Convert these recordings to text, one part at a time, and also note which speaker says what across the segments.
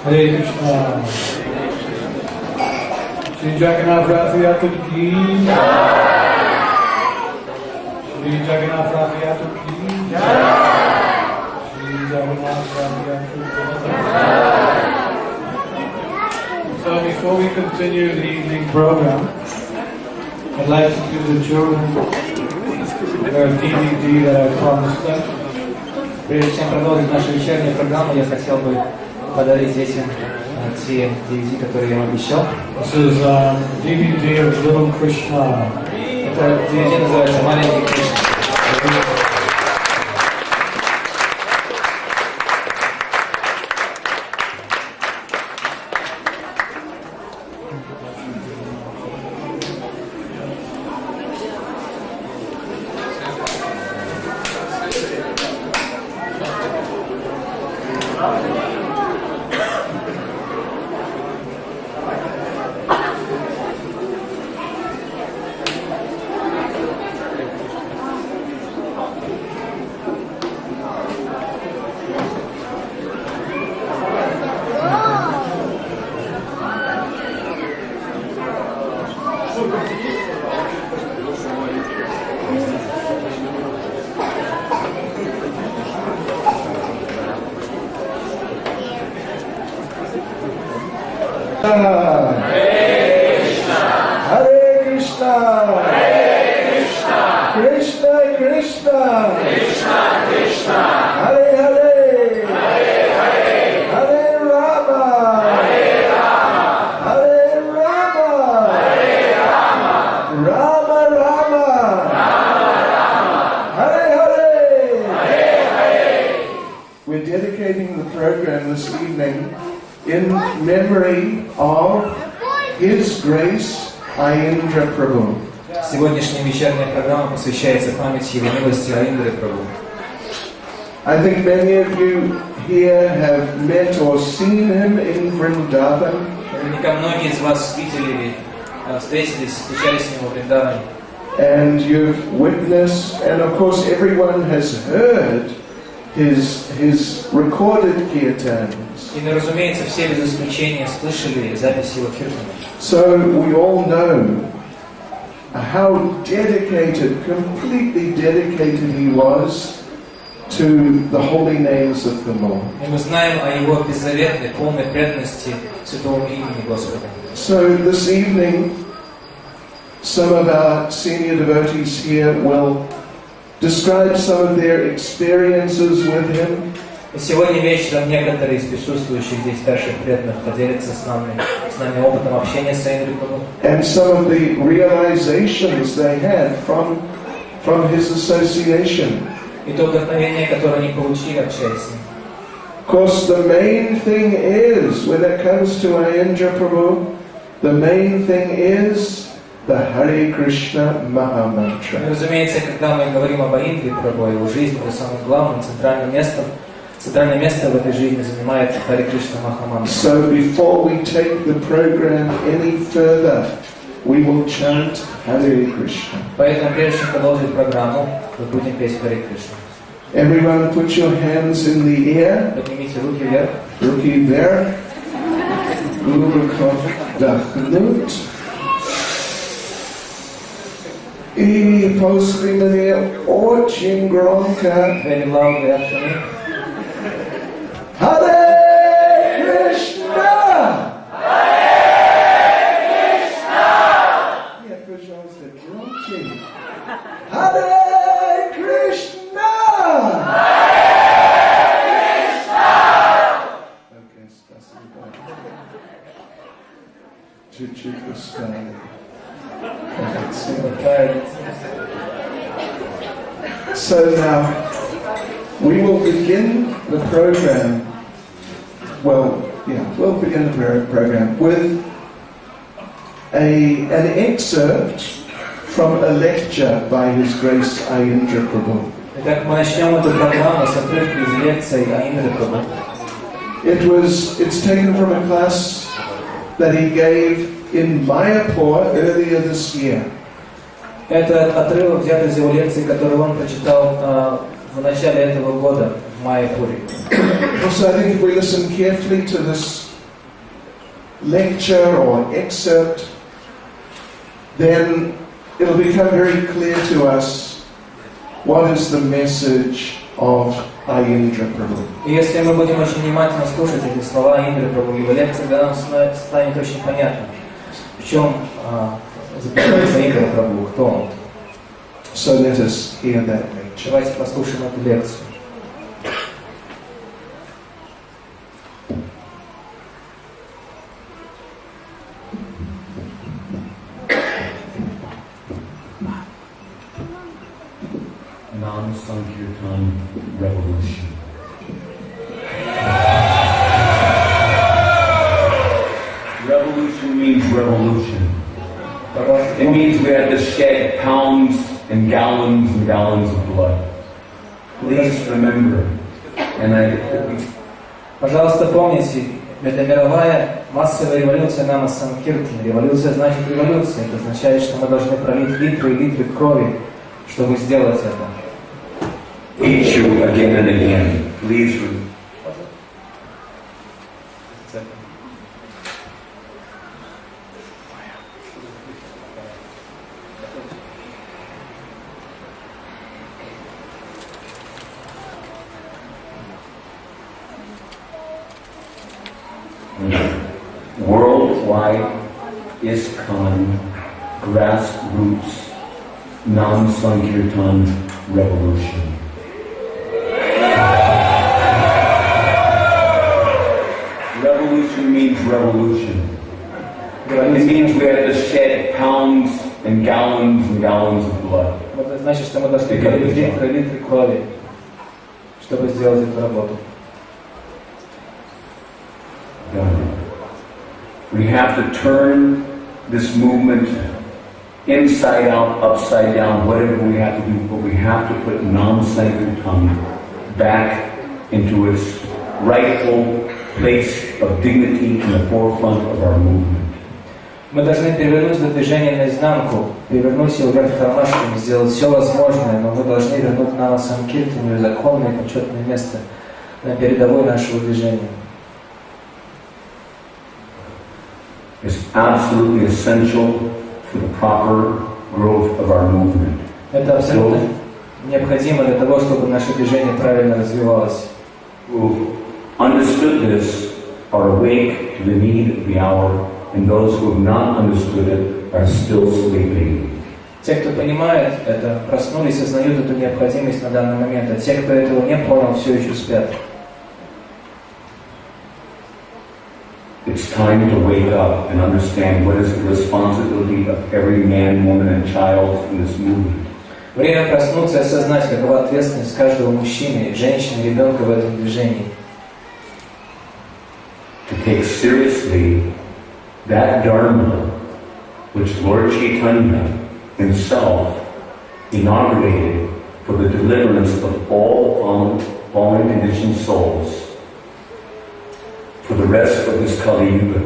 Speaker 1: Hare Krishna. Shri Jagannath Rath Yatra ki Jai. Shri Jagannath Rath Yatra ki Jai. Shri Jagannath Rath Yatra ki Jai. So before we continue the evening program, I'd like to give the children their DVD that I promised them.
Speaker 2: Прежде чем продолжить нашу вечернюю программу, я хотел бы подарить детям те DVD, которые я им обещал.
Speaker 1: This is DVD of Little Krishna.
Speaker 2: Это DVD называется «Маленький Кришна».
Speaker 3: We're dedicating the program this evening in memory of His Grace, Aindra Prabhu.
Speaker 2: Сегодняшняя вечерняя программа посвящается памяти Его милости Аиндре Прабху.
Speaker 3: I think many of you here have met or seen him in Vrindavan.
Speaker 2: Наверняка многие из вас видели или встретились, встречались с ним в Вриндаване.
Speaker 3: And you've witnessed, and of course everyone has heard his recorded kirtans.
Speaker 2: И, разумеется, все без исключения слышали записи его киртана.
Speaker 3: So we all know how dedicated, completely dedicated he was to the holy names of the Lord.
Speaker 2: И мы знаем о его беззаветной, полной преданности святому имени Господа.
Speaker 3: So this evening, some of our senior devotees here will describe some of their experiences with him.
Speaker 2: И сегодня вечером некоторые из присутствующих здесь старших преданных поделятся с нами опытом общения с Аиндре Прабху.
Speaker 3: And some of the realizations they had from his association.
Speaker 2: И то вдохновение, которое они получили, общаясь с ним.
Speaker 3: Of course, the main thing is, when it comes to Aindra Prabhu, the main thing is the Hare Krishna Mahamantra.
Speaker 2: И, разумеется, когда мы говорим об Аиндре Прабху, его жизни, то самым главным, центральное место в этой жизни занимает Харе Кришна Махамантра.
Speaker 3: So before we take the program any further, we will chant Hare Krishna.
Speaker 2: Поэтому, прежде чем продолжить программу, мы будем петь Харе Кришна.
Speaker 3: Everyone put your hands in the air.
Speaker 2: Поднимите руки вверх.
Speaker 3: Руки вверх. Глубоко вдохнуть. И после меня очень громко.
Speaker 2: Very loud after me.
Speaker 3: Hare Krishna!
Speaker 4: Hare Krishna!
Speaker 3: Нет, пожалуйста, громче. Hare Krishna!
Speaker 4: Hare Krishna!
Speaker 3: Окей, спасибо. Чуть-чуть устали. So now, we will begin the program. We'll begin the program with an excerpt from a lecture by His Grace Aindra Prabhu.
Speaker 2: Итак, мы начнем эту программу с отрывка из лекции Аиндры Прабху.
Speaker 3: It's taken from a class that he gave in Mayapur earlier this year.
Speaker 2: Это отрывок взят из его лекции, которую он прочитал в начале этого года в Майяпуре.
Speaker 3: Also, I think if we listen carefully to this lecture or excerpt, then it'll become very clear to us what is the message of Aindra Prabhu.
Speaker 2: И если мы будем очень внимательно слушать эти слова Аиндры Прабху, его лекции, тогда нам станет очень понятно, в чем заключается Аиндра Прабху, кто он.
Speaker 3: So let us hear that lecture.
Speaker 2: Давайте послушаем эту лекцию.
Speaker 5: Non-Sankirtan revolution. Revolution means revolution. It means we have to shed pounds and gallons of blood. Please remember.
Speaker 2: Пожалуйста, помните, это мировая массовая революция Нама Санкиртана. Революция значит революция. Это означает, что мы должны пролить литры и литры крови, чтобы сделать это.
Speaker 5: Teach you again and again. Please. Worldwide ISKCON grassroots non-Sankirtan revolution. Revolution means revolution. It means we have to shed pounds and gallons of blood.
Speaker 2: Это значит, что мы должны пролить литры и литры крови, чтобы сделать эту работу.
Speaker 5: We have to turn this movement inside out, upside down, whatever we have to do, but we have to put non-Sankirtan back into its rightful place of dignity in the forefront of our movement.
Speaker 2: Мы должны перевернуть это движение наизнанку, перевернуть его вверх тормашками, сделать все возможное, но мы должны вернуть Нама Санкиртану законное и почетное место на передовой нашего движения.
Speaker 5: It's absolutely essential for the proper growth of our movement.
Speaker 2: Это абсолютно необходимо для того, чтобы наше движение правильно развивалось.
Speaker 5: Who understood this are awake to the need of the hour, and those who have not understood it are still sleeping.
Speaker 2: Те, кто понимает это, проснулись и осознают эту необходимость на данный момент, а те, кто этого не понял, все еще спят.
Speaker 5: It's time to wake up and understand what is the responsibility of every man, woman, and child in this movement.
Speaker 2: Время проснуться и осознать, какова ответственность каждого мужчины, женщины, ребенка в этом движении.
Speaker 5: To take seriously that dharma which Lord Chaitanya himself inaugurated for the deliverance of all fallen conditioned souls for the rest of this Kali Yuga.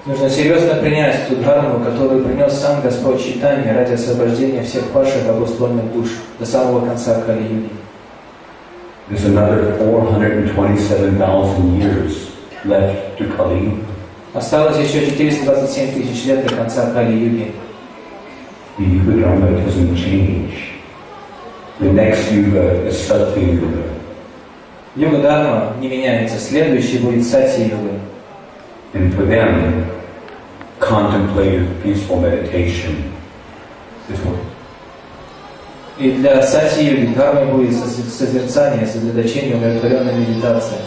Speaker 2: Нужно серьезно принять ту дхарму, которую принес сам Господь Чайтанья ради освобождения всех павших обусловленных душ до самого конца Кали-юги.
Speaker 5: There's another 427,000 years left to Kali Yuga.
Speaker 2: Осталось еще 427 тысяч лет до конца Кали-юги.
Speaker 5: The Yuga Dharma doesn't change. The next Yuga is Satya Yuga.
Speaker 2: Юга-дхарма не меняется. Следующий будет Сати-юга.
Speaker 5: And for them, contemplative, peaceful meditation is what.
Speaker 2: И для Сати-юги дхармой будет созерцание, сосредоточение, умиротворенная медитация.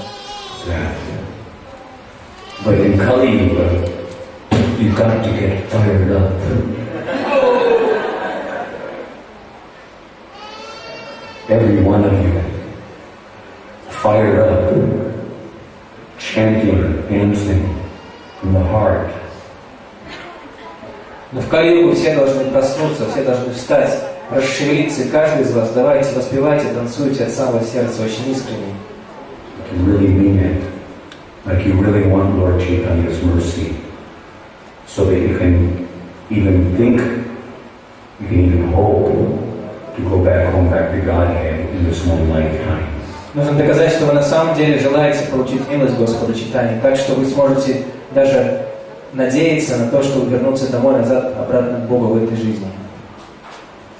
Speaker 5: But in Kali Yuga, you got to get fired up. Every one of you, fired up, chanting, dancing from the heart.
Speaker 2: Но в Кали-югу все должны проснуться, все должны встать, расшевелиться, и каждый из вас давайте, воспевайте, танцуйте от самого сердца, очень искренне.
Speaker 5: You really mean it, like you really want Lord Chaitanya's mercy, so that you can even think, you can even hope to go back home, back to Godhead in this one lifetime.
Speaker 2: Нужно доказать, что вы на самом деле желаете получить милость Господа Чайтаньи, так что вы сможете даже надеяться на то, чтобы вернуться домой, назад, обратно к Богу в этой жизни.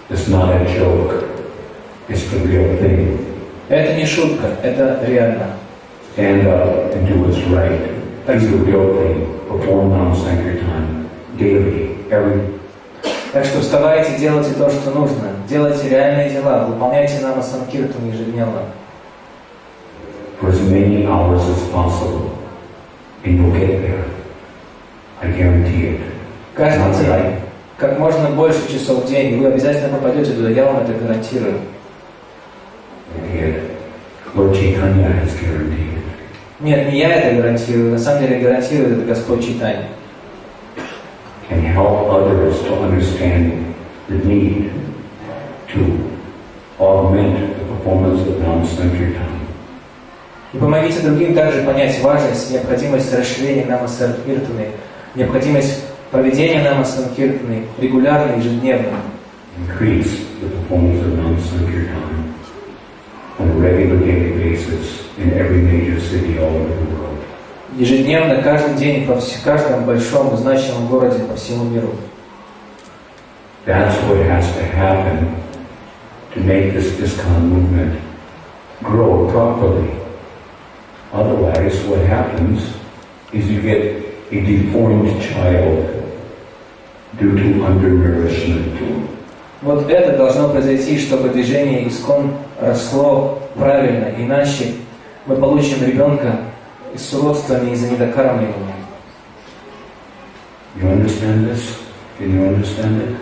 Speaker 5: It's not a joke. It's the real thing.
Speaker 2: Это не шутка, это реально.
Speaker 5: Stand up and do what's right. That's the real thing. Perform Nam-Sankirtan daily, every.
Speaker 2: Так что вставайте, делайте то, что нужно. Делайте реальные дела, выполняйте Нама-Санкиртан ежедневно.
Speaker 5: For as many hours as possible, and you'll get there. I guarantee it.
Speaker 2: Каждый день, как можно больше часов в день, и вы обязательно попадете туда, я вам это гарантирую.
Speaker 5: Lord Chaitanya has guaranteed it.
Speaker 2: Нет, не я это гарантирую, на самом деле гарантирует это Господь Чайтанья.
Speaker 5: Can help others to understand the need to augment the performance of Nam-Sankirtan.
Speaker 2: И помогите другим также понять важность, необходимость расширения Нама-Санкиртаны, необходимость проведения Нама-Санкиртаны регулярно, ежедневно.
Speaker 5: Increase the performance of Nam-Sankirtan on a regular daily basis in every major city all over the world.
Speaker 2: Ежедневно, каждый день, в каждом большом и значимом городе по всему миру.
Speaker 5: That's what has to happen to make this ISKCON movement grow properly. Otherwise, what happens is you get a deformed child due to undernourishment.
Speaker 2: Вот это должно произойти, чтобы движение ИСККОН росло правильно, иначе мы получим ребенка с уродствами из-за недокармливания.
Speaker 5: You understand this? Can you understand it?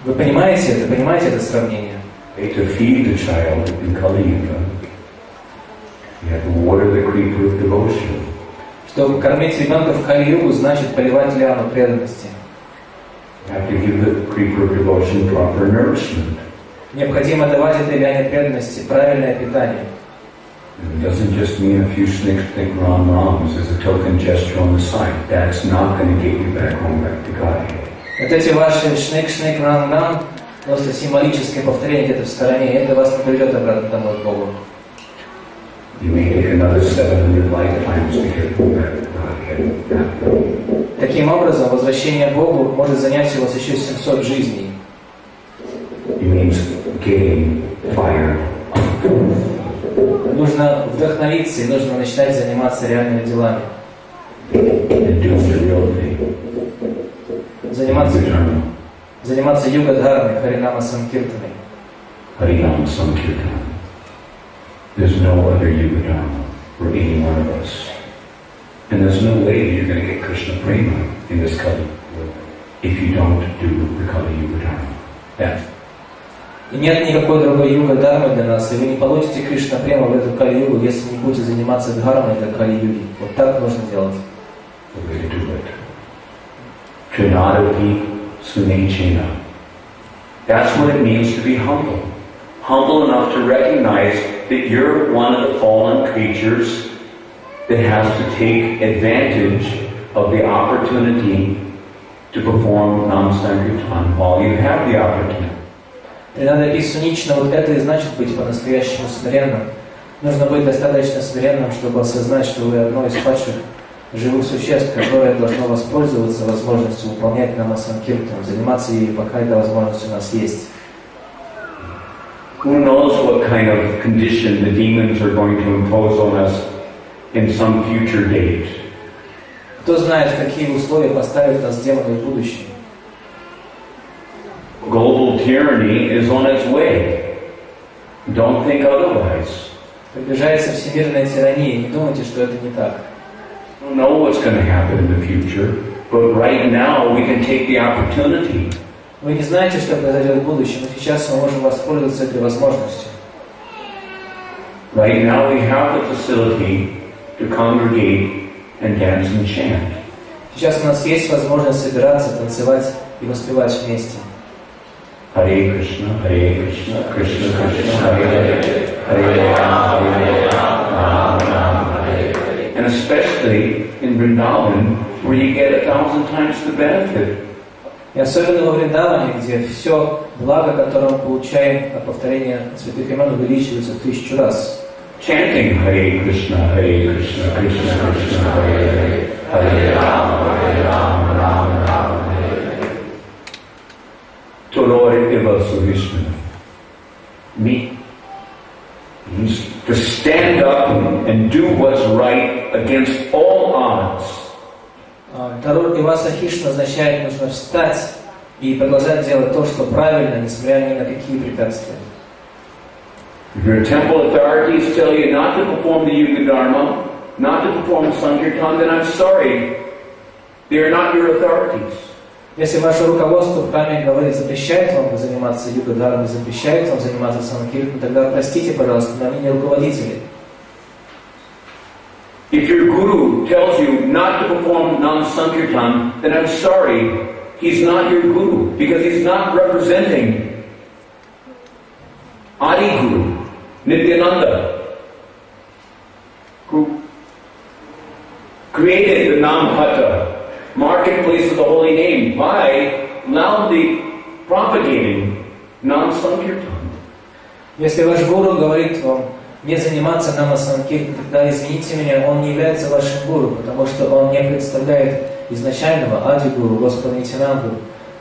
Speaker 2: Вы понимаете это? Понимаете это сравнение?
Speaker 5: To feed the child in Kali Yuga, you have to water the creeper of devotion.
Speaker 2: Чтобы кормить ребенка в Кали-югу, значит поливать лиану преданности.
Speaker 5: You have to give the creeper of devotion proper nourishment.
Speaker 2: Необходимо давать этой лиане преданности правильное питание.
Speaker 5: It doesn't just mean a few snick ram-rams as a token gesture on the side. That's not going to get you back home, back to Godhead.
Speaker 2: Вот эти ваши шник-шник, рам-рам, просто символическое повторение где-то в стороне, это вас не приведет обратно домой к Богу.
Speaker 5: You may take another 700 lifetimes to get back to Godhead.
Speaker 2: Таким образом, возвращение к Богу может занять у вас еще 700 жизней.
Speaker 5: It means getting fired up.
Speaker 2: Нужно вдохновиться и нужно начинать заниматься реальными делами.
Speaker 5: And doing the real thing.
Speaker 2: Заниматься юга-дхармой, Харинама Санкиртаной.
Speaker 5: Harinam Sankirtan. There's no other Yuga Dharma for any one of us. And there's no way you're going to get Krishna Prema in this Kali if you don't do the Kali Yuga Dharma. Yeah.
Speaker 2: И нет никакой другой юга-дхармы для нас, и вы не получите Кришна према в эту Кали-югу, если не будете заниматься дхармой для Кали-юги. Вот так нужно делать.
Speaker 5: The way to do it. Trinadapi Sunechena. That's what it means to be humble. Humble enough to recognize that you're one of the fallen creatures that has to take advantage of the opportunity to perform Nam-Sankirtan while you have the opportunity.
Speaker 2: Тринадапи Сунична, вот это и значит быть по-настоящему смиренным. Нужно быть достаточно смиренным, чтобы осознать, что вы одно из падших живых существ, которое должно воспользоваться возможностью выполнять Нама-Санкиртан, заниматься ею, пока эта возможность у нас есть.
Speaker 5: Who knows what kind of condition the demons are going to impose on us in some future date?
Speaker 2: Кто знает, в какие условия поставят нас демоны в будущем.
Speaker 5: Global tyranny is on its way. Don't think otherwise.
Speaker 2: Приближается всемирная тирания, не думайте, что это не так.
Speaker 5: We don't know what's going to happen in the future, but right now we can take the opportunity.
Speaker 2: Вы не знаете, что произойдет в будущем, но сейчас мы можем воспользоваться этой возможностью.
Speaker 5: Right now we have the facility to congregate and dance and chant.
Speaker 2: Сейчас у нас есть возможность собираться, танцевать и воспевать вместе.
Speaker 5: Hare Krishna, Krishna Krishna, Hare Hare, Hare Rama, Rama Rama, Hare Hare. And especially in Vrindavan, where you get 1,000 times the benefit.
Speaker 2: И особенно во Вриндаване, где все благо, которое мы получаем от повторения святых имен, увеличивается в 1000 раз.
Speaker 5: chanting Hare Krishna, Krishna Krishna, Hare Hare, Hare Rama, Rama Hare Hare. Torore eva suvishnu. Means to stand up and do what's right against all odds.
Speaker 2: Тарор Иваса Хишна означает, нужно встать и продолжать делать то, что правильно, несмотря ни на какие препятствия.
Speaker 5: If your temple authorities tell you not to perform the Yuga Dharma, not to perform Sankirtan, then I'm sorry, they are not your authorities.
Speaker 2: Если ваше руководство в храме говорит, запрещает вам заниматься юга-дхармой, запрещает вам заниматься санкиртаном, тогда простите, пожалуйста, но они не руководители.
Speaker 5: If your guru tells you not to perform non-sankirtan, then I'm sorry, he's not your guru, because he's not representing Adi Guru, Nityananda, who created the Namhata, marketplace of the holy name, by loudly propagating non-sankirtan.
Speaker 2: Если ваш гуру говорит вам не заниматься намасанкиртаном, тогда извините меня, он не является вашим гуру, потому что он не представляет изначального Ади-гуру, Господа Нитянанду,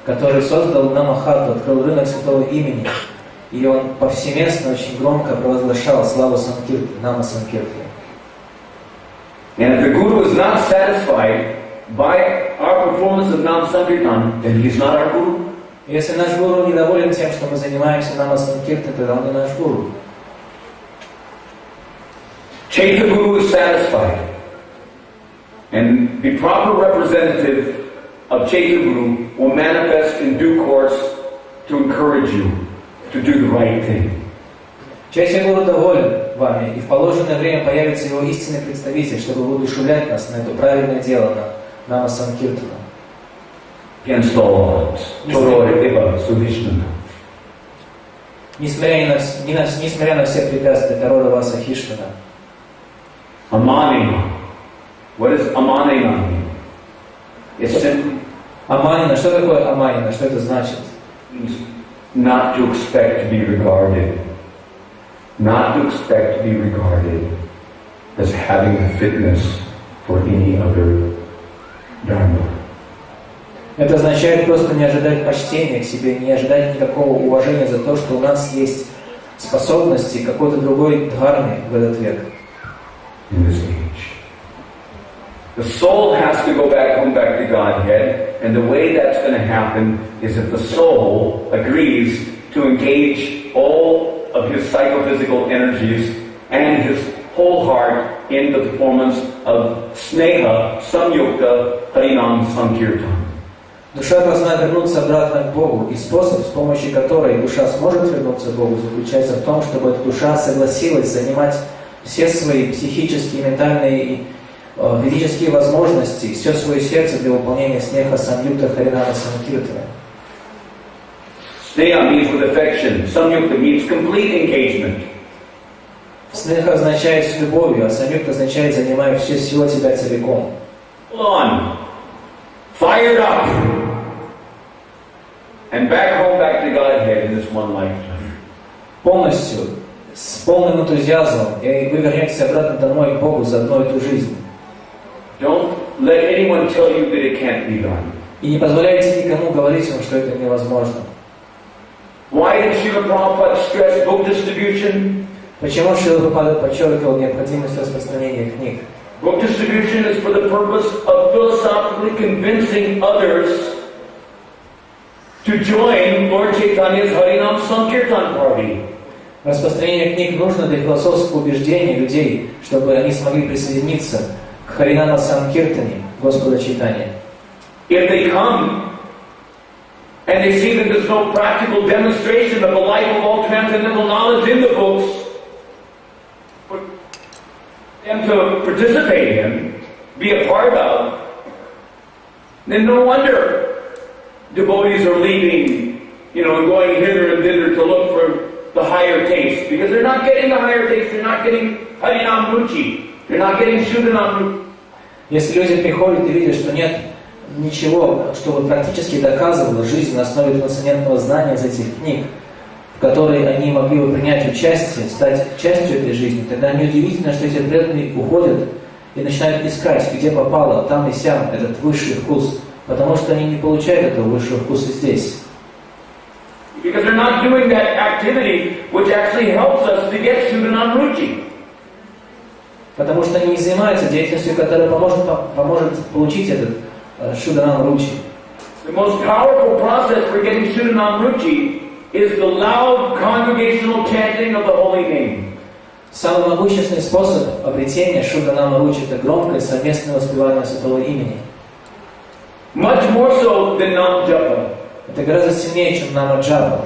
Speaker 2: который создал Намахату, открыл рынок святого имени, и он повсеместно очень громко провозглашал славу Санкиртана, Намасанкиртана.
Speaker 5: And if the guru is not satisfied by our performance of Nam-Sankirtan, then he is not our guru.
Speaker 2: Если наш гуру недоволен тем, что мы занимаемся Намасанкиртаном, тогда он не наш гуру.
Speaker 5: Chaitya Guru is satisfied, and the proper representative of Chaitya Guru will manifest in due course to encourage you to do the right thing.
Speaker 2: Чайтя Гуру доволен вами, и в положенное время появится его истинный представитель, чтобы воодушевлять нас на это правильное дело, на Намасанкиртана.
Speaker 5: Against all odds.
Speaker 2: Несмотря на все препятствия, Тарора Васа Хиштана.
Speaker 5: Amanina. What does Amanina mean? It's simply
Speaker 2: Аманина. Что такое Аманина? Что это значит?
Speaker 5: not to expect to be regarded. Not to expect to be regarded as having the fitness for any other dharma.
Speaker 2: Это означает просто не ожидать почтения к себе, не ожидать никакого уважения за то, что у нас есть способности какой-то другой дхарме в этот век.
Speaker 5: In this age. The soul has to go back home, back to Godhead, and the way that's going to happen is if the soul agrees to engage all of his psychophysical energies and his whole heart in the performance of Sneha Samyukta Harinam Sankirtan.
Speaker 2: Душа должна вернуться обратно к Богу, и способ, с помощью которой душа сможет вернуться к Богу, заключается в том, чтобы эта душа согласилась занимать все свои психические, ментальные и ведические возможности, все свое сердце для выполнения Снеха Самюкта Харинама Санкиртана.
Speaker 5: Sneha means with affection. Samyukta means complete engagement.
Speaker 2: Снеха означает с любовью, а Самюкта означает занимая все силы тебя целиком.
Speaker 5: On. Fired up. And back home, back to Godhead in this one lifetime.
Speaker 2: Полностью, с полным энтузиазмом, и вы вернетесь обратно домой к Богу за одну и ту жизнь.
Speaker 5: Don't let anyone tell you that it can't be done.
Speaker 2: И не позволяйте никому говорить вам, что это невозможно.
Speaker 5: Why did Srila Prabhupada stress book distribution?
Speaker 2: Почему Шрила Прабхупада подчеркивал необходимость распространения книг?
Speaker 5: Book distribution is for the purpose of philosophically convincing others to join Lord Chaitanya's Harinam Sankirtan party.
Speaker 2: Распространение книг нужно для философского убеждения людей, чтобы они смогли присоединиться к Харинама Санкиртане Господа Чайтанья.
Speaker 5: If they come and they see that there's no practical demonstration of the life of all transcendental knowledge in the books for them to participate in, be a part of, then no wonder devotees are leaving, and going hither and thither to look for the higher taste, because they're not getting the higher taste, they're not getting Harinam Ruchi, they're not getting Shuddhanam Ruchi.
Speaker 2: Если люди приходят и видят, что нет ничего, что практически доказывало жизнь на основе трансцендентного знания из этих книг, которой они могли бы принять участие, стать частью этой жизни, тогда неудивительно, что эти преданные уходят и начинают искать, где попало, там и сям, этот высший вкус, потому что они не получают этого высшего вкуса здесь.
Speaker 5: Because they're not doing that activity which actually helps us to get Sudanam Ruchi.
Speaker 2: Потому что они не занимаются деятельностью, которая поможет получить этот Шуданам Ручи.
Speaker 5: The most powerful process for getting Sudanam Ruchi is the loud congregational chanting of the holy name.
Speaker 2: Самый могущественный способ обретения Шуданам Ручи — это громкое совместное воспевание святого имени.
Speaker 5: Much more so than Nam Japa.
Speaker 2: Это гораздо сильнее, чем Нама Джапа.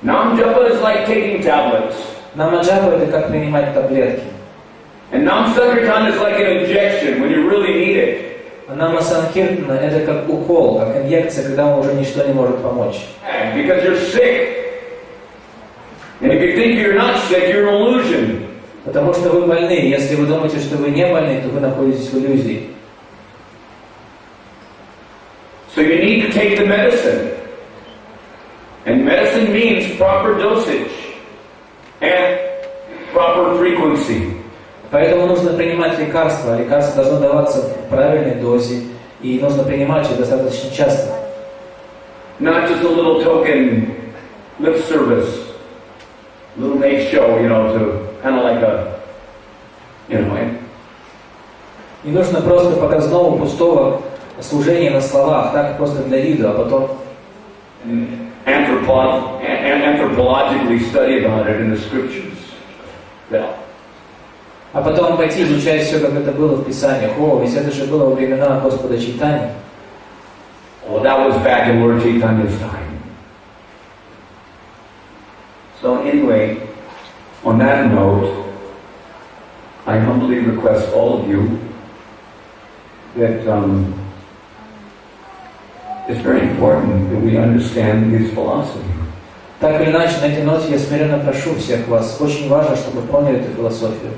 Speaker 5: Nam Japa is like taking tablets.
Speaker 2: Нама Джапа — это как принимать таблетки.
Speaker 5: And Nam Sankirtan is like an injection when you really need it.
Speaker 2: А Нама Санкиртана — это как укол, как инъекция, когда уже ничто не может помочь.
Speaker 5: Because you're sick. And if you think you're not sick, you're an illusion.
Speaker 2: Потому что вы больны. Если вы думаете, что вы не больны, то вы находитесь в иллюзии.
Speaker 5: So you need to take the medicine. And medicine means proper dosage and proper frequency.
Speaker 2: Поэтому нужно принимать лекарства. Лекарство должно даваться в правильной дозе, и нужно принимать их достаточно часто.
Speaker 5: Not just a little token lip service, little make show, to kind of like a,
Speaker 2: Не нужно просто показного, пустого служения на словах, так просто для вида, а потом
Speaker 5: anthropologically study about it in the scriptures. Yeah.
Speaker 2: А потом пойти изучать все, как это было в Писаниях. О, ведь это же было во времена Господа Чайтаньи.
Speaker 5: Well, that was back in Lord Chaitanya's time. So anyway, on that note, I humbly request all of you that it's very important that we understand his philosophy.
Speaker 2: Так или иначе, на этой ноте я смиренно прошу всех вас. Очень важно, чтобы вы поняли эту философию.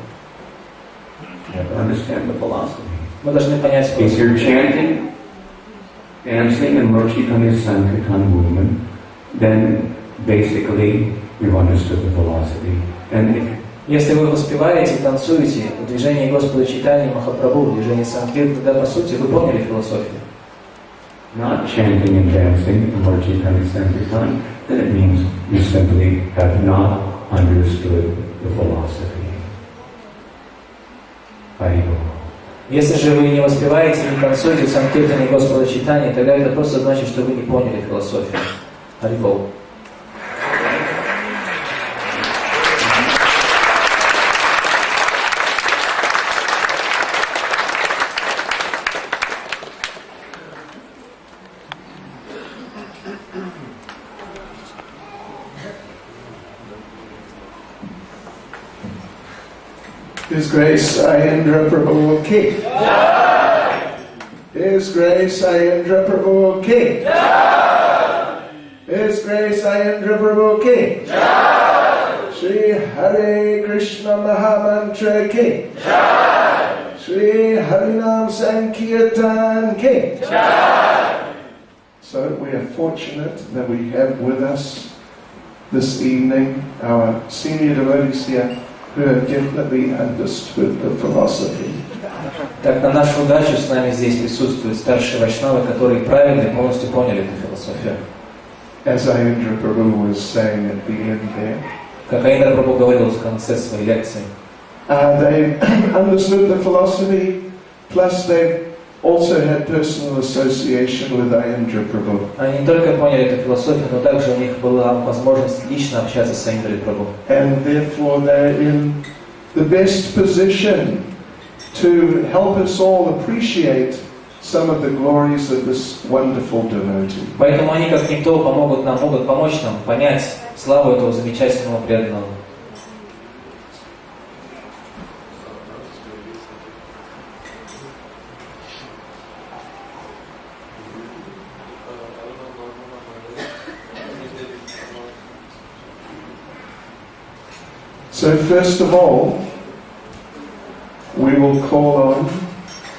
Speaker 5: Understand the philosophy.
Speaker 2: Мы должны понять
Speaker 5: If
Speaker 2: философию.
Speaker 5: you're chanting, dancing, and Lord Chaitanya's Sankirtan movement, then basically you've understood the philosophy. And if
Speaker 2: Если вы воспеваете, танцуете в движении Господа Чайтаньи Махапрабху, в движении Санкиртана, тогда, по сути, вы поняли философию.
Speaker 5: not chanting and dancing in Lord Chaitanya's Sankirtan, then it means you simply have not understood the philosophy. Haribol.
Speaker 2: Если же вы не воспеваете, не танцуете в Санкиртане Господа Чайтаньи, тогда это просто значит, что вы не поняли философию. Харибол.
Speaker 3: His Grace Aindra Prabhu Ki. His Grace Aindra Prabhu Ki. His Grace Aindra Prabhu Ki. Shri Hare Krishna Mahamantra Ki. Shri Harinam Sankirtan Ki. So we are fortunate that we have with us this evening our senior devotees here who have definitely understood the philosophy.
Speaker 2: Так, на нашу удачу с нами здесь присутствуют старшие вайшнавы, которые правильно и полностью поняли эту философию.
Speaker 3: As Aindra Prabhu was saying at the end there,
Speaker 2: Как Аиндра Прабху говорил в конце своей лекции,
Speaker 3: they understood the philosophy, plus they also had personal association with Aindra Prabhu.
Speaker 2: они не только поняли эту философию, но также у них была возможность лично общаться с Аиндрой Прабху.
Speaker 3: And therefore they're in the best position to help us all appreciate some of the glories of this wonderful devotee.
Speaker 2: Поэтому они, как никто, могут помочь нам понять славу этого замечательного преданного.
Speaker 3: So first of all, we will call on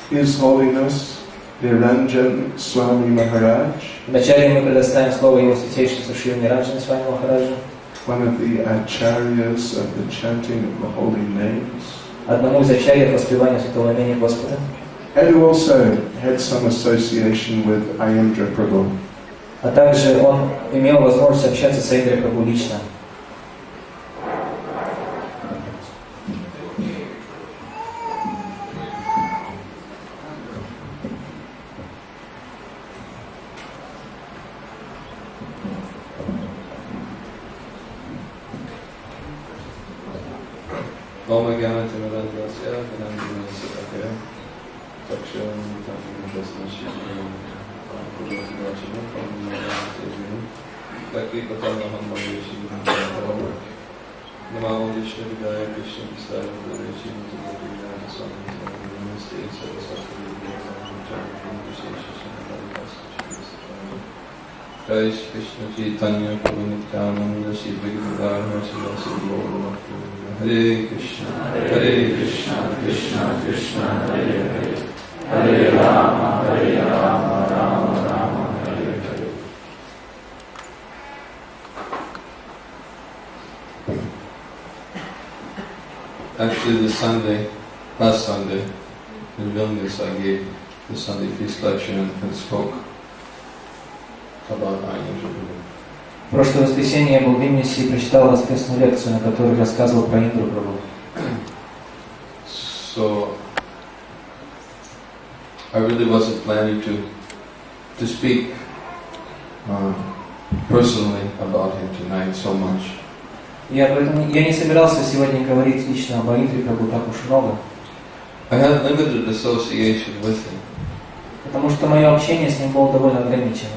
Speaker 3: His Holiness Niranjan Swami Maharaj,
Speaker 2: Вначале мы предоставим слово его святейшеству Шри Ниранджана Свами Махараджу,
Speaker 3: one of the acharyas of the chanting of the holy names,
Speaker 2: одному из ачарьев воспевания святого имени Господа,
Speaker 3: and who also had some association with Aindra Prabhu.
Speaker 2: а также он имел возможность общаться с Аиндре Прабху лично.
Speaker 6: Jai Krishna Chaitanya Prabhu Nityananda Shri Vignadhara Hare Krishna Krishna Krishna Hare Hare Hare Rama Rama Rama Hare Hare. Actually, last Sunday, in Vilnius, I gave the Sunday feast lecture and spoke about Aindra.
Speaker 2: В прошлое воскресенье я был в Вильнюсе и прочитал воскресную лекцию, на которой рассказывал про Аиндру Прабху.
Speaker 6: So, I really wasn't planning to speak personally about him tonight so much.
Speaker 2: Я не собирался сегодня говорить лично об Аиндре Прабху так уж много,
Speaker 6: I had limited association with him,
Speaker 2: потому что мое общение с ним было довольно ограничено.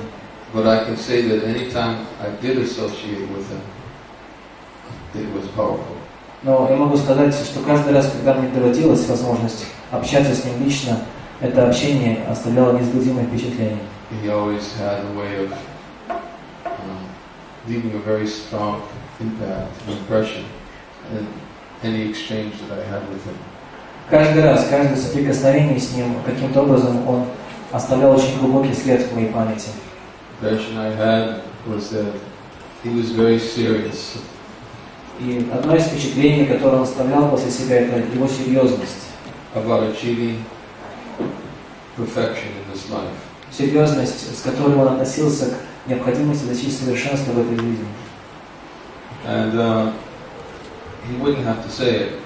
Speaker 6: but I can say that any time I did associate with him, it was powerful.
Speaker 2: Но я могу сказать, что каждый раз, когда мне доводилась возможность общаться с ним лично, это общение оставляло неизгладимое впечатление.
Speaker 6: He always had a way of leaving a very strong impact, impression in any exchange that I had with him.
Speaker 2: Каждый раз, каждое соприкосновение с ним, каким-то образом он оставлял очень глубокий след в моей памяти.
Speaker 6: The impression I had was that he was very serious.
Speaker 2: И одно из впечатлений, которое он оставлял после себя, это его серьезность.
Speaker 6: About achieving perfection in this life.
Speaker 2: Серьезность, с которой он относился к необходимости достичь совершенства в этой жизни.
Speaker 6: And he wouldn't have to say it.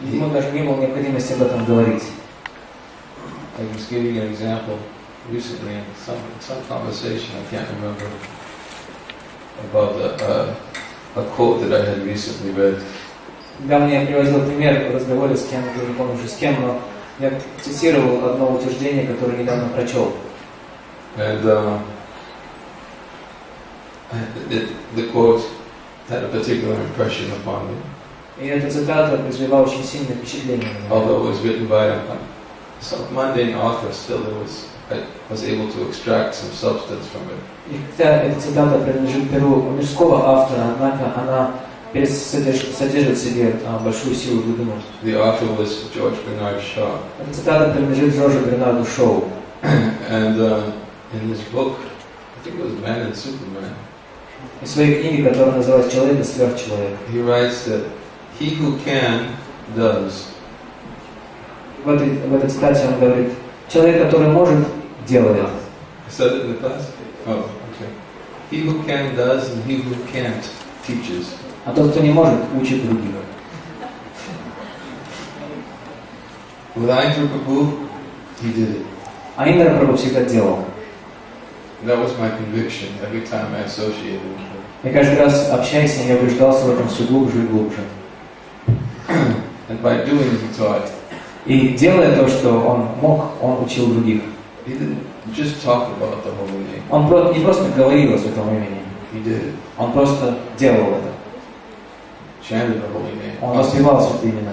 Speaker 2: Ему даже не было необходимости об этом говорить.
Speaker 6: I was giving an example recently in some conversation, I can't remember, about a quote that I had recently read.
Speaker 2: Недавно я приводил пример в разговоре с кем-то, не помню уже с кем, но я цитировал одно утверждение, которое недавно прочел.
Speaker 6: And the quote had a particular impression upon me.
Speaker 2: И эта цитата произвела очень сильное впечатление на меня.
Speaker 6: Although it was written by some mundane author, still I was able to extract some substance from it.
Speaker 2: И хотя эта цитата принадлежит перу мирского автора, однако она содержит в себе большую силу глубину.
Speaker 6: The author was George Bernard Shaw.
Speaker 2: Эта цитата принадлежит Джорджу Бернарду Шоу.
Speaker 6: And in his book, I think it was Man and Superman,
Speaker 2: В своей книге, которая называется «Человек и сверхчеловек»,
Speaker 6: he writes that he who can, does.
Speaker 2: в этой цитате он говорит: человек, который может, делает.
Speaker 6: I said it in the class? Oh, okay. He who can, does, and he who can't, teaches.
Speaker 2: А тот, кто не может, учит других.
Speaker 6: With Aindra Prabhu, he did it.
Speaker 2: Аиндра Прабху всегда делал.
Speaker 6: That was my conviction every time I associated with him.
Speaker 2: И каждый раз, общаясь с ним, я убеждался в этом все глубже и глубже.
Speaker 6: And by doing it, he taught.
Speaker 2: И делая то, что он мог, он учил других.
Speaker 6: He didn't just talk about the holy name.
Speaker 2: Он не просто говорил о святом имени,
Speaker 6: He did it.
Speaker 2: он просто делал это.
Speaker 6: Chanted the holy name.
Speaker 2: Он воспевал святые имена.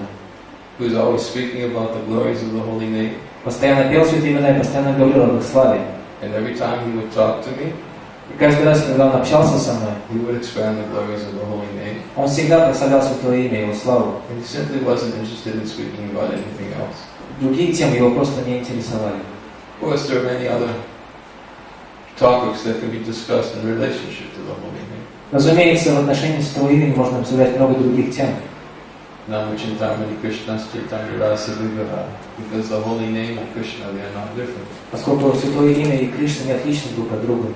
Speaker 6: He was always speaking about the glories of the holy name.
Speaker 2: Постоянно пел святые имена и постоянно говорил об их славе.
Speaker 6: And every time he would talk to me,
Speaker 2: И каждый раз, когда он общался со мной,
Speaker 6: he would expand the glories of the holy name.
Speaker 2: он всегда прославлял Святое Имя, Его славу.
Speaker 6: And he simply wasn't interested in speaking about anything else.
Speaker 2: Другие темы его просто не интересовали.
Speaker 6: Of course, there are many other topics that can be discussed in relationship to the holy name.
Speaker 2: Разумеется, в отношении Святого Имени можно обсуждать много других тем.
Speaker 6: Namachintamani Krishna Chaitanya Rasa Vigraha. Because the holy name and Krishna, they are not different.
Speaker 2: Поскольку Святое Имя и Кришна не отличны друг от друга.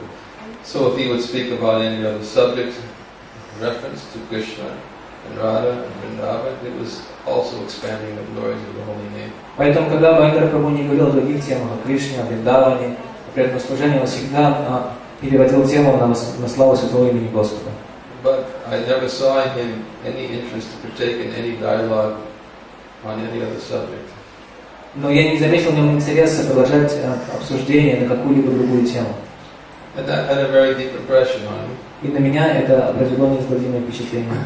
Speaker 6: So if he would speak about any other subject, reference to Krishna and Radha and Vrindavan, it was also expanding the glories of the holy name.
Speaker 2: Поэтому, когда Аиндра Прабху не говорил о других темах, о Кришне, о Вриндаване, о преданном служении, он всегда переводил тему на славу Святого Имени Господа.
Speaker 6: But I never saw in him any interest to partake in any dialogue on any other subject.
Speaker 2: Но я не заметил в нем интереса продолжать обсуждение на какую-либо другую тему.
Speaker 6: And that had a very deep impression on me.
Speaker 2: И на меня это произвело неизгладимое впечатление.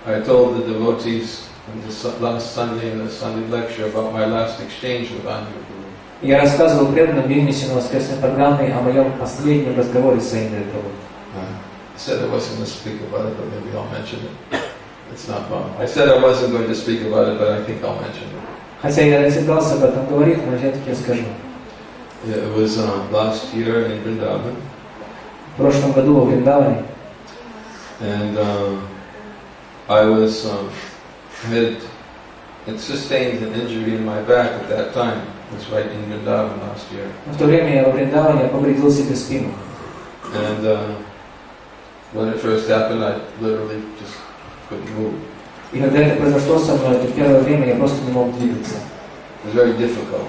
Speaker 6: I told the devotees on the last Sunday in the Sunday lecture about my last exchange with Aindra.
Speaker 2: Я рассказывал преданным Вильнюсе на воскресной программе о моем последнем разговоре с Аиндрой Прабху.
Speaker 6: I said I wasn't going to speak about it, but maybe I'll mention it. It's not wrong. I said I wasn't going to speak about it, but I think I'll mention it.
Speaker 2: Хотя я не собирался об этом говорить, но все-таки я скажу.
Speaker 6: It was last year in Vrindavan.
Speaker 2: В прошлом году во Вриндаване
Speaker 6: And I was had sustained an injury in my back at that time. It was right in Vrindavan last year.
Speaker 2: в то время я во Вриндаване повредил себе спину.
Speaker 6: And when it first happened, I literally just couldn't move.
Speaker 2: И когда это произошло со мной, то в первое время я просто не мог двигаться.
Speaker 6: It was very difficult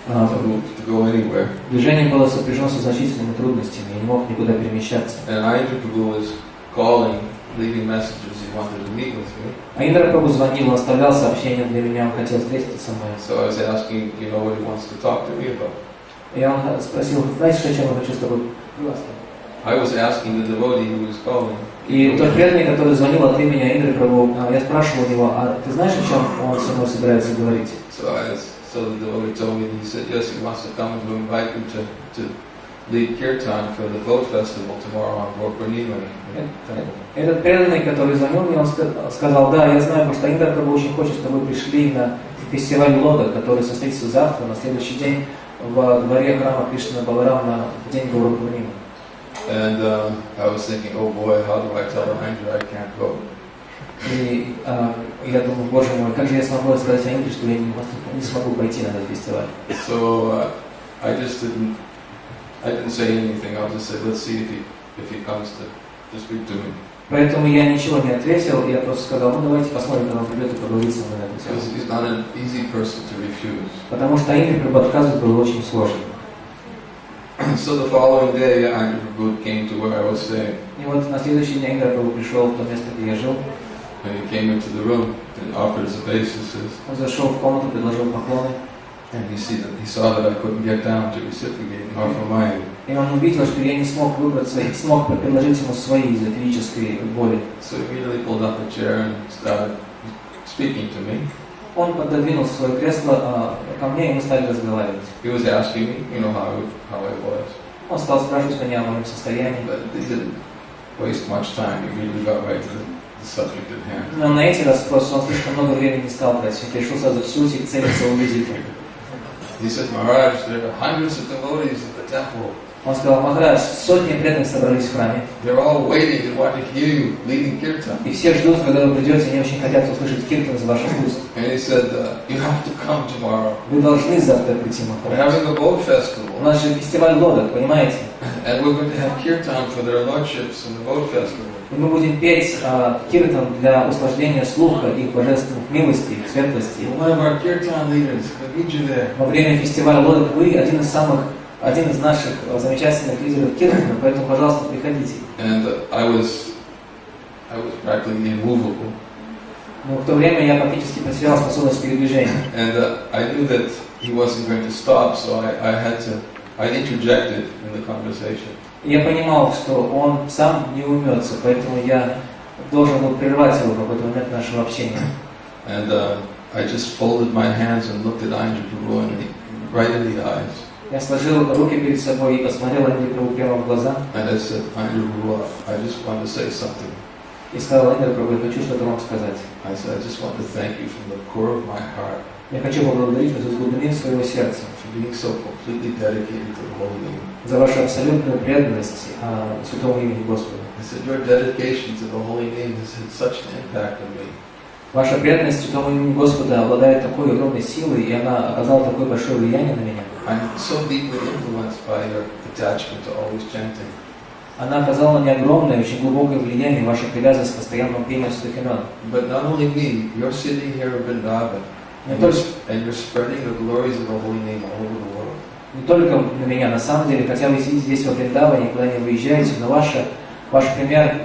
Speaker 6: to go anywhere.
Speaker 2: Движение было сопряжено со значительными трудностями, я не мог никуда перемещаться.
Speaker 6: And Aindra was calling, leaving messages. He wanted to meet with me.
Speaker 2: Аиндра Прабху звонил, он оставлял сообщение для меня, он хотел встретиться со мной.
Speaker 6: So I was asking, what he wants to talk to me about.
Speaker 2: И он спросил, знаешь, о чем я хочу с тобой поговорить?
Speaker 6: I was asking the devotee who was calling.
Speaker 2: И тот преданный, который звонил от имени Аиндры Прабху, я спрашивал его, а ты знаешь, о чем он со мной собирается говорить?
Speaker 6: So the devotee told me, he said, yes, he wants to come to invite you to lead kirtan for the boat festival tomorrow on Purnima.
Speaker 2: Этот преданный, который звонил мне, он сказал, да, я знаю, потому что Аиндра Прабху очень хочет, чтобы вы пришли на фестиваль лодок, который состоится завтра, на следующий день, в дворе храма Кришны Баларама в день Гаура Пурнима.
Speaker 6: And I was thinking, oh boy, how do I tell Aindra I can't go?
Speaker 2: И я думаю, боже мой, как же я смогу сказать Аиндре, что я не смогу пойти на этот фестиваль?
Speaker 6: So I didn't say anything. I just said, let's see if he comes to speak to me.
Speaker 2: Поэтому я ничего не ответил, я просто сказал, давайте посмотрим, когда он придет и поговорит со мной на эту тему.
Speaker 6: Because he's not an easy person to refuse.
Speaker 2: Потому что Аиндре Прабху отказывать было очень сложно.
Speaker 6: So the following day, Aindra Prabhu came to where I was staying.
Speaker 2: И вот на следующий день Аиндра Прабху пришел в то место, где я жил.
Speaker 6: And he came into the room and offered his obeisances.
Speaker 2: Он зашел в комнату, предложил поклоны.
Speaker 6: And he saw that I couldn't get down to reciprocate and offer mine.
Speaker 2: И он увидел, что я не смог выбраться, не смог предложить ему свои из-за физической боли.
Speaker 6: So he immediately pulled up a chair and started speaking to me.
Speaker 2: Он пододвинул свое кресло ко мне, и мы стали разговаривать.
Speaker 6: He was asking me, how I was.
Speaker 2: Он стал спрашивать меня о моем состоянии.
Speaker 6: But he didn't waste much time. He immediately got right to the subject at hand.
Speaker 2: Но на эти расспросы он слишком много времени не стал тратить. Он перешел сразу к сути, к цели своего визита.
Speaker 6: He said, Maharaj, there are hundreds of devotees at the temple.
Speaker 2: Он сказал, Махарадж, сотни преданных собрались в храме.
Speaker 6: They're all waiting and want to hear you leading kirtan.
Speaker 2: И все ждут, когда вы придете, они очень хотят услышать киртан из ваших уст.
Speaker 6: And he said, you have to come tomorrow.
Speaker 2: Вы должны завтра прийти,
Speaker 6: We're
Speaker 2: Махарадж.
Speaker 6: having a boat festival.
Speaker 2: У нас же фестиваль лодок, понимаете?
Speaker 6: And we're going to have kirtan for their lordships in the boat festival.
Speaker 2: И мы будем петь киртан для услаждения слуха их божественных милостей, их светлостей.
Speaker 6: One of our kirtan leaders, we'll meet you there.
Speaker 2: Во время фестиваля лодок вы один из наших замечательных лидеров киртана, поэтому, пожалуйста, приходите.
Speaker 6: And I was practically immovable.
Speaker 2: Но в то время я практически потерял способность передвижения.
Speaker 6: And I knew that he wasn't going to stop, so I interjected in the conversation.
Speaker 2: Я понимал, что он сам не умется, поэтому я должен был прервать его в какой-то момент нашего общения.
Speaker 6: And I just folded my hands and looked at Aindra right in the eyes.
Speaker 2: Я сложил руки перед собой и посмотрел Аиндре Прабху прямо в глаза.
Speaker 6: And I said, Aindra Prabhu, I just want to say something.
Speaker 2: И сказал: Аиндре Прабху, я хочу что-то вам сказать.
Speaker 6: I said, I just want to thank you from the core of my heart.
Speaker 2: Я хочу поблагодарить вас из глубины своего сердца
Speaker 6: For being so completely dedicated to the holy name.
Speaker 2: за вашу абсолютную преданность святому имени Господа.
Speaker 6: I said, your dedication to the holy name has had such an impact on me.
Speaker 2: Ваша преданность святому имени Господа обладает такой огромной силой, и она оказала такое большое влияние на меня.
Speaker 6: I'm so deeply influenced by your attachment to always chanting.
Speaker 2: Она оказала на меня огромное, очень глубокое влияние, ваша привязанность к постоянному пению святых имен.
Speaker 6: But not only me, you're sitting here in Vrindavan, and you're spreading the glories of the holy name all over the world.
Speaker 2: Не только на меня, на самом деле, хотя вы сидите здесь во Вриндаване, никуда не выезжаете, но ваш пример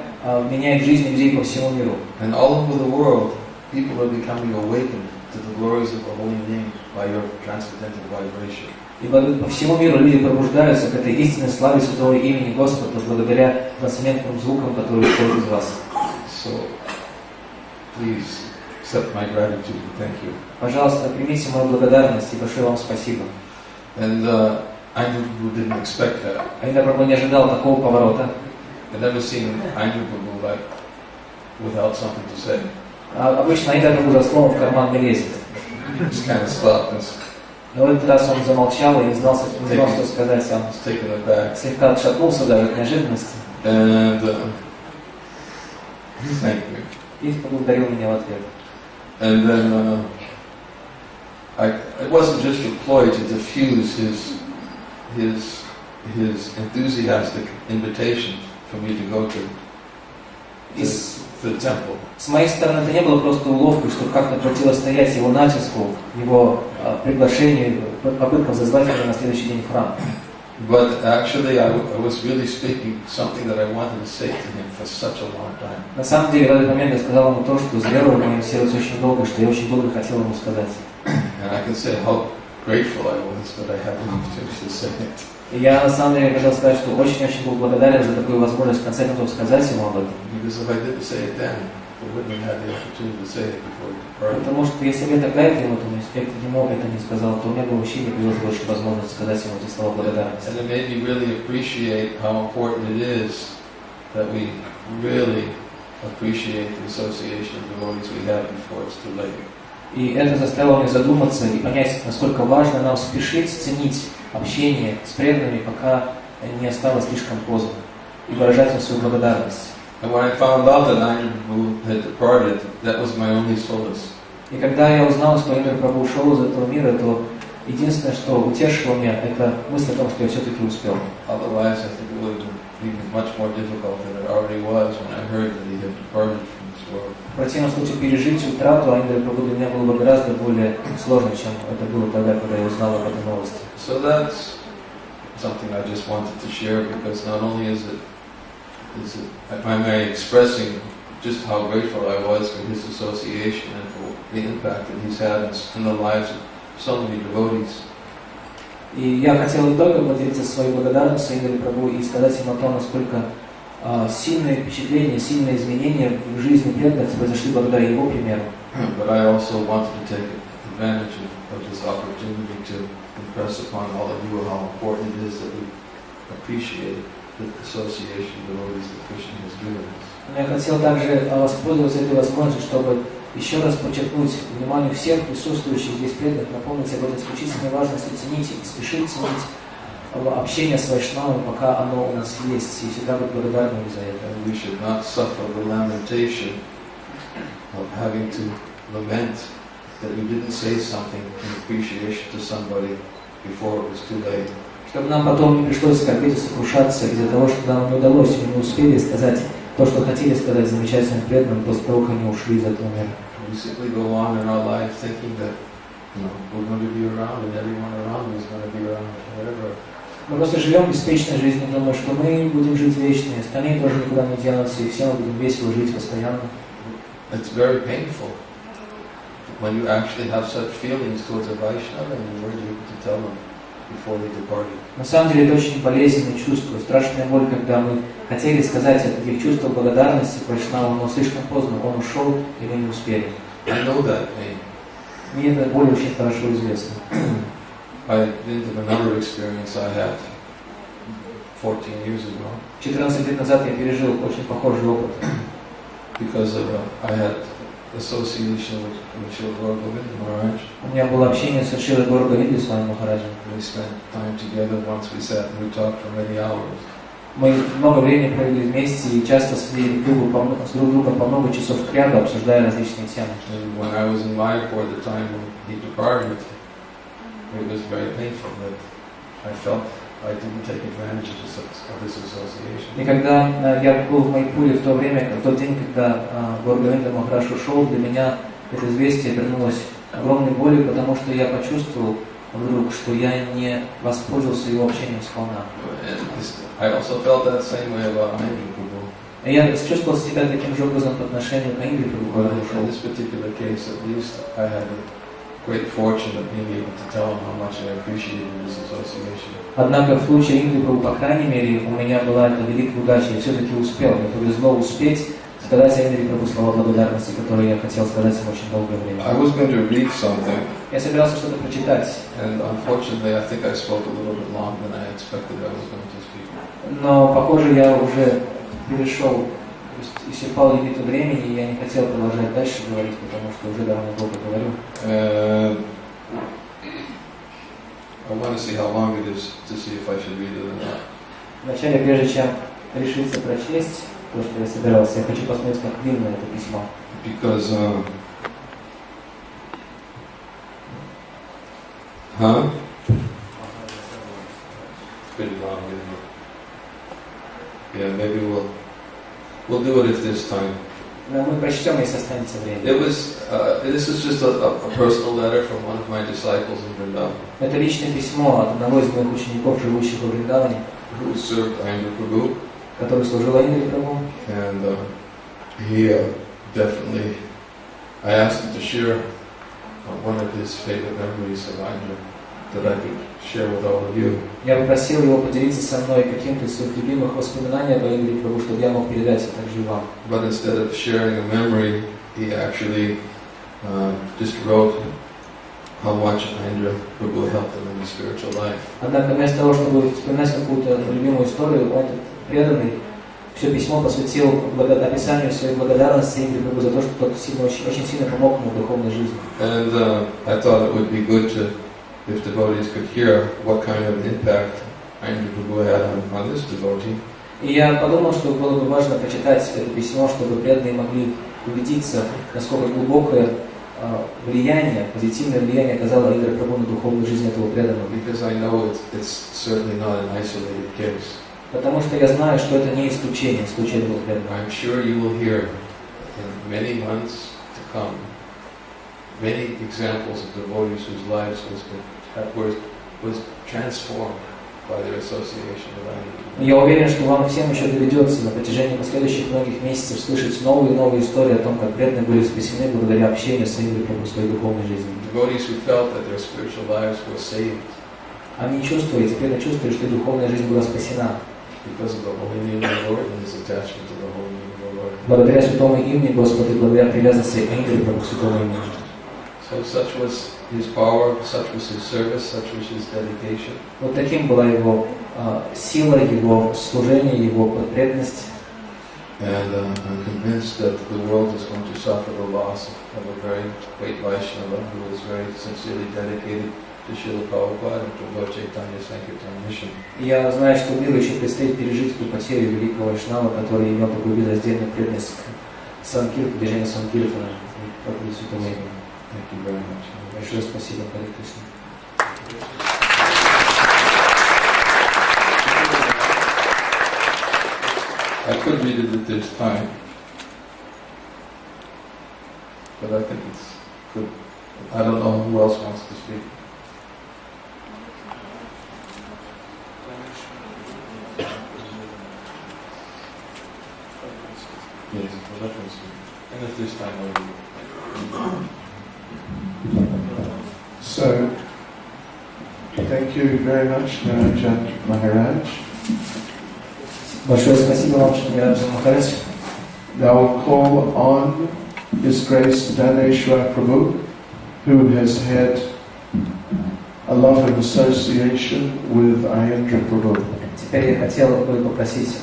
Speaker 2: меняет жизнь людей по всему миру.
Speaker 6: And all over the world, people are becoming awakened to the glories of the holy name by your transcendental vibration.
Speaker 2: И по всему миру люди пробуждаются к этой истинной славе святого имени Господа благодаря трансцендентным звукам, которые исходят из вас.
Speaker 6: So, please accept my gratitude and thank you.
Speaker 2: Пожалуйста, примите мою благодарность и большое вам спасибо.
Speaker 6: And Aindra Prabhu didn't expect that.
Speaker 2: Аиндре Прабху не ожидал такого поворота.
Speaker 6: I've never seen Aindra Prabhu like without something to say.
Speaker 2: Обычно Аиндре Прабху за словом в карман не лезет.
Speaker 6: Just kind of stopped and
Speaker 2: Но в этот раз он замолчал и не знал, что сказать. Он
Speaker 6: was taken aback.
Speaker 2: слегка отшатнулся даже от неожиданности.
Speaker 6: And thank you.
Speaker 2: И поблагодарил меня в ответ.
Speaker 6: And then it wasn't just a ploy to diffuse his enthusiastic invitation for me to go to the temple.
Speaker 2: С моей стороны, это не было просто уловкой, чтобы как-то противостоять его натиску, его приглашению, попыткам зазвать меня на следующий день в храм.
Speaker 6: But actually, I was really speaking something that I wanted to say to him for such a long time.
Speaker 2: На самом деле, в этот момент я сказал ему то, что зрело в моем сердце очень долго, что я очень долго хотел ему сказать.
Speaker 6: And I can say how grateful I was that I had the opportunity to say it.
Speaker 2: И я на самом деле хотел сказать, что очень-очень был благодарен за такую возможность в конце концов сказать ему об этом.
Speaker 6: Because if I didn't say it then, I wouldn't have had the opportunity to say it before he departed.
Speaker 2: Потому что если бы я тогда ему это не сказал, то у меня бы вообще не появилось больше возможности сказать ему эти слова благодарности.
Speaker 6: And it made me really appreciate how important it is that we really appreciate the association of devotees we have before it's too late.
Speaker 2: И это заставило меня задуматься и понять, насколько важно нам спешить ценить общение с преданными, пока не осталось слишком поздно, и выражать им свою благодарность.
Speaker 6: And when I found out that Aindra had departed, that was my only solace.
Speaker 2: И когда я узнал, что Аиндре Прабху ушел из этого мира, то единственное, что утешило меня, это мысль о том, что я все-таки успел.
Speaker 6: Otherwise, I think it would have been much more difficult than it already was when I heard that he had departed from this world.
Speaker 2: В противном случае пережить утрату Аиндре Прабху для меня было бы гораздо более сложно, чем это было тогда, когда я узнал об этой новости.
Speaker 6: So that's something I just wanted to share, because not only is it am I expressing just how grateful I was for his association and for the impact that he's had in the lives of so many devotees.
Speaker 2: И я хотел не только поделиться своей благодарностью Аиндре Прабху и сказать им о том, насколько сильные впечатления, сильные изменения в жизни преданных произошли благодаря его примеру.
Speaker 6: But I also wanted to take advantage of this opportunity to impress upon all of you how important it is that we appreciate the association of devotees that Krishna has given us.
Speaker 2: Я хотел также воспользоваться этой возможностью, чтобы еще раз подчеркнуть вниманию всех присутствующих здесь преданных, напомнить об этой исключительной важности ценить и спешить ценить общение с вайшнавами, пока оно у нас есть, и всегда быть благодарными за это.
Speaker 6: We should not suffer the lamentation of having to lament that we didn't say something in appreciation to somebody before it was too late.
Speaker 2: Чтобы нам потом не пришлось скорбеть и сокрушаться из-за того, что нам не удалось, мы не успели сказать то, что хотели сказать замечательным преданным после того, как они ушли из этого мира.
Speaker 6: We simply go on in our life thinking that, we're going to be around and everyone around is going to be around, whatever.
Speaker 2: Мы просто живем беспечной жизнью, думая, что мы будем жить вечно, и остальные тоже никуда не денутся, и все мы будем весело жить постоянно.
Speaker 6: It's very painful when you actually have such feelings towards a Vaishnava and you weren't able to tell them before they departed.
Speaker 2: На самом деле это очень болезненное чувство, страшная боль, когда мы хотели сказать о таких чувствах благодарности к Вайшнаву, но слишком поздно, он ушел, и мы не успели.
Speaker 6: I know that pain.
Speaker 2: Мне эта боль очень хорошо известна.
Speaker 6: I didn't have another experience I had 14 years ago.
Speaker 2: 14 лет назад я пережил очень похожий опыт.
Speaker 6: Because of I had association with Srila Govinda Maharaj.
Speaker 2: У меня было общение с Шрилой Говиндой, с вами Махараджем.
Speaker 6: We spent time together. Once we sat and we talked for many hours.
Speaker 2: Мы много времени провели вместе и часто сидели друг другом по много часов кряду, обсуждая различные темы.
Speaker 6: And when I was in Mayapur at the time when he departed, it was very painful that I felt I didn't take advantage of this association.
Speaker 2: И когда я был в Майпуре в то время, в тот день, когда Говинда Махарадж ушел, для меня это известие вернулось огромной болью, потому что я почувствовал вдруг, что я не воспользовался его общением сполна.
Speaker 6: I also felt that same way about Aindra Prabhu.
Speaker 2: И я чувствовал себя таким же образом по отношению к Аиндре Прабху, когда он ушел.
Speaker 6: In this particular case, at least, I had a great fortune of being able to tell him how much I appreciated this association.
Speaker 2: Однако в случае Аиндры Прабху, по крайней мере, у меня была эта великая удача, я все-таки успел, мне повезло успеть сказать Аиндре Прабху слова благодарности, которые я хотел сказать им очень долгое время.
Speaker 6: I was going to read something.
Speaker 2: Я собирался что-то прочитать.
Speaker 6: And unfortunately, I think I spoke a little bit longer than I expected I was going to speak.
Speaker 2: Но, pохоже, я уже перешел, исчерпал лимит времени, и я не хотел продолжать дальше говорить, потому что уже довольно долго говорю.
Speaker 6: I want to see how long it is to see if I should read it or not.
Speaker 2: Вначале, прежде чем решиться прочесть то, что я собирался, я хочу посмотреть, как длинно это письмо.
Speaker 6: Because, pretty long, isn't it? Yeah, maybe we'll do it if there's time.
Speaker 2: Но мы прочтем, если останется время.
Speaker 6: This is just a personal letter from one of my disciples in Vrindavan.
Speaker 2: Это личное письмо от одного из моих учеников, живущих в Вриндаване,
Speaker 6: Who served Aindra Prabhu.
Speaker 2: который служил Аиндре Прабху.
Speaker 6: And he definitely, I asked him to share one of his favorite memories of Aindra that I could share with all of you.
Speaker 2: Я попросил его поделиться со мной каким-то из своих любимых воспоминаний об Аиндре Прабху, чтобы я мог передать это также и вам.
Speaker 6: But instead of sharing a memory, he actually just wrote how much Aindra Prabhu helped him in his spiritual life.
Speaker 2: Однако вместо того, чтобы вспоминать какую-то любимую историю, он, преданный, все письмо посвятил описанию своей благодарности Аиндре Прабху за то, что тот очень сильно помог ему в духовной жизни.
Speaker 6: And I thought it would be good to, if devotees could hear what kind of impact Aindra Prabhu had on this devotee.
Speaker 2: И я подумал, что было бы важно прочитать это письмо, чтобы преданные могли убедиться, насколько глубокое влияние, позитивное влияние оказало Аиндра Прабху на духовную жизнь этого преданного.
Speaker 6: Because I know it's certainly not an isolated case.
Speaker 2: Потому что я знаю, что это не исключение, случай этого преданного.
Speaker 6: I'm sure you will hear in many months to come many examples of devotees whose lives was transformed by their association with Aindra.
Speaker 2: Я уверен, что вам всем еще доведется на протяжении последующих многих месяцев слышать новые и новые истории о том, как преданные были спасены благодаря общению с Аиндрой Прабху в своей духовной жизни.
Speaker 6: Devotees who felt that their spiritual lives were saved.
Speaker 2: Они чувствовали, теперь чувствуют, что их духовная жизнь была спасена.
Speaker 6: Because of the holy name of the Lord and his attachment to the holy name of the Lord.
Speaker 2: Благодаря святому имени Господа и благодаря привязанности Аиндре Прабху к святому имени.
Speaker 6: So such was his power, such was his service, such was his dedication.
Speaker 2: Вот таким была его сила, его служение, его преданность.
Speaker 6: And I'm convinced that the world is going to suffer the loss of a very great Vaishnava who is very sincerely dedicated to Srila Prabhupada and to Lord Chaitanya's Sankirtan mission.
Speaker 2: Я знаю, что миру еще предстоит пережить эту потерю великого Вайшнава, который имел такую безраздельную преданность к Санкиртану, движению Санкиртана, как бы святому имени.
Speaker 6: Thank you very much.
Speaker 2: Большое спасибо, Харе Кришна.
Speaker 6: I could read it if there's time, but I think it's good. I don't know who else wants to speak. Yes, well, that was good. And if there's time, I'll read it.
Speaker 3: So, thank you very much, Narajat Maharaj.
Speaker 2: Большое спасибо вам, Шримараджа Махарадж.
Speaker 3: Now we'll call on His Grace Daneshwar Prabhu, who has had a lot of association with Aindra Prabhu.
Speaker 2: Теперь я хотел бы попросить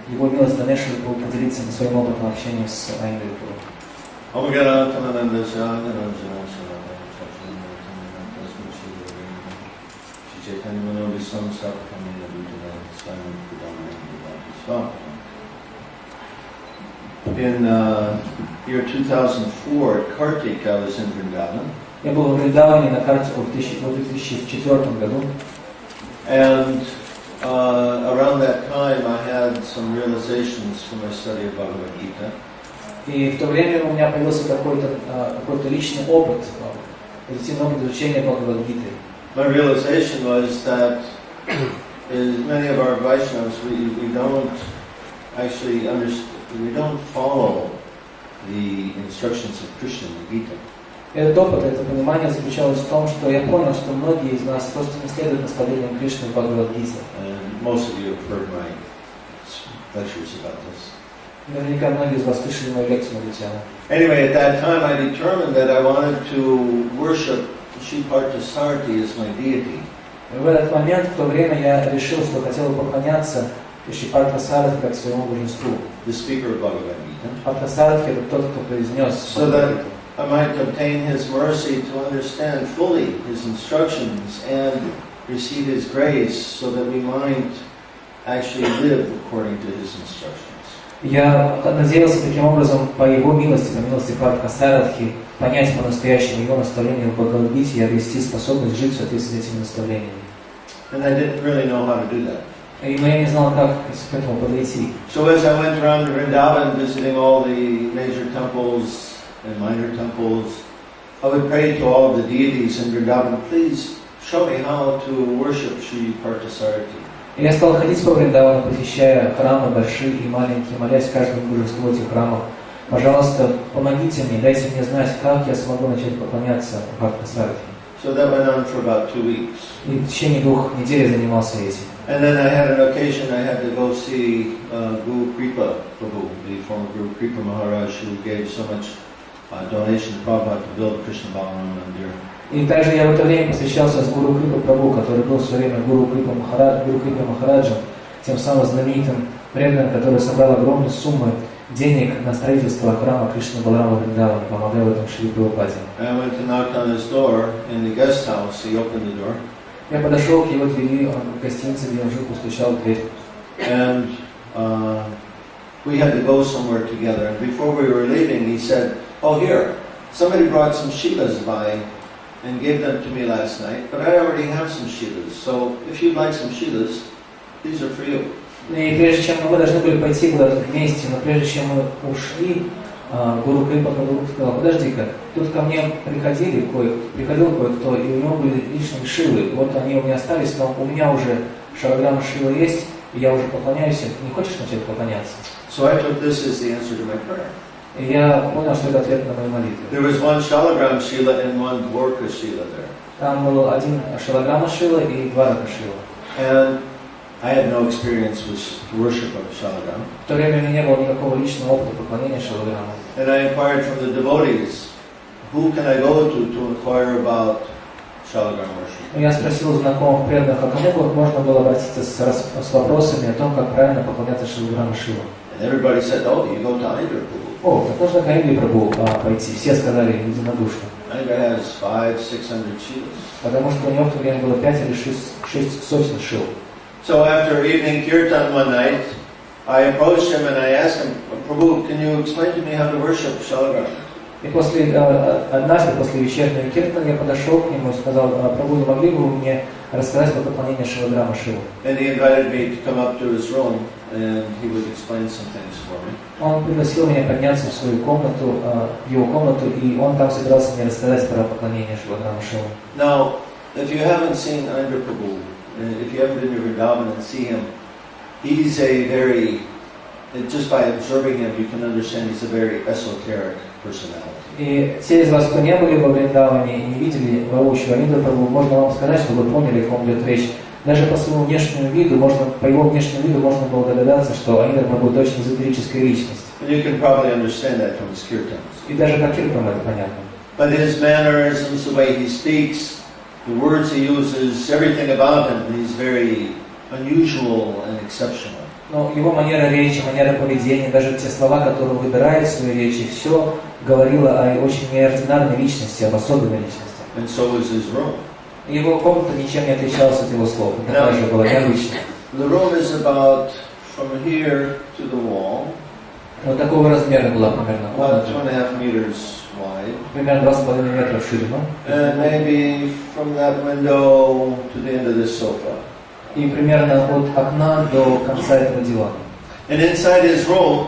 Speaker 2: его милость Донеша поделиться своим опытом общения с Аиндрой Прабху.
Speaker 7: In year 2004 at Kartik, I was in Vrindavan.
Speaker 2: Я был в Вриндаване на карте в 2004 году.
Speaker 7: And around that time I had some realizations from my study of Bhagavad Gita.
Speaker 2: И в то время у меня появился какой-то личный опыт, позитивный опыт изучения Бхагавад-гиты.
Speaker 7: My realization was that many of our Vaishnavas, we don't actually understand, we don't follow the instructions of Krishna in the Gita.
Speaker 2: Этот опыт, это понимание заключалось в том, что я понял, что многие из нас просто не следуют наставлениям Кришны в Бхагавад-гите.
Speaker 7: Most of you have heard my lectures about this.
Speaker 2: Наверняка многие из вас слышали мою лекцию на эту тему.
Speaker 7: Anyway, at that time I determined that I wanted to worship Shri Parthasarathi as my deity.
Speaker 2: И в этот момент, в то время, я решил, что хотел бы поклоняться Шри Партасаратхи как своему божеству.
Speaker 7: The speaker of Bhagavad Gita.
Speaker 2: Партасаратхи — это тот, кто произнес.
Speaker 7: So that I might obtain his mercy to understand fully his instructions and receive his grace, so that we might actually live according to his instructions.
Speaker 2: Я надеялся таким образом по его милости, по милости Партасаратхи, понять по-настоящему его наставления в Бхагавад-гите и обрести способность жить в соответствии с этими наставлениями.
Speaker 7: And I didn't really know how to do that.
Speaker 2: Но я не знал, как к этому подойти.
Speaker 7: So as I went around Vrindavan, visiting all the major temples and minor temples, I would pray to all of the deities in Vrindavan, please show me how to worship Shri Parthasarathi.
Speaker 2: Я стал ходить по Вриндавану, посещая храмы большие и маленькие, молясь каждому божеству этих храмов. Пожалуйста, помогите мне, дайте мне знать, как я смогу начать поклоняться Партасаратхи.
Speaker 7: So that went on for about 2 weeks.
Speaker 2: И в течение 2 недель занимался этим.
Speaker 7: And then I had an occasion, I had to go see Guru Kripa Prabhu, the former Guru Kripa Mахараджи, who gave so much donation to Prabhupada to build Krishna Balaram Mandir.
Speaker 2: И также я в это время посвящался с Гуру Крипа Прабху, который был в свое время Гуру Крипа Махараджем, тем самым знаменитым преданным, который собрал огромные суммы денег на строительство храма Кришны Баларама Вриндавана, помогая в этом Шри Прабхупаде. Я подошел к его двери, он в гостинице, где он жил, постучал в дверь.
Speaker 7: And we had to go somewhere together. And before we were leaving, he said, "Oh, here, somebody brought some Shivas by and gave them to me last night, but I already have some Shivas. So if you'd like some Shivas, these are for you."
Speaker 2: И прежде чем мы должны были пойти куда-то вместе, но прежде чем мы ушли, Гуру Крипа сказал: подожди-ка, тут ко мне приходил кое-кто, и у него были лишние шивы. Вот они у меня остались, но у меня уже шалограмма шива есть, и я уже поклоняюсь. Не хочешь начать поклоняться?
Speaker 7: So I took this as the answer to my prayer.
Speaker 2: И я понял, что это ответ на мою молитву.
Speaker 7: There was one Shalagram Shila and one Dwarka Shila there.
Speaker 2: Там был один шалограмма шила и 2 рака шила.
Speaker 7: And I had no experience with worship of Shalagram.
Speaker 2: В то время у меня не было никакого личного опыта поклонения шалограмму.
Speaker 7: And I inquired from the devotees, who can I go to inquire about Shalagram worship?
Speaker 2: Я спросил у знакомых преданных, а кому можно было обратиться с вопросами о том, как правильно поклоняться шалограмму шива.
Speaker 7: And everybody said, "Oh, you go to Aindra Prabhu."
Speaker 2: О, так нужно к Аиндре Прабху пойти. Все сказали единодушно.
Speaker 7: Aindra has 500-600 Shivas.
Speaker 2: Потому что у него в то время было 5 или 6 сотен шил.
Speaker 7: So after evening kirtan one night, I approached him and I asked him, "Prabhu, can you explain to me how to worship Shalagram?"
Speaker 2: И однажды, после вечернего киртана, я подошел к нему и сказал: Прабху, не могли бы вы мне рассказать про поклонение шалограмма шиву?
Speaker 7: And he invited me to come up to his room and he would explain some things for me.
Speaker 2: Он пригласил меня подняться в свою комнату, в его комнату, и он там собирался мне рассказать про поклонение шалограмма шиву.
Speaker 7: Now, if you haven't seen Aindra Prabhu, if you haven't been to Vrindavan and see him, he's a very, just by observing him, you can understand he's a very esoteric personality.
Speaker 2: И те из вас, кто не были во Вриндаване и не видели воочию Аиндру Прабху, можно вам сказать, чтобы вы поняли, о ком идет речь. Даже по своему внешнему виду, по его внешнему виду можно было догадаться, что Аиндра Прабху очень эзотерическая личность.
Speaker 7: And you can probably understand that from his kirtans.
Speaker 2: И даже по киртанам это понятно.
Speaker 7: But his mannerisms, the way he speaks, the words he uses, everything about him, he's very unusual and exceptional.
Speaker 2: Но его манера речи, манера поведения, даже те слова, которые он выбирает в своей речи, все говорило о очень неординарной личности, об особенной личности.
Speaker 7: And so was his room.
Speaker 2: Его комната ничем не отличалась от его слов, это также было необычно.
Speaker 7: The room is about from here to the wall,
Speaker 2: Вот такого размера была примерно
Speaker 7: about
Speaker 2: комната.
Speaker 7: 2.5 meters wide,
Speaker 2: Примерно 2,5 метра в ширину.
Speaker 7: and maybe from that window to the end of this sofa.
Speaker 2: И примерно от окна до конца этого дивана.
Speaker 7: And inside his room,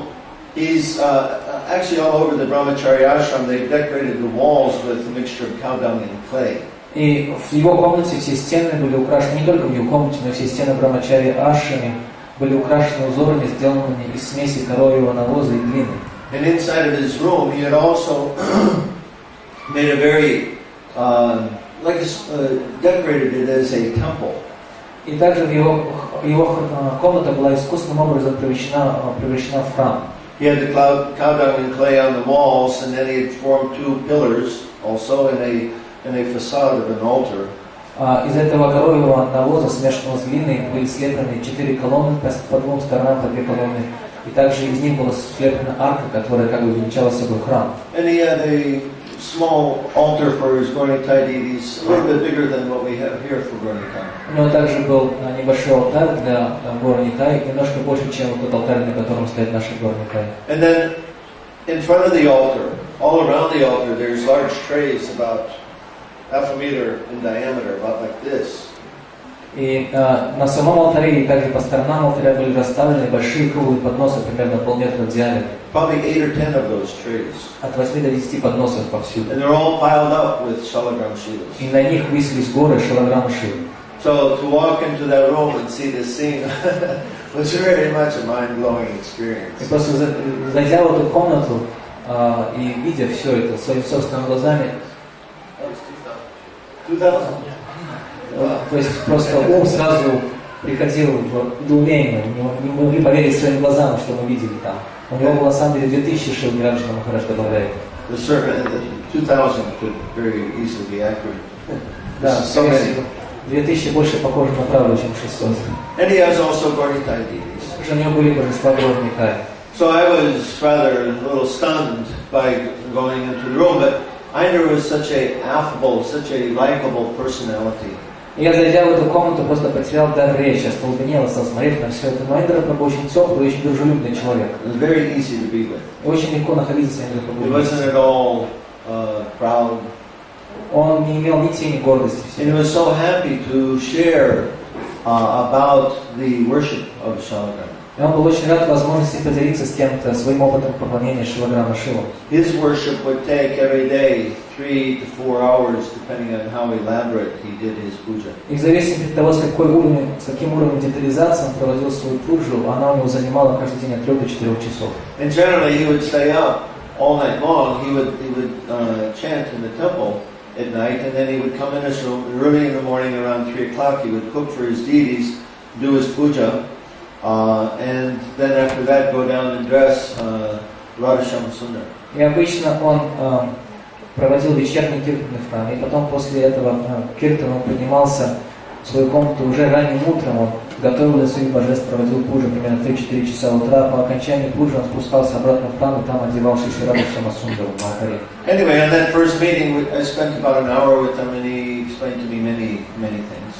Speaker 7: he's actually all over the Brahmachari ashram. They've decorated the walls with a mixture of cow dung and clay.
Speaker 2: И в его комнате все стены были украшены, не только в его комнате, но и все стены Брамачари ашрами были украшены узорами, сделанными из смеси коровьего навоза и глины.
Speaker 7: And inside of his room, he had also made a very, decorated it as a temple.
Speaker 2: И также его комната была искусственным образом превращена в храм.
Speaker 7: He had the cow dung and clay on the walls, and then he had formed 2 pillars also in a facade of an altar.
Speaker 2: Из этого коровьего навоза, смешанного с глиной, были слеплены 4 колонны по 2 сторонам, по 2 колонны. И также из них была слеплена арка, которая как бы венчала собой храм.
Speaker 7: And he had a small altar for his Gornikai deities, a little bit bigger than what we have here for Gornikai.
Speaker 2: У него также был небольшой алтарь для Горниkai, немножко больше, чем тот алтарь, на котором стоит наша Горниkai.
Speaker 7: And then in front of the altar, all around the altar, there's large trays about 0.5 meter in diameter, about like this.
Speaker 2: И на самом алтаре и также по сторонам алтаря были расставлены большие круглые подносы, примерно полметра в диаметре.
Speaker 7: Probably 8 or 10 of those trays.
Speaker 2: От 8 до 10 подносов повсюду.
Speaker 7: And they're all piled up with shalagram shilas.
Speaker 2: И на них высились горы шалограмма шил.
Speaker 7: So to walk into that room and see this scene was very much a mind-blowing experience.
Speaker 2: И просто зайдя в эту комнату и видя все это своими собственными глазами,
Speaker 7: 2000?
Speaker 2: то есть просто ум сразу приходил в недоумение, не могли поверить своим глазам, что мы видели там. У него было на самом деле 2000 шил, Махараджи Махарадж добавляет.
Speaker 7: The servant, 2000 could very easily be accurate.
Speaker 2: Да,
Speaker 7: So many.
Speaker 2: 2000 больше похоже на правду, чем 600.
Speaker 7: And he has also Gornikai deities.
Speaker 2: Также у него были божества Горникай.
Speaker 7: So I was rather a little stunned by going into the room, but Aindra was such a affable, such a likable personality.
Speaker 2: Я, зайдя в эту комнату, просто потерял дар речи, остолбенел, стал смотреть на все это. Но Аиндра был очень теплый, очень дружелюбный человек.
Speaker 7: It was very easy to be with.
Speaker 2: И очень легко находиться с Аиндрой
Speaker 7: He wasn't at all proud.
Speaker 2: Он не имел ни тени гордости в
Speaker 7: And he
Speaker 2: себе.
Speaker 7: was so happy to share about the worship of Shalagram.
Speaker 2: И он был очень рад возможности поделиться с кем-то своим опытом поклонения Шилаграма Шиву.
Speaker 7: His worship would take every day 3 to 4 hours, depending on how elaborate he did his puja.
Speaker 2: И в зависимости от того, с каким уровнем детализации он проводил свою пуджу, она у него занимала каждый день от 3 до 4 часов.
Speaker 7: And generally, he would stay up all night long. He would chant in the temple at night, and then he would come in his room early in the morning around 3 o'clock. He would cook for his deities, do his puja, and then after that go down and dress Radhashama Sundar.
Speaker 2: И обычно он проводил вечерний киртан в храме, и потом после этого киртана он поднимался в свою комнату уже ранним утром, он готовил для своих божеств, проводил пуджу примерно 3-4 часа утра, по окончании пуджи он спускался обратно в храм и там одевал Шиши Радхашама Сундару в Махаре.
Speaker 7: Anyway, on that first meeting, I spent about an hour with him, and he explained to me many things.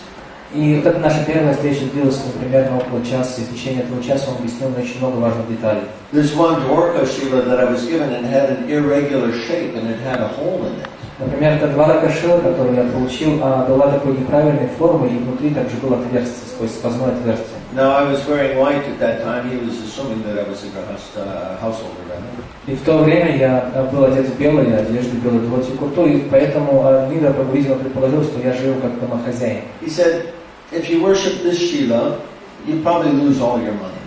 Speaker 2: И вот эта наша первая встреча длилась примерно около часа, и в течение этого часа он объяснил мне очень много важных деталей.
Speaker 7: There's one Dwarka Shila that I was given, and had an irregular shape, and it had a hole in it.
Speaker 2: Например, эта Дварака Шила, которую я получил, была такой неправильной формы, и внутри также было отверстие, сквозное отверстие.
Speaker 7: Now, I was wearing white at that time. He was assuming that I was a householder, rather.
Speaker 2: И в то время я был одет в белые одежды, белый плоть и курту, и поэтому Аиндра, видимо, предположил, что я живу как домохозяин.
Speaker 7: He said, if you worship this Shila, you probably lose all your money.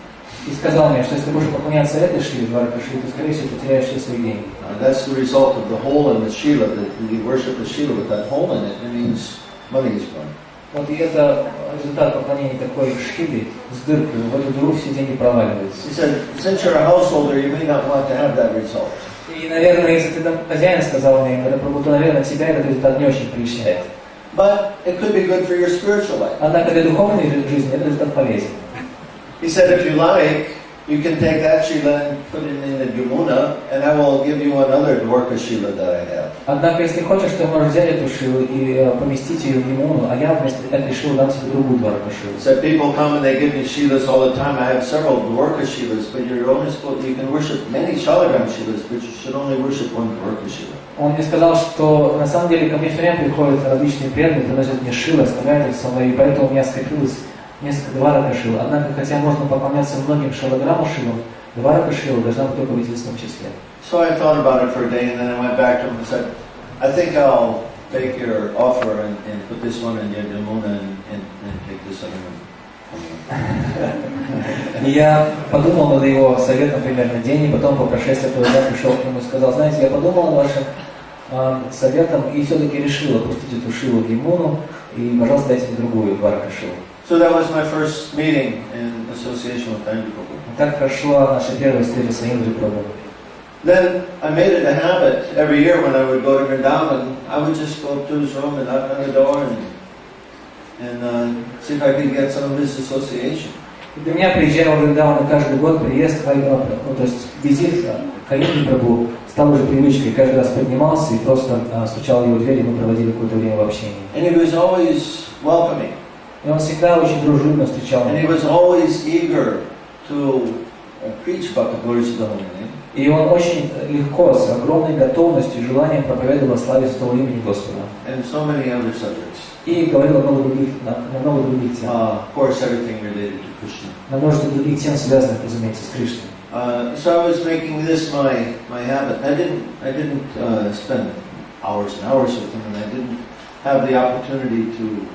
Speaker 2: И сказал мне, что если ты будешь поклоняться этой Шиле, Дварака Шиле, то, скорее всего, потеряешь все свои деньги.
Speaker 7: That's the result of the hole in the Shila, that you worship the Shila with that hole in it, it means money is gone.
Speaker 2: Вот и это результат поклонения такой Шиле с дыркой, в эту дыру все деньги проваливаются.
Speaker 7: He said, since you're a householder, you may not want to have that result.
Speaker 2: И, наверное, если ты там хозяин сказал мне, Прабху, то, наверное, тебя этот результат не очень прельщает.
Speaker 7: But it could be good for your spiritual life.
Speaker 2: Однако для духовной жизни этот результат полезен.
Speaker 7: He said, if you like, you can take that Shila and put it in the Yamuna, and I will give you another Dwarka Shila that I have.
Speaker 2: Однако, если хочешь, ты можешь взять эту шилу и поместить ее в Ямуну, а я вместо этой шилы дам тебе другую Дварка шилу.
Speaker 7: So people come and they give me Shilas all the time. I have several Dwarka Shilas, but you're only supposed, you can worship many Shalagram Shilas, but you should only worship one Dwarka Shila.
Speaker 2: Он мне сказал, что на самом деле ко мне все время приходят различные преданные, приносят мне шилы, оставляют их со мной, и поэтому у меня скопилось несколько Дварака шил. Однако, хотя можно поклоняться многим шалаграмму шилам, Дварака шила должна быть только в единственном числе.
Speaker 7: So I thought about it for a day, and then I went back to him and said, I think I'll take your offer and put this one in your Yamuna and take this other one.
Speaker 2: Я подумал над его советом примерно день, и потом по прошествии этого дня пришел к нему и сказал, знаете, я подумал над вашим советом и все-таки решил опустить эту шилу в Ямуну, и, пожалуйста, дайте мне другую Дварака шилу.
Speaker 7: So that was my first meeting in association with Aindra Prabhu.
Speaker 2: Так прошла наша первая встреча с Аиндре Прабху.
Speaker 7: Then I made it a habit every year when I would go to Vrindavan, I would just go up to his room and knock on the door and see if I could get some of his association.
Speaker 2: Для меня, приезжая в Вриндаван каждый год, приезд, то есть визит к Аиндре Прабху стал уже привычкой. Каждый раз поднимался и просто стучал в его дверь, и мы проводили какое-то время в общении.
Speaker 7: And he was always welcoming.
Speaker 2: И он всегда очень дружелюбно встречал
Speaker 7: And he
Speaker 2: меня.
Speaker 7: was always eager to preach about the glories of the holy name.
Speaker 2: И он очень легко, с огромной готовностью и желанием проповедовал о славе Святого имени Господа.
Speaker 7: And so many other subjects.
Speaker 2: И говорил на много других тем.
Speaker 7: Of course, everything related to Krishna.
Speaker 2: На множество других тем, связанных, разумеется, с Кришной.
Speaker 7: So I was making this my habit. I didn't spend hours and hours with him, and I didn't have the opportunity to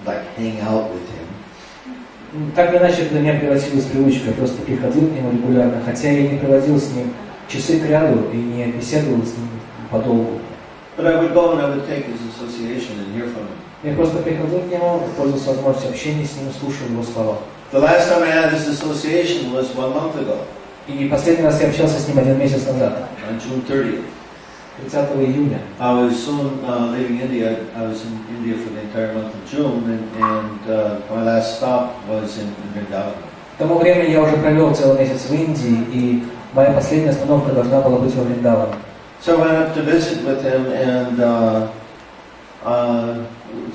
Speaker 7: like hang out with him.
Speaker 2: Так или иначе, для меня превратилось в привычку. Я просто приходил к нему регулярно, хотя я не проводил с ним часы кряду и не беседовал с ним подолгу.
Speaker 7: But I would go and I would take his association and hear from him.
Speaker 2: Я просто приходил к нему, пользовался возможностью общения с ним, слушал его слова.
Speaker 7: The last time I had this association was 1 month ago,
Speaker 2: И последний раз я общался с ним 1 месяц назад,
Speaker 7: on June 30th.
Speaker 2: 30 июня.
Speaker 7: I was soon leaving India. I was in India for the entire month of June, and my last stop was in Vrindavan.
Speaker 2: К тому времени я уже провел целый месяц в Индии, и моя последняя остановка должна была быть во Вриндаване.
Speaker 7: So I went up to visit with him and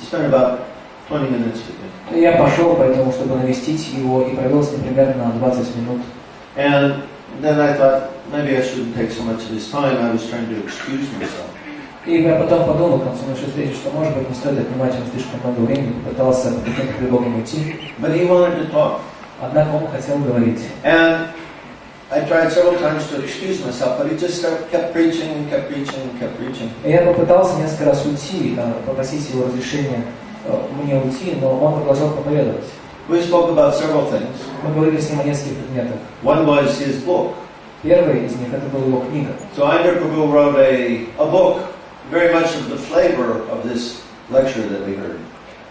Speaker 7: spent about 20 minutes with him.
Speaker 2: И я пошел, поэтому, чтобы навестить его, и провел с ним примерно 20 минут.
Speaker 7: And then I thought, maybe I shouldn't take so much of his time. I was trying to excuse myself.
Speaker 2: И я потом подумал, к концу нашей встречи, что, может быть, не стоит отнимать ему слишком много времени, попытался каким-то предлогом уйти.
Speaker 7: But he wanted to talk.
Speaker 2: Однако он хотел говорить.
Speaker 7: And I tried several times to excuse myself, but he just kept preaching and kept preaching and kept preaching.
Speaker 2: И я попытался несколько раз уйти, попросить его разрешения мне уйти, но он продолжал проповедовать.
Speaker 7: We spoke about several things.
Speaker 2: Мы говорили с ним о нескольких предметах.
Speaker 7: One was his book.
Speaker 2: Первый из них это была его книга.
Speaker 7: So Aindra Prabhu wrote a book, very much of the flavor of this lecture that we heard.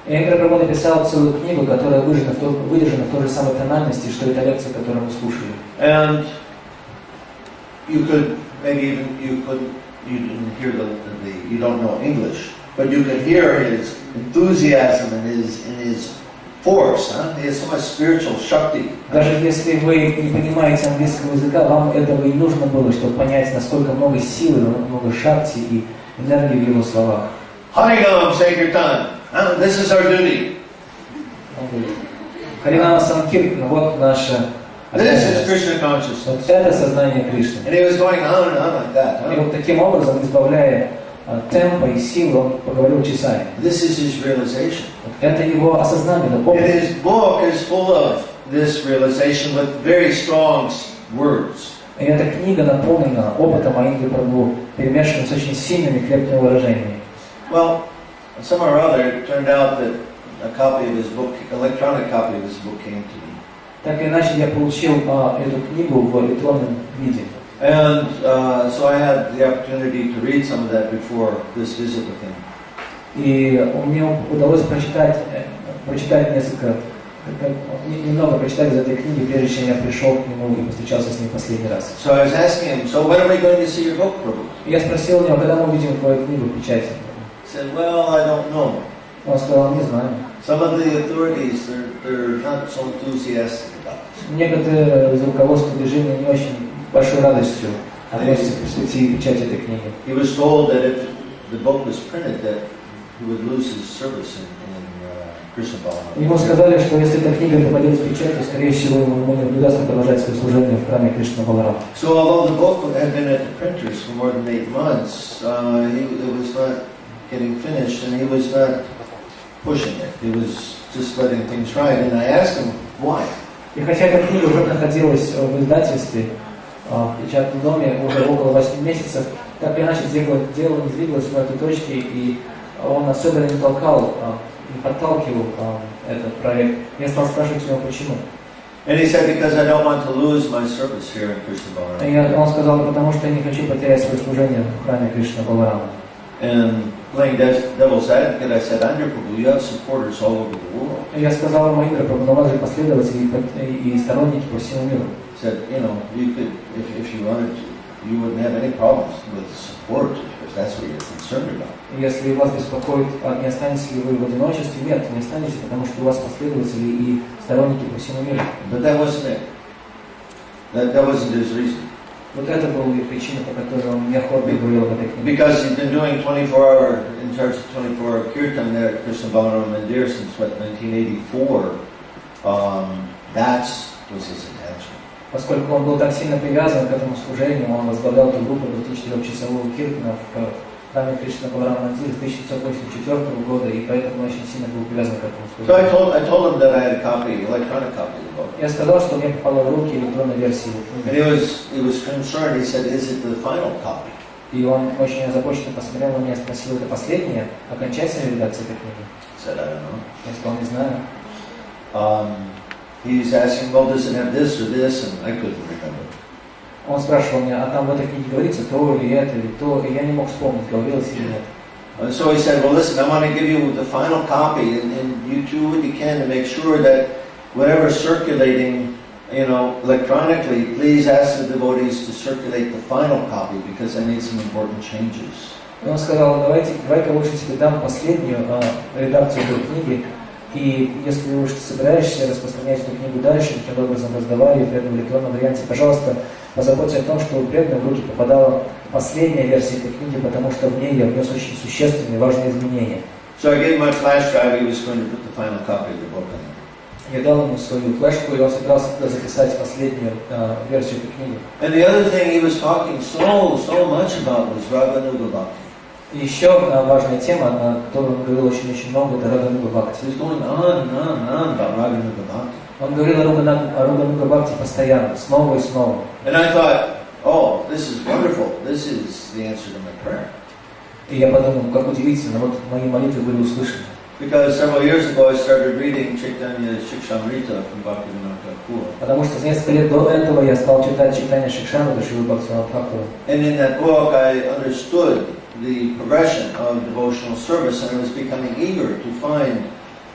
Speaker 2: И Аиндра Прабху написал целую книгу, которая выдержана в той же самой тональности, что и та лекция, которую мы слушали.
Speaker 7: And you could maybe even you didn't hear you don't know English, but you could hear his enthusiasm and his force. He has so much spiritual shakti.
Speaker 2: Даже если вы не понимаете английского языка, вам этого и нужно было, чтобы понять, насколько много силы, много шакти и энергии в его словах.
Speaker 7: Harigam Sankirtan. This is our duty.
Speaker 2: Харинама Санкиртана, вот наша
Speaker 7: This is
Speaker 2: ответственность.
Speaker 7: Krishna consciousness.
Speaker 2: Вот это сознание Кришны.
Speaker 7: And he was going on and on like that.
Speaker 2: И вот таким образом, избавляя темпа и силы, он поговорил часами.
Speaker 7: This is his realization.
Speaker 2: Вот это его осознание,
Speaker 7: And
Speaker 2: опыт.
Speaker 7: his book is full of this realization with very strong words.
Speaker 2: И эта книга наполнена опытом Аиндры Прабху, перемешанным с очень сильными, крепкими выражениями.
Speaker 7: Well, somehow or other, it turned out that a copy of his book, electronic copy of his book, came to me.
Speaker 2: Так или иначе, я получил эту книгу в электронном виде.
Speaker 7: And so I had the opportunity to read some of that before this visit with him.
Speaker 2: И мне удалось прочитать несколько Немного прочитали из этой книги, прежде чем я пришел к нему и встречался с ним последний раз.
Speaker 7: So I was asking him, so when are we going to see your book, Prabhu?
Speaker 2: Я спросил у него, когда мы увидим твою книгу в печати.
Speaker 7: He said, well, I don't know.
Speaker 2: Он сказал, не знаю.
Speaker 7: Some of the authorities, they're not so enthusiastic about it.
Speaker 2: Некоторые из руководства движения не очень большой радостью относятся к перспективе печати этой книги.
Speaker 7: He was told that if the book was printed, that he would lose his service in Krishna Balaram.
Speaker 2: Ему сказали, что если эта книга попадет в печать, то, скорее всего, ему не удастся продолжать свое служение в храме Кришна Баларама.
Speaker 7: So although the book had been at the printers for more than 8 months, it was not getting finished, and he was not pushing it. He was just letting things ride. And I asked him why.
Speaker 2: И хотя эта книга уже находилась в издательстве, в печатном доме уже около 8 месяцев, так или иначе дело не двигалось в этой точке, и он особенно не подталкивал этот проект. Я стал спрашивать его, почему.
Speaker 7: And he said, because I don't want to lose my service here in Krishna Balaram.
Speaker 2: Он сказал, потому что я не хочу потерять свое служение в храме Кришна Баларама.
Speaker 7: And playing devil's advocate, I said, Aindra, Prabhu, you have supporters all over the world.
Speaker 2: Я сказал ему, Аиндре, Прабху, у вас же последователи и сторонники по всему миру.
Speaker 7: He said, you know, you could, if you wanted to, you wouldn't have any problems with support if that's what you're concerned about.
Speaker 2: Если вас беспокоит, не останетесь ли вы в одиночестве? Нет, не останетесь, потому что у вас последователи и сторонники по всему миру.
Speaker 7: But that wasn't it. That wasn't his reason.
Speaker 2: Вот это была причина, по которой он неохотно говорил об этой книге.
Speaker 7: Because he's been doing 24-hour, in charge of 24-hour kirtan there at Krishna Balaram Mandir since, 1984. That was his intention.
Speaker 2: Поскольку он был так сильно привязан к этому служению, он возглавлял эту группу 24-часового киртана в храме Кришна Баларама Мандир с 1984 года, и поэтому он очень сильно был привязан к этому
Speaker 7: So
Speaker 2: служению.
Speaker 7: I told him that I had a copy, electronic copy of the book.
Speaker 2: Я сказал, что мне попала в руки электронная версия его
Speaker 7: And
Speaker 2: книги.
Speaker 7: he was concerned. He said, "Is it the final copy?"
Speaker 2: И он очень озабоченно посмотрел на меня и спросил, это последняя, окончательная редакция этой книги?
Speaker 7: I said, "I don't know."
Speaker 2: Я сказал, не знаю.
Speaker 7: He's asking, "Well, does it have this or this?" And I couldn't remember.
Speaker 2: Он спрашивал меня, а там в этой книге говорится то или это, или то, и я не мог вспомнить, говорилось или нет.
Speaker 7: So he said, "Well, listen, I want to give you the final copy, and you do what you can to make sure that whatever's circulating, you know, electronically, please ask the devotees to circulate the final copy because I made some important changes."
Speaker 2: И он сказал, давай-ка лучше тебе дам последнюю редакцию этой книги, и если уж ты собираешься распространять эту книгу дальше, таким образом раздавая ее в электронном варианте, пожалуйста, позаботься о том, что у преданных в руки попадала последняя версия этой книги, потому что в ней я внес очень существенные, важные изменения.
Speaker 7: So I gave him my flash drive. He was going to put the final copy of the book in there.
Speaker 2: Я дал ему свою флешку, и он собирался туда записать последнюю версию этой книги.
Speaker 7: And the other thing he was talking so much about was Raganuga Bhakti.
Speaker 2: И еще важная тема, на которую он говорил очень много, это Рагануга Бхакти.
Speaker 7: He was going on and on and on about Raganuga Bhakti.
Speaker 2: Он говорил о Рагануга Бхакти постоянно, снова и снова.
Speaker 7: And I thought, oh, this is wonderful. This is the answer to my prayer.
Speaker 2: И я подумал, как удивительно, вот мои молитвы были услышаны.
Speaker 7: Because several years ago I started reading Chaitanya Shikshamrita from Bhaktivinoda Thakur.
Speaker 2: Потому что за несколько лет до этого я стал читать читание Шикшамриты Шрилы Бхактивинода Тхакура.
Speaker 7: And in that book I understood the progression of devotional service, and I was becoming eager to find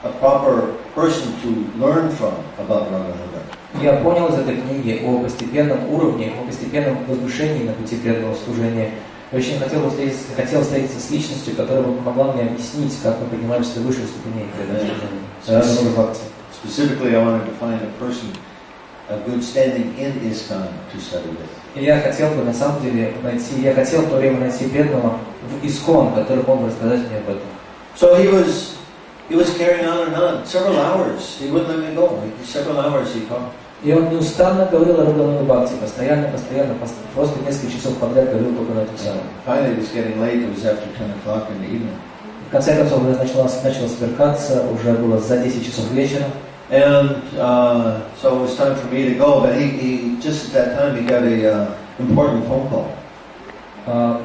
Speaker 7: a proper person to learn from about Raganuga.
Speaker 2: Я понял из этой книги о постепенном уровне, о постепенном возвышении на пути преданного служения. Я очень хотел встретиться с личностью, которая бы помогла мне объяснить, как мы поднимаемся до высшей ступени преданного служения.
Speaker 7: Specifically, I wanted to find a person of good standing in ISKCON to study with.
Speaker 2: И я хотел бы на самом деле в то время найти преданного в ИСККОН, который мог бы рассказать мне об этом.
Speaker 7: So he was carrying on, several hours. He wouldn't let me go. Several hours he talked.
Speaker 2: И он неустанно говорил о Рагануга Бхакти, постоянно, просто несколько часов подряд говорил только на эту тему.
Speaker 7: Finally, it was getting late. It was after 10 o'clock in the evening.
Speaker 2: В конце концов, уже начало смеркаться, уже было за 10 часов вечера.
Speaker 7: And so it was time for me to go, but he just at that time he got a important phone call.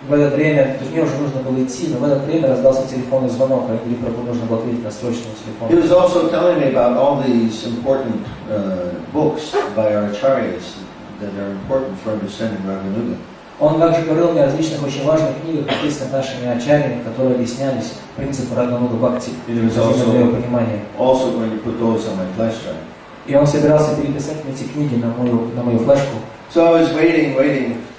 Speaker 2: В это время, то есть мне уже нужно было идти, но в это время раздался телефонный звонок, и Прабху нужно было ответить на срочный телефон.
Speaker 7: He was also telling me about all these important books by our acharyas that are important for understanding Raganuga.
Speaker 2: Он также говорил мне о различных очень важных книгах, написанных нашими ачарьями, которые объяснялись принципу Радхануда Бхакти, взаимного понимания.
Speaker 7: Also going to put those on my flash drive.
Speaker 2: И он собирался переписать эти книги на мою флешку.
Speaker 7: So I was waiting,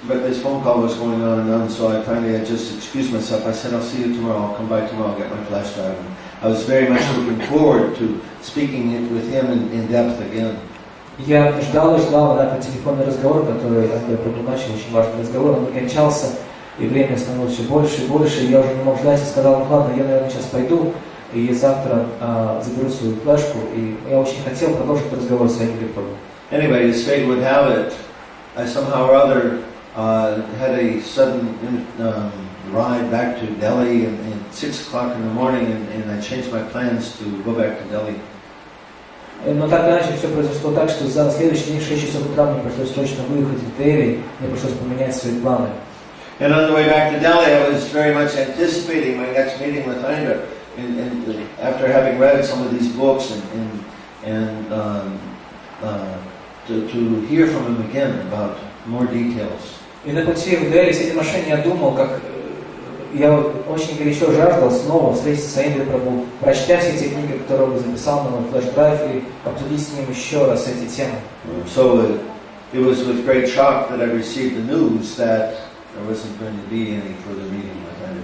Speaker 7: but this phone call was going on, so I finally just excused myself. I said, I'll see you tomorrow, I'll come by tomorrow, I'll get my flash drive. And I was very much looking forward to speaking with him in depth again.
Speaker 2: Я ждал, этот телефонный разговор, который Аиндре Прабху начал, очень важный разговор, он не кончался, и время становилось все больше и больше, и я уже не мог ждать, и сказал, ну ладно, я, наверное, сейчас пойду, и завтра заберу свою флешку, и я очень хотел продолжить разговор с Аиндре Прабху.
Speaker 7: Anyway, as fate would have it, I somehow or other had a sudden ride back to Delhi at 6 o'clock in the morning, and I changed my plans to go back to Delhi.
Speaker 2: Но так иначе все произошло так, что за следующий день в 6 часов утра мне пришлось срочно выехать в Дели, мне пришлось поменять свои планы.
Speaker 7: And on the way back to Delhi, I was very much anticipating my next meeting with Aindra, and after having read some of these books to hear from him again about more details.
Speaker 2: И на пути в Дели, с этим машиной, я думал, я очень горячо жаждал снова встретиться с Аиндре Прабху, прочтя все эти книги, которые он записал на мой флеш-драйв, и обсудить с ним еще раз эти темы.
Speaker 7: So it was with great shock that I received the news that there wasn't going to be any further meeting with Aindra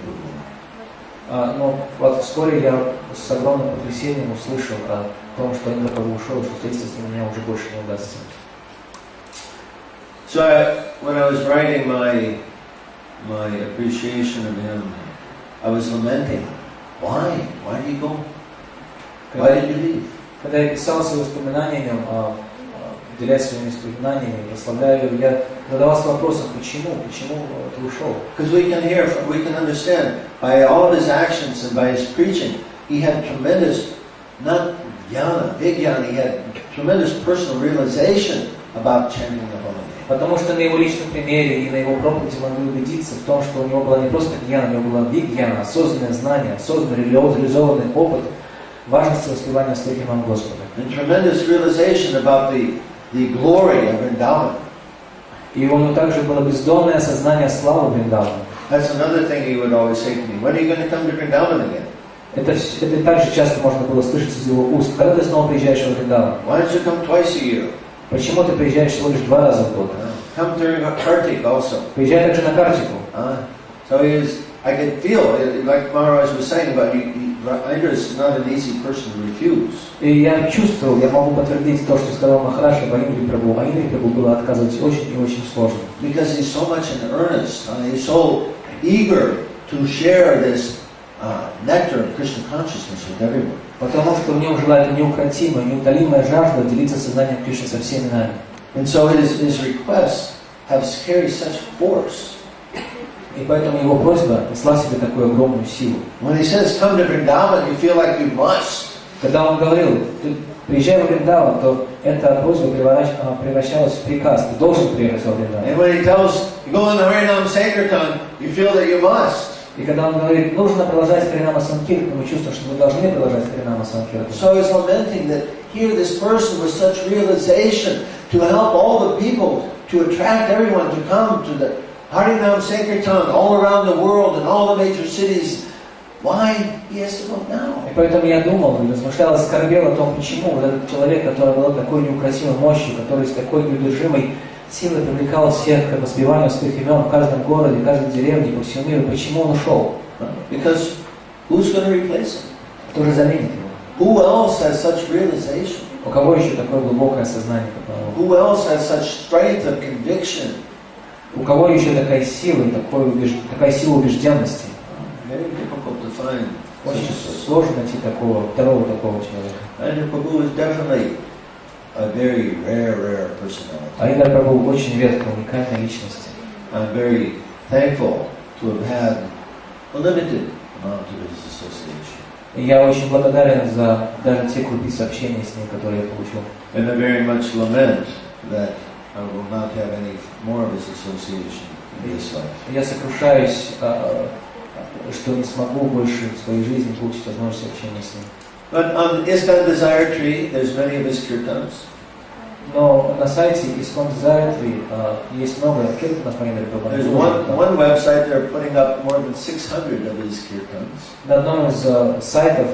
Speaker 7: Prabhu.
Speaker 2: Но вот вскоре я с огромным потрясением услышал о том, что Аиндра Прабху ушел, что встретиться с ним меня уже больше не удастся.
Speaker 7: So when I was writing my appreciation of him, I was lamenting. Why? Why did he go? Why did you leave?
Speaker 2: Когда я писал свои воспоминания, делясь своими воспоминаниями, прославляю его, я задавался вопросом, почему ты ушел?
Speaker 7: Because we can understand by all of his actions and by his preaching, he had tremendous, not jnana, big jnana, he had tremendous personal realization about chanting the holy name.
Speaker 2: Потому что на его личном примере и на его проповеди могли убедиться в том, что у него была не просто гьяна, у него была вигьяна, осознанное знание, осознанный реализованный опыт важности воспевания святых имен Господа.
Speaker 7: And tremendous realization about the glory of Vrindavan.
Speaker 2: И у него также было бездонное осознание славы Вриндавана.
Speaker 7: That's another thing he would always say to me. When are you going to come to Vrindavan again?
Speaker 2: Это также часто можно было слышать из его уст. Когда ты снова приезжаешь в Вриндаван?
Speaker 7: Why don't you come twice a year?
Speaker 2: Почему ты приезжаешь всего лишь 2 раза в год?
Speaker 7: Come during Kartik also.
Speaker 2: Приезжай также на Картику.
Speaker 7: So I could feel, like Maharaj was saying about Aindra is not an easy person to refuse.
Speaker 2: И я чувствовал, я могу подтвердить то, что сказал Махараджи об Аиндре Прабху. Аиндре Прабху было отказывать очень и очень сложно.
Speaker 7: Because he's so much in earnest, he's so eager to share this nectar of Krishna consciousness with everyone.
Speaker 2: Потому что в нем жила эта неукротимая, неутолимая жажда делиться сознанием Кришны со всеми нами.
Speaker 7: And so his requests have carried such force.
Speaker 2: И поэтому его просьба несла в себе такую огромную силу.
Speaker 7: When he says, come to Vrindavan, you feel like you must.
Speaker 2: Когда он говорил, ты приезжай в Вриндаван, то эта просьба превращалась в приказ, ты должен приехать во Вриндаван.
Speaker 7: And when he tells, you go on the Harinam Sankirtan, you feel that you must.
Speaker 2: И когда он говорит, нужно продолжать Харинама Санкиртан, мы чувствуем, что мы должны продолжать Харинама Санкиртан.
Speaker 7: So he's lamenting that here this person with such realization to help all the people, to attract everyone to come to the Harinam Sankirtan all around the world and all the major cities. Why he has to go now?
Speaker 2: И поэтому я думал, размышлял и скорбел о том, почему вот этот человек, который был такой неукротимой мощью, который с такой неудержимой силой привлекал всех к воспеванию своих имен в каждом городе, в каждой деревне, по всему миру, почему он ушел?
Speaker 7: Because who's going to replace him?
Speaker 2: Кто же заменит его?
Speaker 7: Who else has such realization?
Speaker 2: У кого еще такое глубокое сознание, как он?
Speaker 7: Who else has such strength of conviction?
Speaker 2: У кого еще такая сила, такая сила убежденности?
Speaker 7: Very difficult to find.
Speaker 2: Очень сложно найти второго такого человека.
Speaker 7: Aindra Prabhu is definitely a very rare personality.
Speaker 2: Аиндра Прабху очень редкая, уникальная личность.
Speaker 7: I'm very thankful to have had a limited amount of his association.
Speaker 2: И я очень благодарен за даже те крупицы общения с ним, которые я получил.
Speaker 7: And I very much lament that I will not have any more of his association in this life.
Speaker 2: Я сокрушаюсь, что не смогу больше в своей жизни получить возможность общения с ним.
Speaker 7: But on ISKCON Desire Tree, there's many of his kirtans.
Speaker 2: Но на сайте Искон Дизайретри есть много киртанов Аиндре Прабху.
Speaker 7: There's one website they're putting up more than 600 of these kirtans.
Speaker 2: На одном из сайтов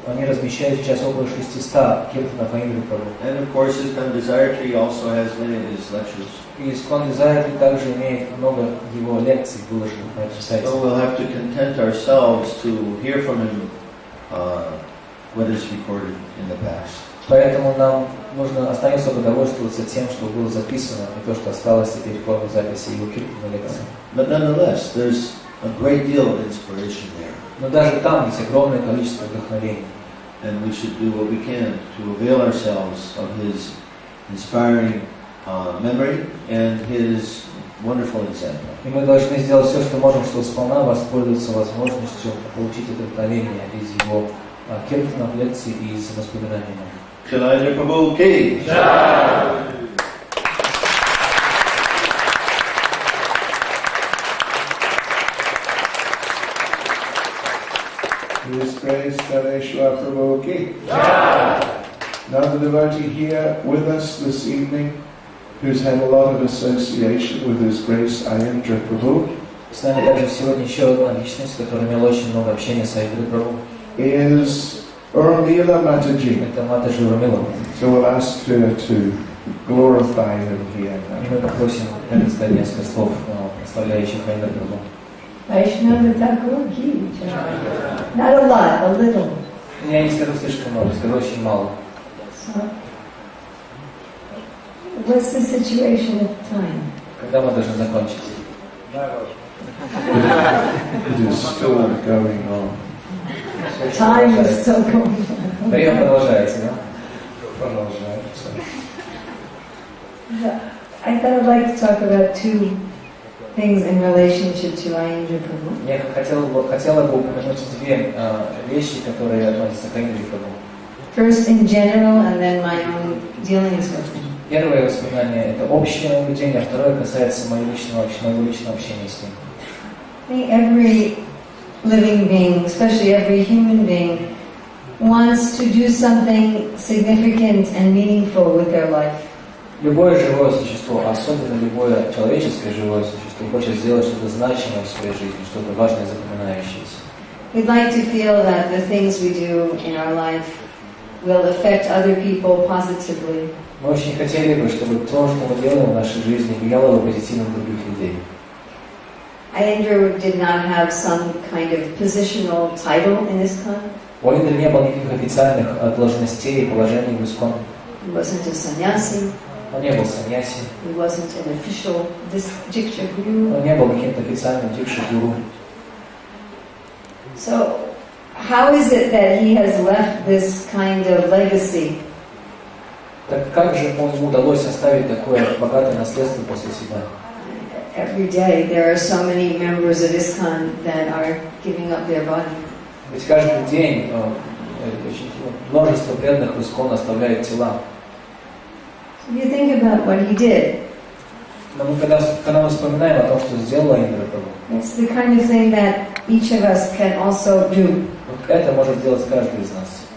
Speaker 2: они размещают сейчас около 600 киртанов Аиндре Прабху.
Speaker 7: And of course, Искон Дизайретри also has many of his lectures.
Speaker 2: И Искон Дизайретри также имеет много его лекций, выложенных на этом сайте.
Speaker 7: So we'll have to content ourselves to hear from him what is recorded in the past.
Speaker 2: Поэтому нам нужно остается удовольствоваться тем, что было записано, и то, что осталось теперь в форме записи его киртана лекций.
Speaker 7: But nonetheless, there's a great deal of inspiration there.
Speaker 2: Но даже там есть огромное количество вдохновений.
Speaker 7: And we should do what we can to avail ourselves of his inspiring memory and his wonderful example.
Speaker 2: И мы должны сделать все, что можем, чтобы сполна воспользоваться возможностью получить вдохновение из его киртанов, лекций и из воспоминаний.
Speaker 7: Aindra Prabhu ki jai.
Speaker 3: His Grace Dhareshwar Prabhu ki jai. Now the devotee here with us this evening, who's had a lot of association with His Grace Aindra Prabhu,
Speaker 2: С нами также сегодня еще одна личность, которая имела очень много общения с Аиндре Прабху.
Speaker 3: is Urmila Mataji.
Speaker 2: Это Матаджи Урмила.
Speaker 3: So we'll ask her to glorify him here.
Speaker 2: И мы попросим сказать несколько слов, прославляющих Аиндре Прабху.
Speaker 8: Vaishnava Thakur ki jai. Not a lot, a little.
Speaker 2: Я не скажу слишком много, скажу очень мало.
Speaker 8: So, what's the situation at the time?
Speaker 2: Когда мы должны закончить?
Speaker 3: It is still going on.
Speaker 8: Time is still going on.
Speaker 2: Время продолжается, да? Продолжается.
Speaker 8: I thought I'd like to talk about two things in relationship to Aindra Prabhu.
Speaker 2: Я хотела бы упомянуть две вещи, которые относятся к Аиндре Прабху.
Speaker 8: First in general, and then my own dealings with him.
Speaker 2: Первое воспоминание – это общее наблюдение, а второе касается моего личного общения с ним.
Speaker 8: I think every living being, especially every human being, wants to do something significant and meaningful with their life.
Speaker 2: Любое живое существо, особенно любое человеческое живое существо, хочет сделать что-то значимое в своей жизни, что-то важное и запоминающееся.
Speaker 8: We'd like to feel that the things we do in our life will affect other people positively.
Speaker 2: Мы очень хотели бы, чтобы то, что мы делаем в нашей жизни, влияло бы позитивно на других людей.
Speaker 8: Aindra did not have some kind of positional title in ISKCON.
Speaker 2: У Аиндры не было никаких официальных должностей и положений в ISKCON.
Speaker 8: He wasn't a sannyasi.
Speaker 2: Он не был саньяси.
Speaker 8: He wasn't an official diksha guru.
Speaker 2: Он не был каким-то официальным дикша-гуру.
Speaker 8: So, how is it that he has left this kind of legacy?
Speaker 2: Так как же ему удалось оставить такое богатое наследство после себя?
Speaker 8: Every day there are so many members of ISKCON that are giving up their body.
Speaker 2: Ведь каждый день множество преданных в ISKCON оставляют тела.
Speaker 8: So you think about what he did.
Speaker 2: Но мы когда мы вспоминаем о том, что сделала Аиндра Прабху,
Speaker 8: It's the kind of thing that each of us can also do.
Speaker 2: вот это может сделать каждый из нас.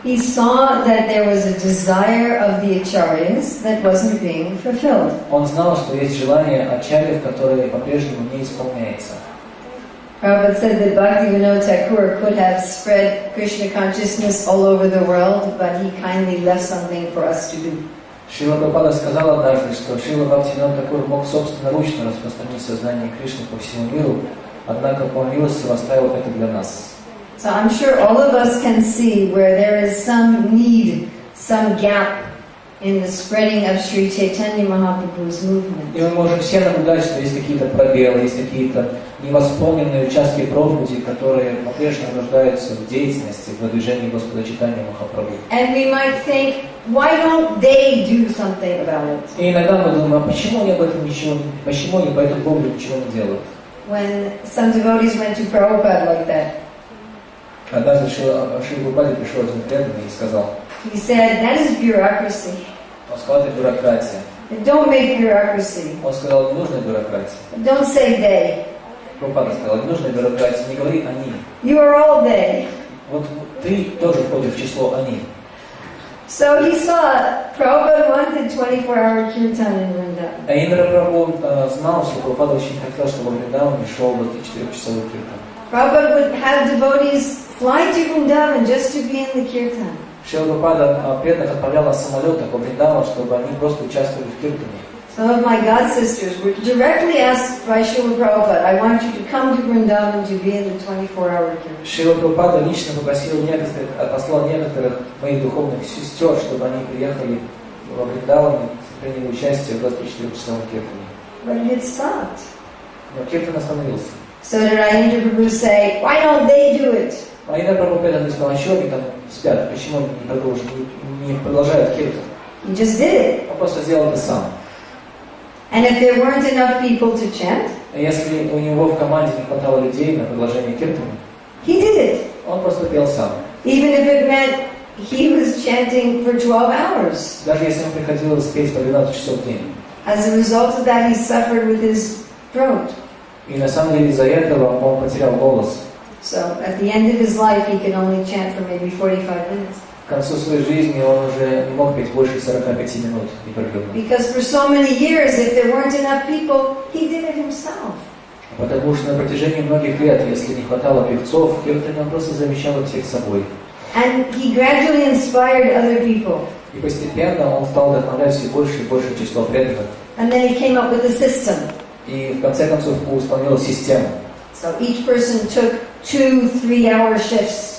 Speaker 8: He saw that there was a desire of the acharyas that wasn't being fulfilled.
Speaker 2: Он знал, что есть желание ачарьев, которое по-прежнему не исполняется.
Speaker 8: Prabhupada said that Bhaktivinoda Thakur could have spread Krishna consciousness all over the world, but he kindly left something for us to do.
Speaker 2: Шрила Прабхупада сказал однажды, что Шрила Бхактивинода Тхакур мог собственноручно распространить сознание Кришны по всему миру, однако по милости оставил это для нас.
Speaker 8: So I'm sure all of us can see where there is some need, some gap in the spreading of Sri Chaitanya Mahaprabhu's movement.
Speaker 2: И мы можем все наблюдать, что есть какие-то пробелы, есть какие-то невосполненные участки проповеди, которые по-прежнему нуждаются в деятельности, в движении Господа Чайтанья Махапрабху.
Speaker 8: And we might think, why don't they do something about it?
Speaker 2: И иногда мы думаем, а почему они об этом почему они по этому поводу ничего не делают?
Speaker 8: When some devotees went to Prabhupada like that,
Speaker 2: Однажды Шрила Прабхупаде пришел один преданный и сказал,
Speaker 8: he said, that is bureaucracy.
Speaker 2: он сказал, это бюрократия.
Speaker 8: Don't make bureaucracy.
Speaker 2: Он сказал, не нужна бюрократия.
Speaker 8: Don't say they.
Speaker 2: Прабхупада сказал, не нужна бюрократия, не говори они.
Speaker 8: You are all they.
Speaker 2: Вот ты тоже входишь в число они.
Speaker 8: So he saw Prabhupada wanted 24-hour kirtan in Vrindavan.
Speaker 2: Аиндра Прабху знал, что Прабхупада очень хотел, чтобы Вриндаване шел 24-часовой киртан.
Speaker 8: Prabhupada would have devotees fly to Vrindavan just to be in the kirtan.
Speaker 2: Шрила Прабхупада преданных отправлял на самолетах во Вриндаван, чтобы они просто участвовали в киртане.
Speaker 8: Some of my god sisters were directly asked by Srila Prabhupada, I want you to come to Vrindavan to be in the 24-hour kirtan.
Speaker 2: Шрила Прабхупада лично попросил послал некоторых моих духовных сестер, чтобы они приехали во Вриндаван и приняли участие в 24-часовом киртане.
Speaker 8: But it stopped.
Speaker 2: Но киртан остановился.
Speaker 8: So did Aindra Prabhu say, why don't they do it?
Speaker 2: Аиндра Прабху преданный сказал, а что они там спят, почему не продолжают киртан?
Speaker 8: He just did it.
Speaker 2: Он просто сделал это сам.
Speaker 8: And if there weren't enough people to chant,
Speaker 2: Если у него в команде не хватало людей на продолжение киртана,
Speaker 8: he did it.
Speaker 2: он просто пел сам.
Speaker 8: Even if it meant he was chanting for 12 hours.
Speaker 2: Даже если ему приходилось петь по 12 часов в день.
Speaker 8: As a result of that, he suffered with his throat.
Speaker 2: И на самом деле из-за этого он потерял голос.
Speaker 8: So at the end of his life, he could only chant for maybe 45 minutes.
Speaker 2: К концу своей жизни он уже не мог петь больше 45 минут непрерывно.
Speaker 8: Because for so many years, if there weren't enough people, he did it himself.
Speaker 2: Потому что на протяжении многих лет, если не хватало певцов, в киртане он просто замещал их всех собой.
Speaker 8: And he gradually inspired other people.
Speaker 2: И постепенно он стал вдохновлять все больше и большее число преданных.
Speaker 8: And then he came up with a system.
Speaker 2: И в конце концов установил систему.
Speaker 8: So each person took 2 3-hour shifts.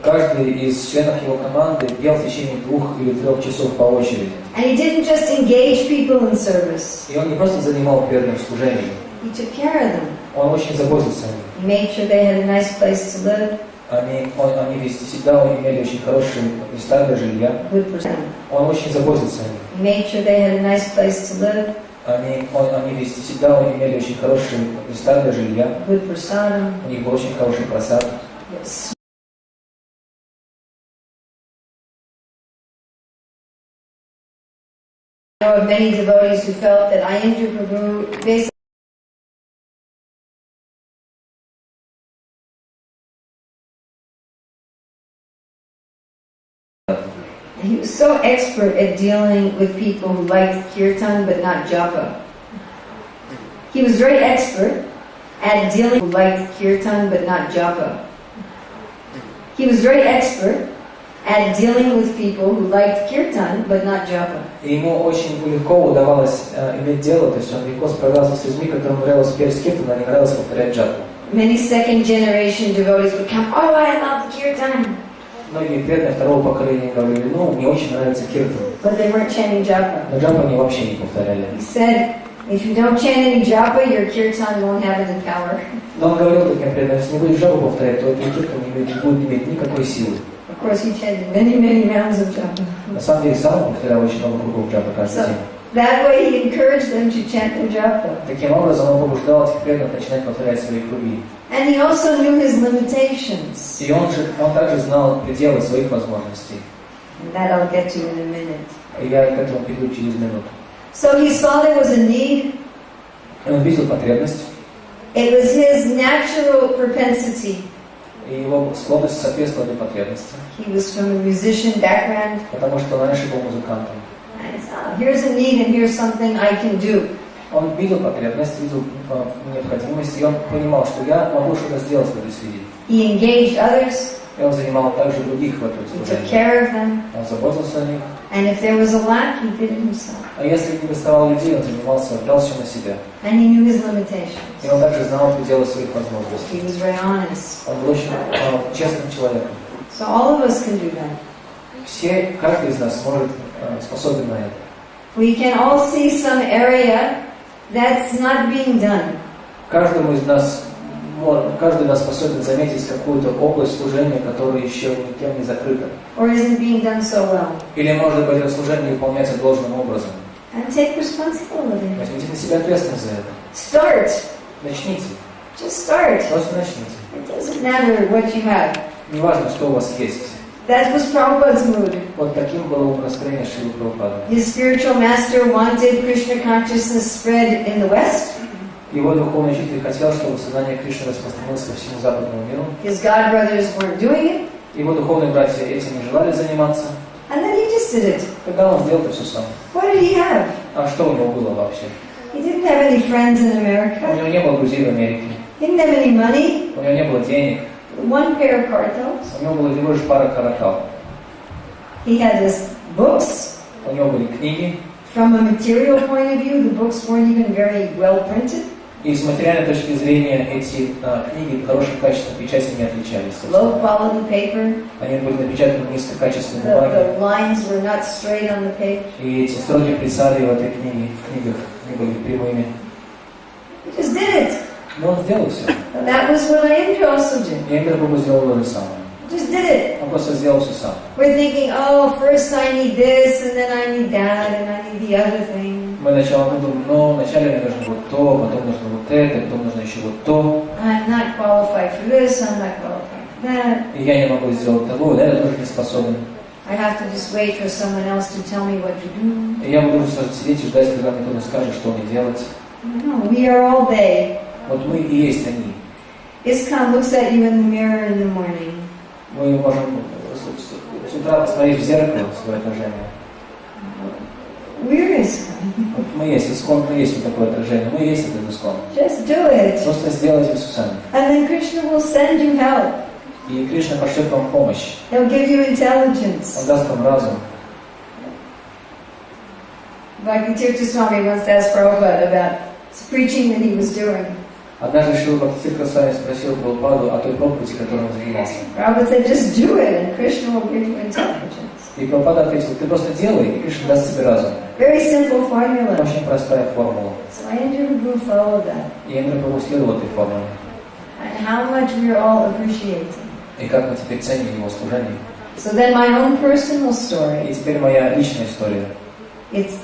Speaker 2: Каждый из членов его команды пел в течение 2 или 3 часов по очереди.
Speaker 8: And he didn't just engage people in service.
Speaker 2: И он не просто занимал преданных в служении.
Speaker 8: He took care of them.
Speaker 2: Он очень заботился о них.
Speaker 8: He made sure they had a nice place to live.
Speaker 2: Они везде всегда имели очень хорошие места для жилья.
Speaker 8: Good for them.
Speaker 2: Он очень заботился о них.
Speaker 8: He made sure they had a nice place to live.
Speaker 2: Они везде всегда имели очень хорошие места для жилья.
Speaker 8: Good for sadhana.
Speaker 2: У них был очень хороший просад.
Speaker 8: Yes. I know of many devotees who felt that Aindra Prabhu basically he was so expert at dealing with people who liked kirtan but not japa. He was very expert at dealing with people who liked kirtan but not japa. He was very expert at dealing with people who liked kirtan but not japa.
Speaker 2: И ему очень легко удавалось иметь дело, то есть он легко справлялся с людьми, которым нравилось петь киртан, но не нравилось повторять джапу.
Speaker 8: Many second generation devotees would come, oh, I love kirtan.
Speaker 2: Многие преданные второго поколения говорили, ну, мне очень нравится киртан.
Speaker 8: But they weren't chanting japa.
Speaker 2: Но джапу они вообще не повторяли.
Speaker 8: He said, if you don't chant any japa, your kirtan won't have any power.
Speaker 2: Но он говорил таким преданным, если не будешь джапу повторять, то этот киртан не будет иметь никакой силы.
Speaker 8: Of course, he chanted many rounds of japa.
Speaker 2: На самом деле, сам он повторял очень много кругов джапы каждый день.
Speaker 8: That way he encouraged them to chant their japa.
Speaker 2: Таким образом, он побуждал этих преданных начинать повторять свои круги.
Speaker 8: And he also knew his limitations.
Speaker 2: И он также знал пределы своих возможностей.
Speaker 8: And that I'll get to in a minute.
Speaker 2: И я к этому приду через минуту.
Speaker 8: So he saw there was a need.
Speaker 2: И он видел потребность.
Speaker 8: It was his natural propensity.
Speaker 2: И его склонность соответствовала потребности.
Speaker 8: He was from a musician background.
Speaker 2: Потому что он раньше был музыкантом.
Speaker 8: And he saw, here's a need and here's something I can do.
Speaker 2: Он видел потребность, видел необходимость, и он понимал, что я могу что-то сделать в этой среде.
Speaker 8: He engaged others.
Speaker 2: И он занимал также других в этом
Speaker 8: He took
Speaker 2: служении.
Speaker 8: care of them.
Speaker 2: Он заботился о них.
Speaker 8: And if there was a lack, he did it himself.
Speaker 2: А если не доставало людей, он занимался, брал все на себя.
Speaker 8: And he knew his limitations.
Speaker 2: И он также знал пределы своих
Speaker 8: He
Speaker 2: возможностей.
Speaker 8: was very honest.
Speaker 2: Он был очень честным человеком.
Speaker 8: So all of us can do that.
Speaker 2: Каждый из нас способен на это.
Speaker 8: We can all see some area that's not being done.
Speaker 2: Каждый из нас способен заметить какую-то область служения, которая еще никем не закрыта.
Speaker 8: Or isn't being done so well.
Speaker 2: Или, может быть, это служение выполняется должным образом.
Speaker 8: And take responsibility.
Speaker 2: Возьмите на себя ответственность за это.
Speaker 8: Start.
Speaker 2: Начните.
Speaker 8: Just start.
Speaker 2: Просто начните.
Speaker 8: It doesn't matter what you have.
Speaker 2: Не важно, что у вас есть.
Speaker 8: That was Prabhupada's mood.
Speaker 2: Вот таким было настроение Шрилы Прабхупады.
Speaker 8: His spiritual master wanted Krishna consciousness spread in the West.
Speaker 2: Его духовный учитель хотел, чтобы сознание Кришны распространилось по всему западному миру.
Speaker 8: His god brothers weren't doing it.
Speaker 2: Его духовные братья этим не желали заниматься.
Speaker 8: And then he just did it.
Speaker 2: Когда он сделал это все сам.
Speaker 8: What did he have?
Speaker 2: А что у него было вообще?
Speaker 8: He didn't have any friends in
Speaker 2: У
Speaker 8: America.
Speaker 2: него не было друзей в Америке.
Speaker 8: He didn't have any money.
Speaker 2: У него не было денег.
Speaker 8: One pair of cartels.
Speaker 2: У него было всего лишь пара каракал.
Speaker 8: He had his books.
Speaker 2: У него были книги.
Speaker 8: From a material point of view, the books weren't even very well printed.
Speaker 2: И с материальной точки зрения эти книги хорошим качеством печати не отличались.
Speaker 8: Low quality paper.
Speaker 2: Они были напечатаны в низкокачественной бумаге.
Speaker 8: The lines were not straight on the page.
Speaker 2: И эти строки писали в этой книге, в книгах не были прямыми.
Speaker 8: He just did it.
Speaker 2: Но он сделал все.
Speaker 8: And that was what Aindra also did.
Speaker 2: И Аиндре Прабху сделал то же самое.
Speaker 8: Just did it.
Speaker 2: Он просто сделал все сам.
Speaker 8: We're thinking, oh, first I need this, and then I need that, and I need the other thing.
Speaker 2: Мы сначала думаем, но вначале мне нужно вот то, потом нужно вот это, потом нужно еще вот то.
Speaker 8: I'm not qualified for this, I'm not qualified for that.
Speaker 2: И я не могу сделать того, да, я тоже не способен.
Speaker 8: I have to just wait for someone else to tell me what to do.
Speaker 2: И я буду сидеть и ждать, когда мне кто-то скажет, что мне делать.
Speaker 8: No, we are all they.
Speaker 2: Вот мы и есть они.
Speaker 8: ISKCON looks at you in the mirror in the morning.
Speaker 2: Мы можем с утра посмотреть в зеркало свое отражение.
Speaker 8: We're ISKCON.
Speaker 2: Вот мы есть искон, мы есть вот такое отражение, мы есть этот искон.
Speaker 8: Just do it.
Speaker 2: Просто сделайте все сами.
Speaker 8: And then Krishna will send you help.
Speaker 2: И Кришна пошлет вам помощь.
Speaker 8: He'll give you
Speaker 2: Он
Speaker 8: intelligence.
Speaker 2: даст вам разум.
Speaker 8: Bhakti Swami once asked Prabhupada about preaching that he was doing.
Speaker 2: Однажды Шрила Бхактисиддхара Свами спросил Прабхупаду о той проповеди, которой он занимался.
Speaker 8: Prabhupada said, just do it and Krishna will give you intelligence.
Speaker 2: И Прабхупада ответил, ты просто делай, и Кришна даст тебе разум.
Speaker 8: Very simple formula.
Speaker 2: Очень простая формула.
Speaker 8: So Aindra Prabhu followed that.
Speaker 2: И Аиндре Прабху следовал этой формуле.
Speaker 8: And how much we are all appreciating.
Speaker 2: И как мы теперь ценим его служение.
Speaker 8: So then my own personal story.
Speaker 2: И теперь моя личная история.
Speaker 8: It's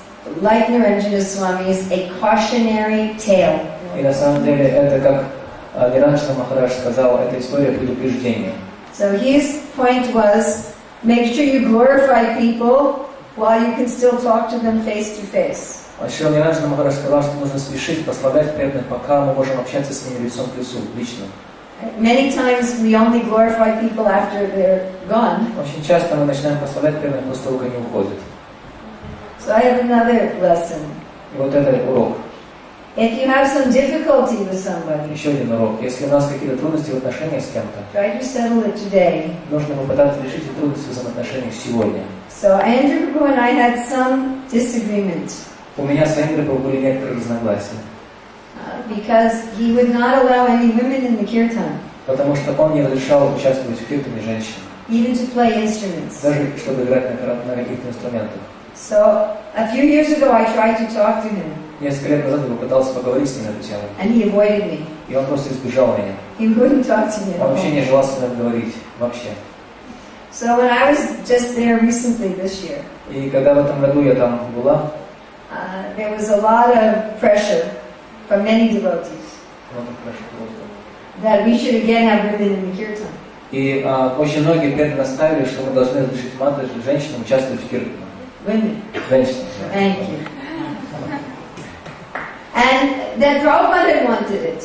Speaker 8: like Niranjana Swami's a cautionary tale.
Speaker 2: И на самом деле это, как Ниранджана Махарадж сказал, это история предупреждения.
Speaker 8: So his point was, make sure you glorify people while you can still talk to them face to face.
Speaker 2: Шрила Ниранджана Махарадж сказал, что нужно спешить прославлять преданных, пока мы можем общаться с ними лицом к лицу, лично.
Speaker 8: Many times we only glorify people after they're gone.
Speaker 2: Очень часто мы начинаем прославлять преданных после того, как они уходят.
Speaker 8: So I have another lesson.
Speaker 2: И вот это урок.
Speaker 8: If you have some difficulty with somebody,
Speaker 2: Еще один урок. Если у нас какие-то трудности в отношениях с кем-то,
Speaker 8: try to settle it today.
Speaker 2: нужно попытаться решить эти трудности в взаимоотношениях сегодня.
Speaker 8: So Aindra Prabhu and I had some disagreement
Speaker 2: У меня с Аиндрой были некоторые разногласия,
Speaker 8: because he would not allow any women in the kirtan,
Speaker 2: потому что он не разрешал участвовать в киртане женщин,
Speaker 8: even to play instruments.
Speaker 2: даже чтобы играть на каких-то инструментах.
Speaker 8: So a few years ago I tried to talk to him
Speaker 2: Несколько лет назад я попытался поговорить с ним на эту тему,
Speaker 8: and he avoided me.
Speaker 2: и он просто избежал меня.
Speaker 8: He wouldn't talk to me at
Speaker 2: Он вообще
Speaker 8: all.
Speaker 2: не желал со мной говорить, вообще.
Speaker 8: So when I was just there recently this year,
Speaker 2: И когда в этом году я там была,
Speaker 8: there was a lot of pressure from many devotees that we should again have women in the kirtan.
Speaker 2: и очень многие преданные наставили, что мы должны разрешить женщинам участвовать в киртане.
Speaker 8: Women.
Speaker 2: Женщинам.
Speaker 8: Thank you. And that Prabhupada had wanted it.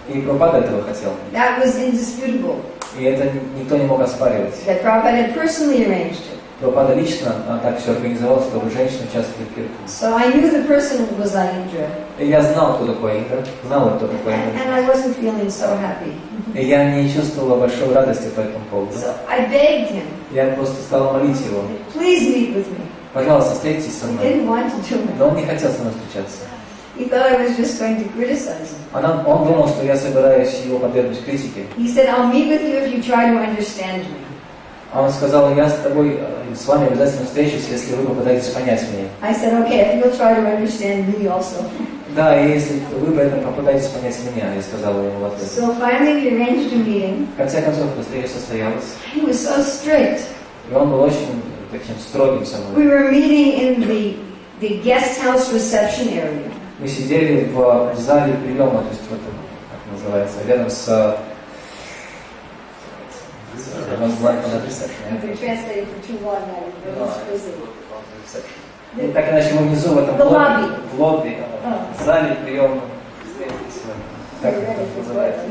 Speaker 2: И Прабхупада этого хотел.
Speaker 8: That was indisputable.
Speaker 2: И это никто не мог оспаривать.
Speaker 8: That Prabhupada had personally arranged it.
Speaker 2: Прабхупада лично так все организовал, чтобы женщины участвовали в киртане.
Speaker 8: So I knew the person was Aindra.
Speaker 2: И я знал, кто такой Аиндра, знал, кто такой Аиндра.
Speaker 8: And I wasn't feeling so happy.
Speaker 2: И я не чувствовала большой радости по этому поводу.
Speaker 8: So I begged him,
Speaker 2: Я просто стала молить его.
Speaker 8: please meet with me.
Speaker 2: Пожалуйста, встретитесь со
Speaker 8: He
Speaker 2: мной.
Speaker 8: didn't want to do
Speaker 2: Но
Speaker 8: it.
Speaker 2: он не хотел со мной встречаться.
Speaker 8: He thought I was just going to criticize him.
Speaker 2: Он думал, что я собираюсь его подвергнуть критике.
Speaker 8: He said, I'll meet with you if you try to understand me.
Speaker 2: А он сказал, я с вами обязательно встречусь, если вы попытаетесь понять меня.
Speaker 8: I said, okay, if you'll try to understand me also.
Speaker 2: Да, и если вы при этом попытаетесь понять меня, я сказала ему в ответ.
Speaker 8: So finally we arranged a meeting.
Speaker 2: В конце концов, эта встреча состоялась.
Speaker 8: He was so strict.
Speaker 2: И он был очень таким строгим со мной.
Speaker 8: We were meeting in the guest house reception area.
Speaker 2: Мы сидели в зале приема, то есть в этом, как называется, рядом с...
Speaker 8: We translated for too long now. It was busy.
Speaker 2: И так иначе мы внизу в этом в лобби, в зале приема. Как это называется?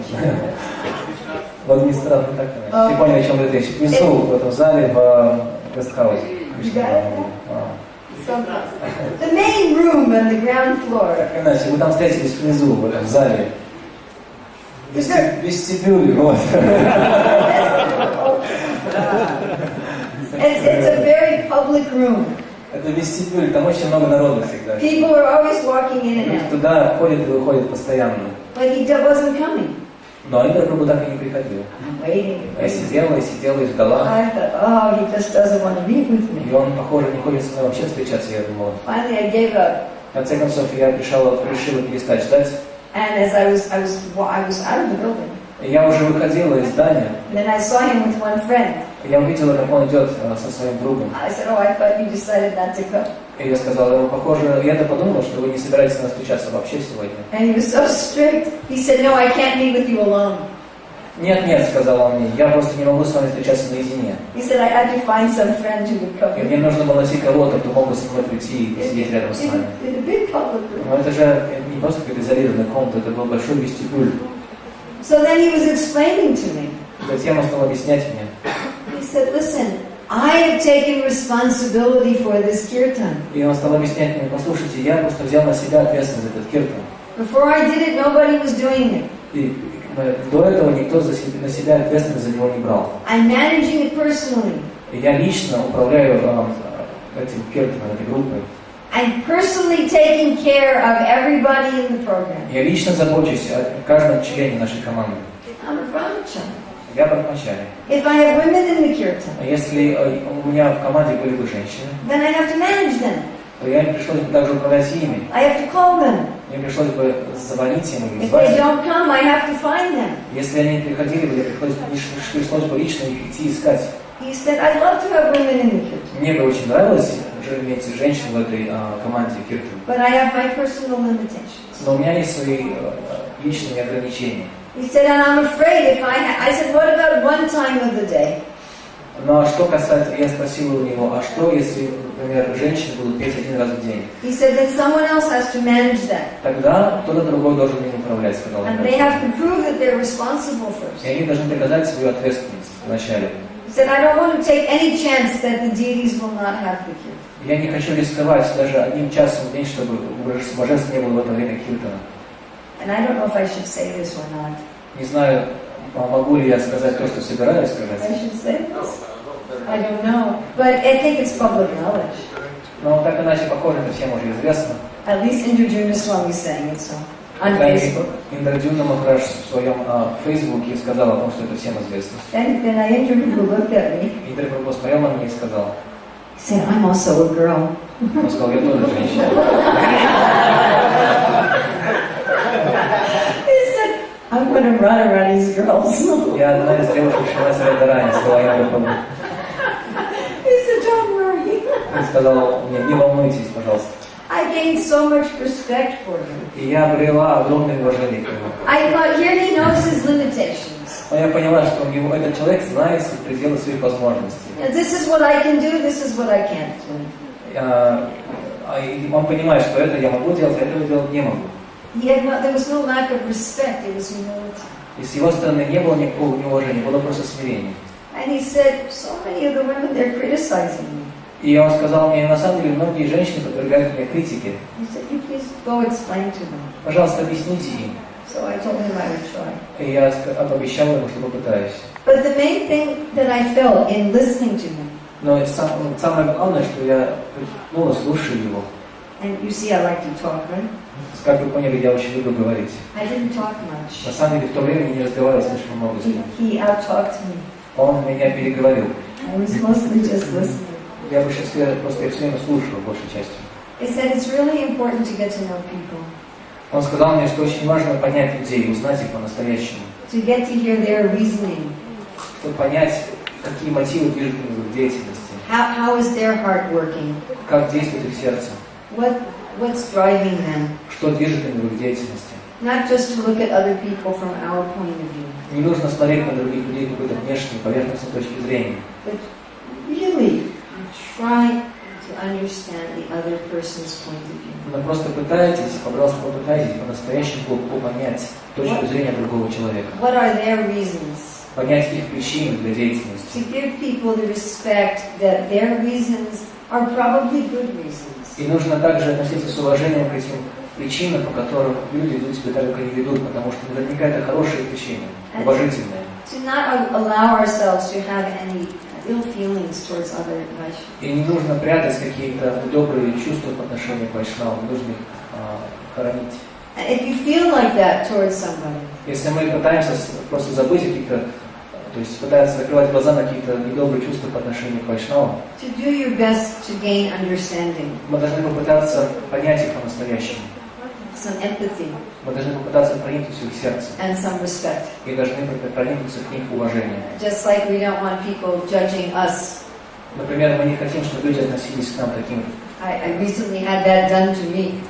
Speaker 2: В администрации, так иначе. Ты понял, о чем это речь? Внизу, в этом зале, в гестхаусе.
Speaker 8: The main room on the ground floor.
Speaker 2: Иначе мы там встретились внизу, в этом зале. Вестибюль, вот.
Speaker 8: It's a very public room.
Speaker 2: Это вестибюль, там очень много народу всегда.
Speaker 8: People are always walking in and out.
Speaker 2: Туда входят и выходят постоянно.
Speaker 8: But he wasn't coming.
Speaker 2: Но Аиндра Прабху так и не приходил.
Speaker 8: I'm waiting.
Speaker 2: Я сидела и ждала.
Speaker 8: I thought, oh, he just doesn't want to meet with me.
Speaker 2: И он, похоже, не хочет со мной вообще встречаться, я думала.
Speaker 8: Finally, I gave up.
Speaker 2: В конце концов, я решила перестать ждать.
Speaker 8: And as I was out of the building.
Speaker 2: Я уже выходила из здания.
Speaker 8: And then I saw him with one friend.
Speaker 2: Я увидела, как он идет со своим другом.
Speaker 8: I said, oh, I thought you decided not to come.
Speaker 2: И я сказала, похоже, я-то подумала, что вы не собираетесь с нами встречаться вообще сегодня.
Speaker 8: And he was so strict. He said, no, I can't meet with you alone.
Speaker 2: Нет, сказала он мне, я просто не могу с вами встречаться наедине.
Speaker 8: He said, I had to find some friend who would come.
Speaker 2: И мне нужно было найти кого-то, кто мог бы со мной прийти и сидеть рядом с вами.
Speaker 8: In a big public room.
Speaker 2: Но это же не просто какая-то изолированная комната, это был большой вестибюль.
Speaker 8: So then he was explaining to me.
Speaker 2: Затем он стал объяснять мне.
Speaker 8: He said, listen, I have taken responsibility for this kirtan.
Speaker 2: И он стал объяснять мне, послушайте, я просто взял на себя ответственность за этот киртан.
Speaker 8: Before I did it, nobody was doing it.
Speaker 2: И до этого никто на себя ответственность за него не брал.
Speaker 8: I'm managing it personally.
Speaker 2: И я лично управляю этим киртаном, этой группой.
Speaker 8: I'm personally taking care of everybody in the program.
Speaker 2: Я лично забочусь о каждом члене нашей команды.
Speaker 8: I'm a brahmachari.
Speaker 2: Я брахмачари.
Speaker 8: If I have women in the kirtan,
Speaker 2: Если у меня в команде были бы женщины,
Speaker 8: then I have to manage them.
Speaker 2: то я не пришлось бы также управлять ими.
Speaker 8: I have to call them.
Speaker 2: Мне пришлось бы звонить им или
Speaker 8: If
Speaker 2: звать
Speaker 8: they
Speaker 2: их.
Speaker 8: don't come, I have to find them.
Speaker 2: Если они не приходили бы, пришлось бы лично их идти искать.
Speaker 8: He said, I'd love to have women in the kirtan,
Speaker 2: Мне бы очень нравилось уже иметь женщин в этой команде киртан.
Speaker 8: but I have my personal limitations.
Speaker 2: Но у меня есть свои личные ограничения.
Speaker 8: He said, and I'm afraid if I said, what about one time of the day?
Speaker 2: Но что касается, я спросил у него, а что если, например, женщины будут петь один раз в день?
Speaker 8: He said, then someone else has to manage that.
Speaker 2: Тогда кто-то другой должен им управлять, сказал
Speaker 8: And
Speaker 2: он.
Speaker 8: they have to prove that they're responsible first.
Speaker 2: И они должны доказать свою ответственность вначале.
Speaker 8: He said, I don't want to take any chance that the deities will not have the kirtan.
Speaker 2: Я не хочу рисковать даже одним часом в день, чтобы божеств не было в это время киртана.
Speaker 8: And I don't know if I should say this or not.
Speaker 2: Не знаю, могу ли я сказать то, что собираюсь
Speaker 8: I
Speaker 2: сказать.
Speaker 8: should say this. I don't know. But I think it's public knowledge.
Speaker 2: Но так иначе, похоже, это всем уже известно.
Speaker 8: At least Indra Swami saying it so. On Facebook.
Speaker 2: Индра Махарадж в своем Фейсбуке сказал о том, что это всем известно.
Speaker 8: Then Aindra looked at me.
Speaker 2: Индра посмотрел на меня и сказал,
Speaker 8: He said, I'm also a girl.
Speaker 2: он сказал, я тоже женщина.
Speaker 8: He said, I'm going to run around these girls.
Speaker 2: Я одна из девушек Шимаса Радарани, сказала я Прабху.
Speaker 8: He said, don't worry.
Speaker 2: Он сказал мне, не волнуйтесь, пожалуйста.
Speaker 8: I gained so much respect for him.
Speaker 2: И я обрела огромное уважение к нему.
Speaker 8: I thought, here he knows his limitations.
Speaker 2: Но я поняла, что у него этот человек знает пределы своих возможностей.
Speaker 8: And this is what I can do, this is what I can't do.
Speaker 2: И он понимает, что это я могу делать, а этого делать не могу.
Speaker 8: There was no lack of respect, it was humility.
Speaker 2: И с его стороны не было никакого неуважения, было просто смирение.
Speaker 8: And he said, so many of the women, they're criticizing me.
Speaker 2: И он сказал мне, на самом деле, многие женщины подвергают мне критике.
Speaker 8: He said, you please go explain to them.
Speaker 2: Пожалуйста, объясните им.
Speaker 8: So I told him I would try.
Speaker 2: И я пообещал ему, что попытаюсь.
Speaker 8: But the main thing that I felt in listening to him,
Speaker 2: Но самое главное, что я слушаю его.
Speaker 8: and you see I like to talk, right?
Speaker 2: Как вы поняли, я очень люблю говорить.
Speaker 8: I didn't talk much.
Speaker 2: На самом деле, в то время я не разговаривал слишком много с ним.
Speaker 8: He out-talked me.
Speaker 2: Он меня переговорил.
Speaker 8: I was mostly just listening.
Speaker 2: Я в большинстве просто все время слушал, большей частью.
Speaker 8: He said it's really important to get to know people,
Speaker 2: Он сказал мне, что очень важно понять людей, узнать их по-настоящему.
Speaker 8: to get to hear their reasoning.
Speaker 2: Чтобы понять, какие мотивы движут их в их деятельности.
Speaker 8: How is their heart working?
Speaker 2: Как действует их сердце.
Speaker 8: What's driving them?
Speaker 2: Что движет их в их деятельности.
Speaker 8: Not just to look at other people from our point of view,
Speaker 2: Не нужно смотреть на других людей какой-то внешней, поверхностной точки зрения.
Speaker 8: but really try to understand the other person's point of view.
Speaker 2: Но просто пытайтесь, пожалуйста, попытайтесь по-настоящему глубоко понять точку зрения другого человека.
Speaker 8: What are their reasons?
Speaker 2: Понять их причины для
Speaker 8: To
Speaker 2: деятельности.
Speaker 8: give people the respect that their reasons are probably good reasons.
Speaker 2: И нужно также относиться с уважением к этим причинам, по которым люди ведут себя так, как они ведут, потому что наверняка это хорошие причины, уважительные.
Speaker 8: To not allow ourselves to have any ill feelings towards other Vaishnavas.
Speaker 2: И не нужно прятать какие-то добрые чувства по отношению к вайшнавам, нужно их хоронить.
Speaker 8: And if you feel like that towards somebody,
Speaker 2: Если мы пытаемся просто забыть какие-то, то есть пытаемся закрывать глаза на какие-то недобрые чувства по отношению к вайшнавам,
Speaker 8: to do your best to gain understanding,
Speaker 2: мы должны попытаться понять их по-настоящему.
Speaker 8: some empathy,
Speaker 2: Мы должны попытаться проникнуться в их сердце.
Speaker 8: and some respect.
Speaker 2: И должны проникнуться к них уважением.
Speaker 8: Just like we don't want people judging us.
Speaker 2: Например, мы не хотим, чтобы люди относились к нам таким.
Speaker 8: I recently had that done to me.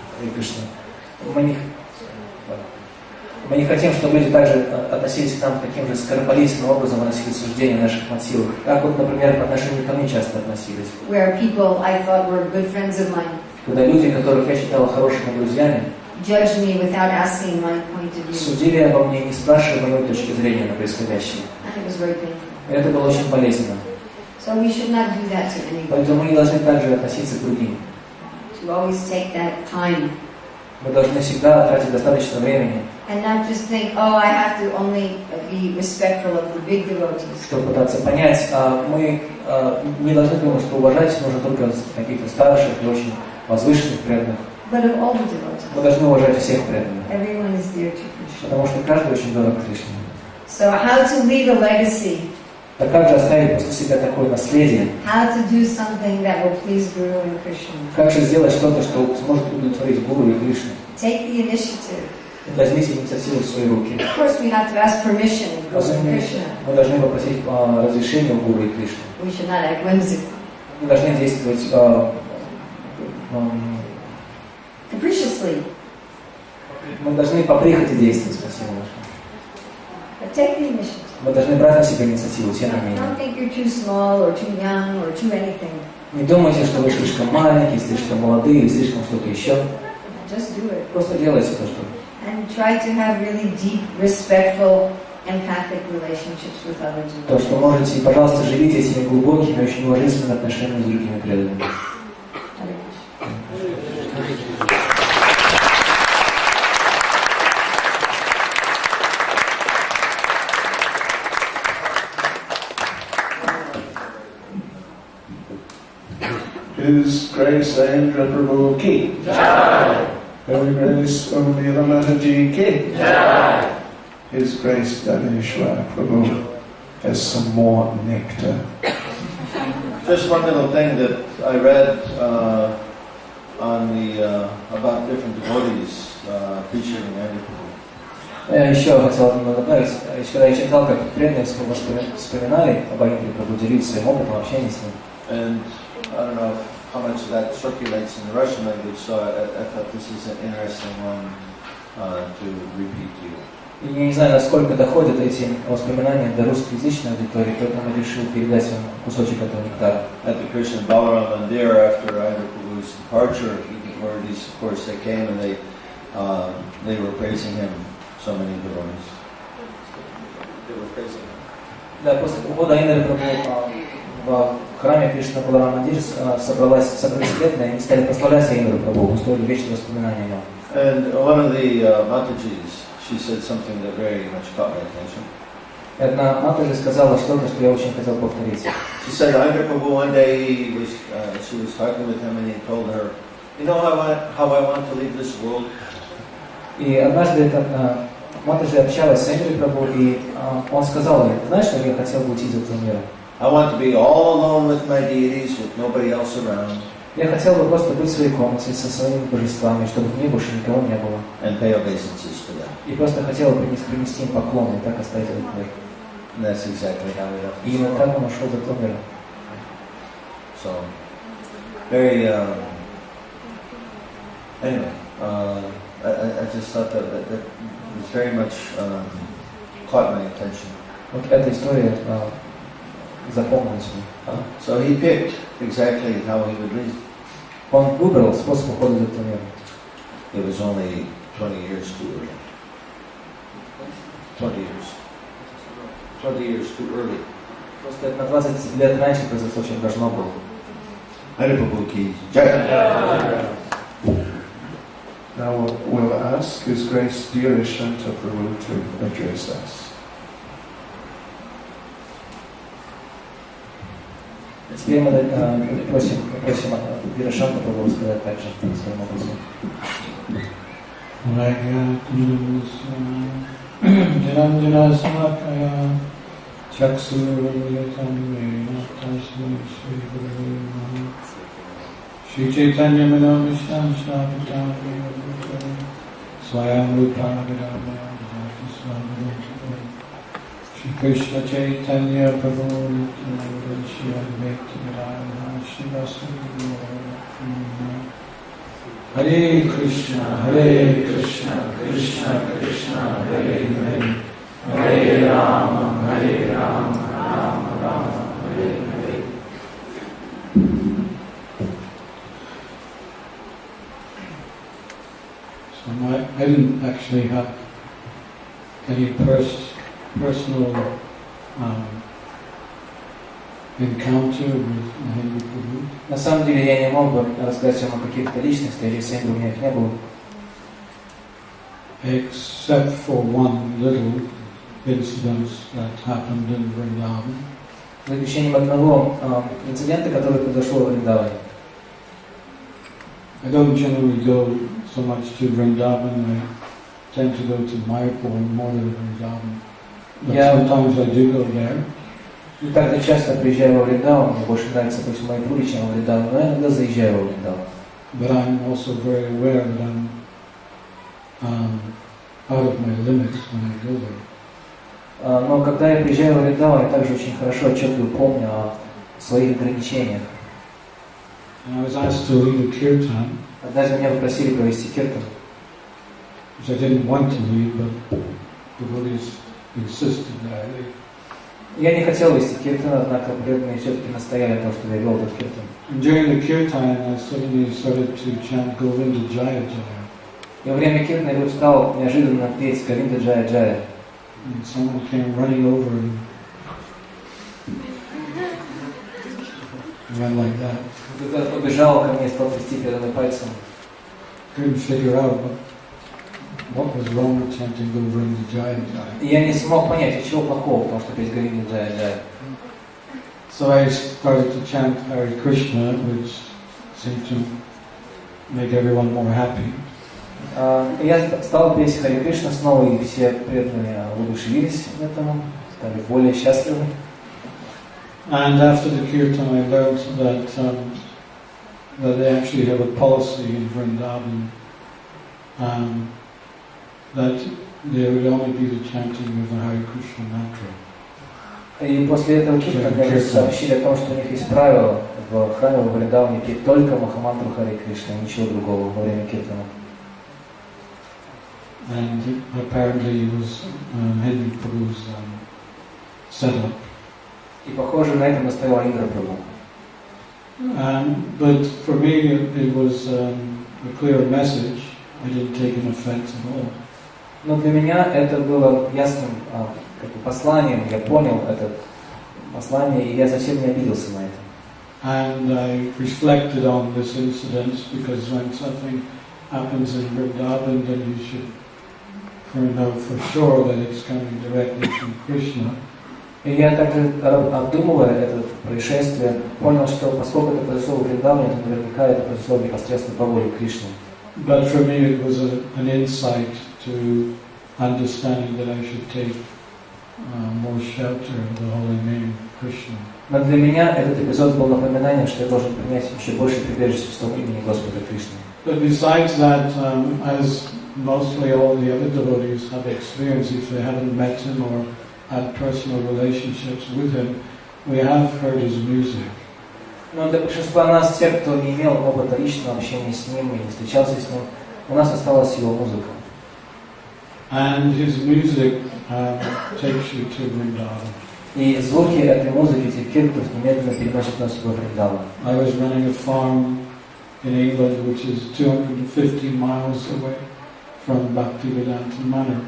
Speaker 2: Мы не хотим, чтобы люди также относились к нам таким же скоропалительным образом, выносили суждения о наших мотивах. Как вот, например, по отношению ко мне часто относились.
Speaker 8: Where people I thought were good friends of mine
Speaker 2: Когда люди, которых я считала хорошими друзьями,
Speaker 8: judged me without asking my point of view.
Speaker 2: судили обо мне, не спрашивая моей точки зрения на происходящее.
Speaker 8: And it was very painful.
Speaker 2: И это было очень болезненно.
Speaker 8: So we should not do that to anybody.
Speaker 2: Поэтому мы не должны также относиться к другим.
Speaker 8: To always take that time.
Speaker 2: Мы должны всегда тратить достаточно времени,
Speaker 8: And not just think, oh, I have to only be respectful of the big devotees.
Speaker 2: чтобы пытаться понять. Мы не должны думать, что уважать нужно только каких-то старших и очень возвышенных преданных.
Speaker 8: But of all the devotees.
Speaker 2: Мы должны уважать всех преданных,
Speaker 8: Everyone is dear to Krishna.
Speaker 2: потому что каждый очень дорог Кришне.
Speaker 8: So how to leave a legacy?
Speaker 2: Так как же оставить после себя такое наследие?
Speaker 8: How to do something that will please Guru and Krishna?
Speaker 2: Как же сделать что-то, что сможет удовлетворить Гуру и Кришну?
Speaker 8: Take the initiative.
Speaker 2: Возьмите инициативу в свои руки.
Speaker 8: Of course, we have to ask permission of Guru and Krishna.
Speaker 2: Мы должны попросить разрешения у Гуру и Кришны.
Speaker 8: We should not act whimsical.
Speaker 2: Мы должны действовать
Speaker 8: capriciously.
Speaker 2: мы должны по прихоти действовать, спасибо.
Speaker 8: But take the initiative.
Speaker 2: Мы должны брать на себя инициативу, тем не менее.
Speaker 8: Don't think you're too small or too young or too anything.
Speaker 2: Не думайте, что вы слишком маленькие, слишком молодые, или слишком что-то еще.
Speaker 8: Just do it.
Speaker 2: Просто делайте то, что.
Speaker 8: And try to have really deep, respectful, empathic relationships with others.
Speaker 2: То, что можете, и, пожалуйста, живите этими глубокими, очень уважительными отношениями с другими преданными.
Speaker 3: His Grace Aindra Prabhu ki. Her Grace Maharaji ki. His Grace Dhaneshwar Prabhu has some more nectar.
Speaker 7: Just one little thing that I read on the about different devotees preaching Aindra Prabhu.
Speaker 2: Я еще хотел добавить, когда я читал, как преданные вспоминали об Аиндре Прабху, делились своим опытом общения с ним.
Speaker 7: And I don't know how much of that circulates in the Russian language, so I thought this is an interesting one to repeat to you.
Speaker 2: И я не знаю, насколько доходят эти воспоминания до русскоязычной аудитории, поэтому решил передать вам кусочек этого нектара.
Speaker 7: At the Krishna Balaram Mandir, after Aindra Prabhu's departure, the devotees, of course, they came and they were praising him. So many devotees. They were praising him.
Speaker 2: Да, после ухода Аиндры Прабху в храме Кришна Баларама Мандире собрались преданные, они стали прославлять Аиндру Прабху, устроили вечные воспоминания о нем.
Speaker 7: And one of the Matajis, she said something that very much caught my attention.
Speaker 2: Одна Матаджи сказала что-то, что я очень хотел повторить.
Speaker 7: She said Aindra Prabhu one day she was talking with him and he told her, you know how I want to leave this world?
Speaker 2: И однажды Матаджи общалась с Аиндрой Прабху, и он сказал ей, знаешь, что я хотел бы уйти из этого мира?
Speaker 7: I want to be all alone with my deities, with nobody else around.
Speaker 2: Я хотел бы просто быть в своей комнате со своими божествами, чтобы в ней больше никого не было.
Speaker 7: And pay obeisances to them.
Speaker 2: И просто хотел бы принести им поклоны и так оставить этот мир.
Speaker 7: And that's exactly how we
Speaker 2: И именно так он ушел из этого мира.
Speaker 7: So, very, anyway, I just thought that was very much caught my attention.
Speaker 2: Вот эта история запомнилась мне.
Speaker 7: So he picked exactly how he would leave.
Speaker 2: Он выбрал способ ухода из этого мира.
Speaker 7: It was only 20 years too early. 20 years. 20 years too early.
Speaker 2: Просто это на 20 лет раньше произошло, чем должно было.
Speaker 7: Hari Prabhu ki jai.
Speaker 3: Now we'll ask His Grace Dear Ishanta Prabhu to address us.
Speaker 2: Теперь мы просим Вирашанта Прабху сказать также своим образом.
Speaker 1: Shri Chaitanya Manamisham Shrapitam Swayam Rupavidama Shri Krishna Chaitanya Prabhu Nityananda Shri Advaita Gadadhara Shri Vasudeva Hare Krishna, Krishna Krishna, Hare Hare, Hare Rama, Rama Rama, Hare Hare. So I didn't actually have any personal encounter with Aindra Prabhu.
Speaker 2: На самом деле я не мог бы рассказать вам о каких-то личностях, или с Aindra у меня их не было.
Speaker 1: Except for one little incident that happened in Vrindavan.
Speaker 2: За исключением одного инцидента, который произошел в Вриндаване.
Speaker 1: I don't generally go so much to Vrindavan. I tend to go to Mayapur more than Vrindavan. But sometimes I do go there.
Speaker 2: Не так часто приезжаю во Вриндаван, мне больше нравится пусть в Майпуре, чем во Вриндаван, но я иногда заезжаю во Вриндаван.
Speaker 1: But I'm also very aware that I'm out of my limits when I go there.
Speaker 2: Но когда я приезжаю во Вриндаван, я также очень хорошо отчетливо помню о своих ограничениях.
Speaker 1: And I was asked to lead a kirtan.
Speaker 2: Однажды меня попросили провести киртан.
Speaker 1: Which I didn't want to lead, but the devotees insisted that I lead.
Speaker 2: Я не хотел вести киртан, однако преданные все-таки настояли на том, что я вел этот киртан.
Speaker 1: During the kirtan, I suddenly started to chant Govinda Jaya Jaya.
Speaker 2: И во время киртана я стал неожиданно петь Говинда Джая Джая.
Speaker 1: And someone came running over and went like that.
Speaker 2: Кто-то побежал ко мне и стал трясти передо мной пальцем.
Speaker 1: Couldn't figure out what was wrong with chanting Govinda Jaya Jaya.
Speaker 2: И я не смог понять, чего плохого, потому что петь Говинда Джая Джая.
Speaker 1: So I started to chant Hare Krishna, which seemed to make everyone more happy.
Speaker 2: Я стал петь Харе Кришна снова, и все преданные воодушевились этому, стали более счастливы.
Speaker 1: And after the kirtan, I learned that they actually have a policy in Vrindavan that there would only be the chanting of the Hare Krishna mantra.
Speaker 2: И после этого киртана мне сообщили о том, что у них есть правило в храме во Вриндаване петь только Махамантру Харе Кришна, ничего другого во время киртана.
Speaker 1: And apparently it was Aindra Prabhu's setup.
Speaker 2: И похоже, на этом настоял Аиндра Прабху.
Speaker 1: But for me it was a clear message. I didn't take an offense at all.
Speaker 2: Но для меня это было ясным посланием, я понял это послание, и я совсем не обиделся на это.
Speaker 1: And I reflected on this incident because when something happens in Vrindavan, then you should know for sure that it's coming directly from Krishna.
Speaker 2: И я также, обдумывая это происшествие, понял, что поскольку это произошло в Вриндаване, то наверняка это произошло непосредственно по воле Кришны.
Speaker 1: But for me it was an insight to understanding that I should take more shelter of the holy name Krishna.
Speaker 2: Но для меня этот эпизод был напоминанием, что я должен принять еще больше прибежище в святом имени Господа Кришны.
Speaker 1: But besides that, as mostly all the other devotees have experienced, if they haven't met him or had personal relationships with him, we have heard his music.
Speaker 2: Но для большинства нас, тех, кто не имел опыта личного общения с ним и не встречался с ним, у нас осталась его музыка.
Speaker 1: And his music takes you to Vrindavan.
Speaker 2: И звуки этой музыки, этих киртов, немедленно переносят нас во Вриндаван.
Speaker 1: I was running a farm in England which is 250 miles away from Bhaktivedanta Manor.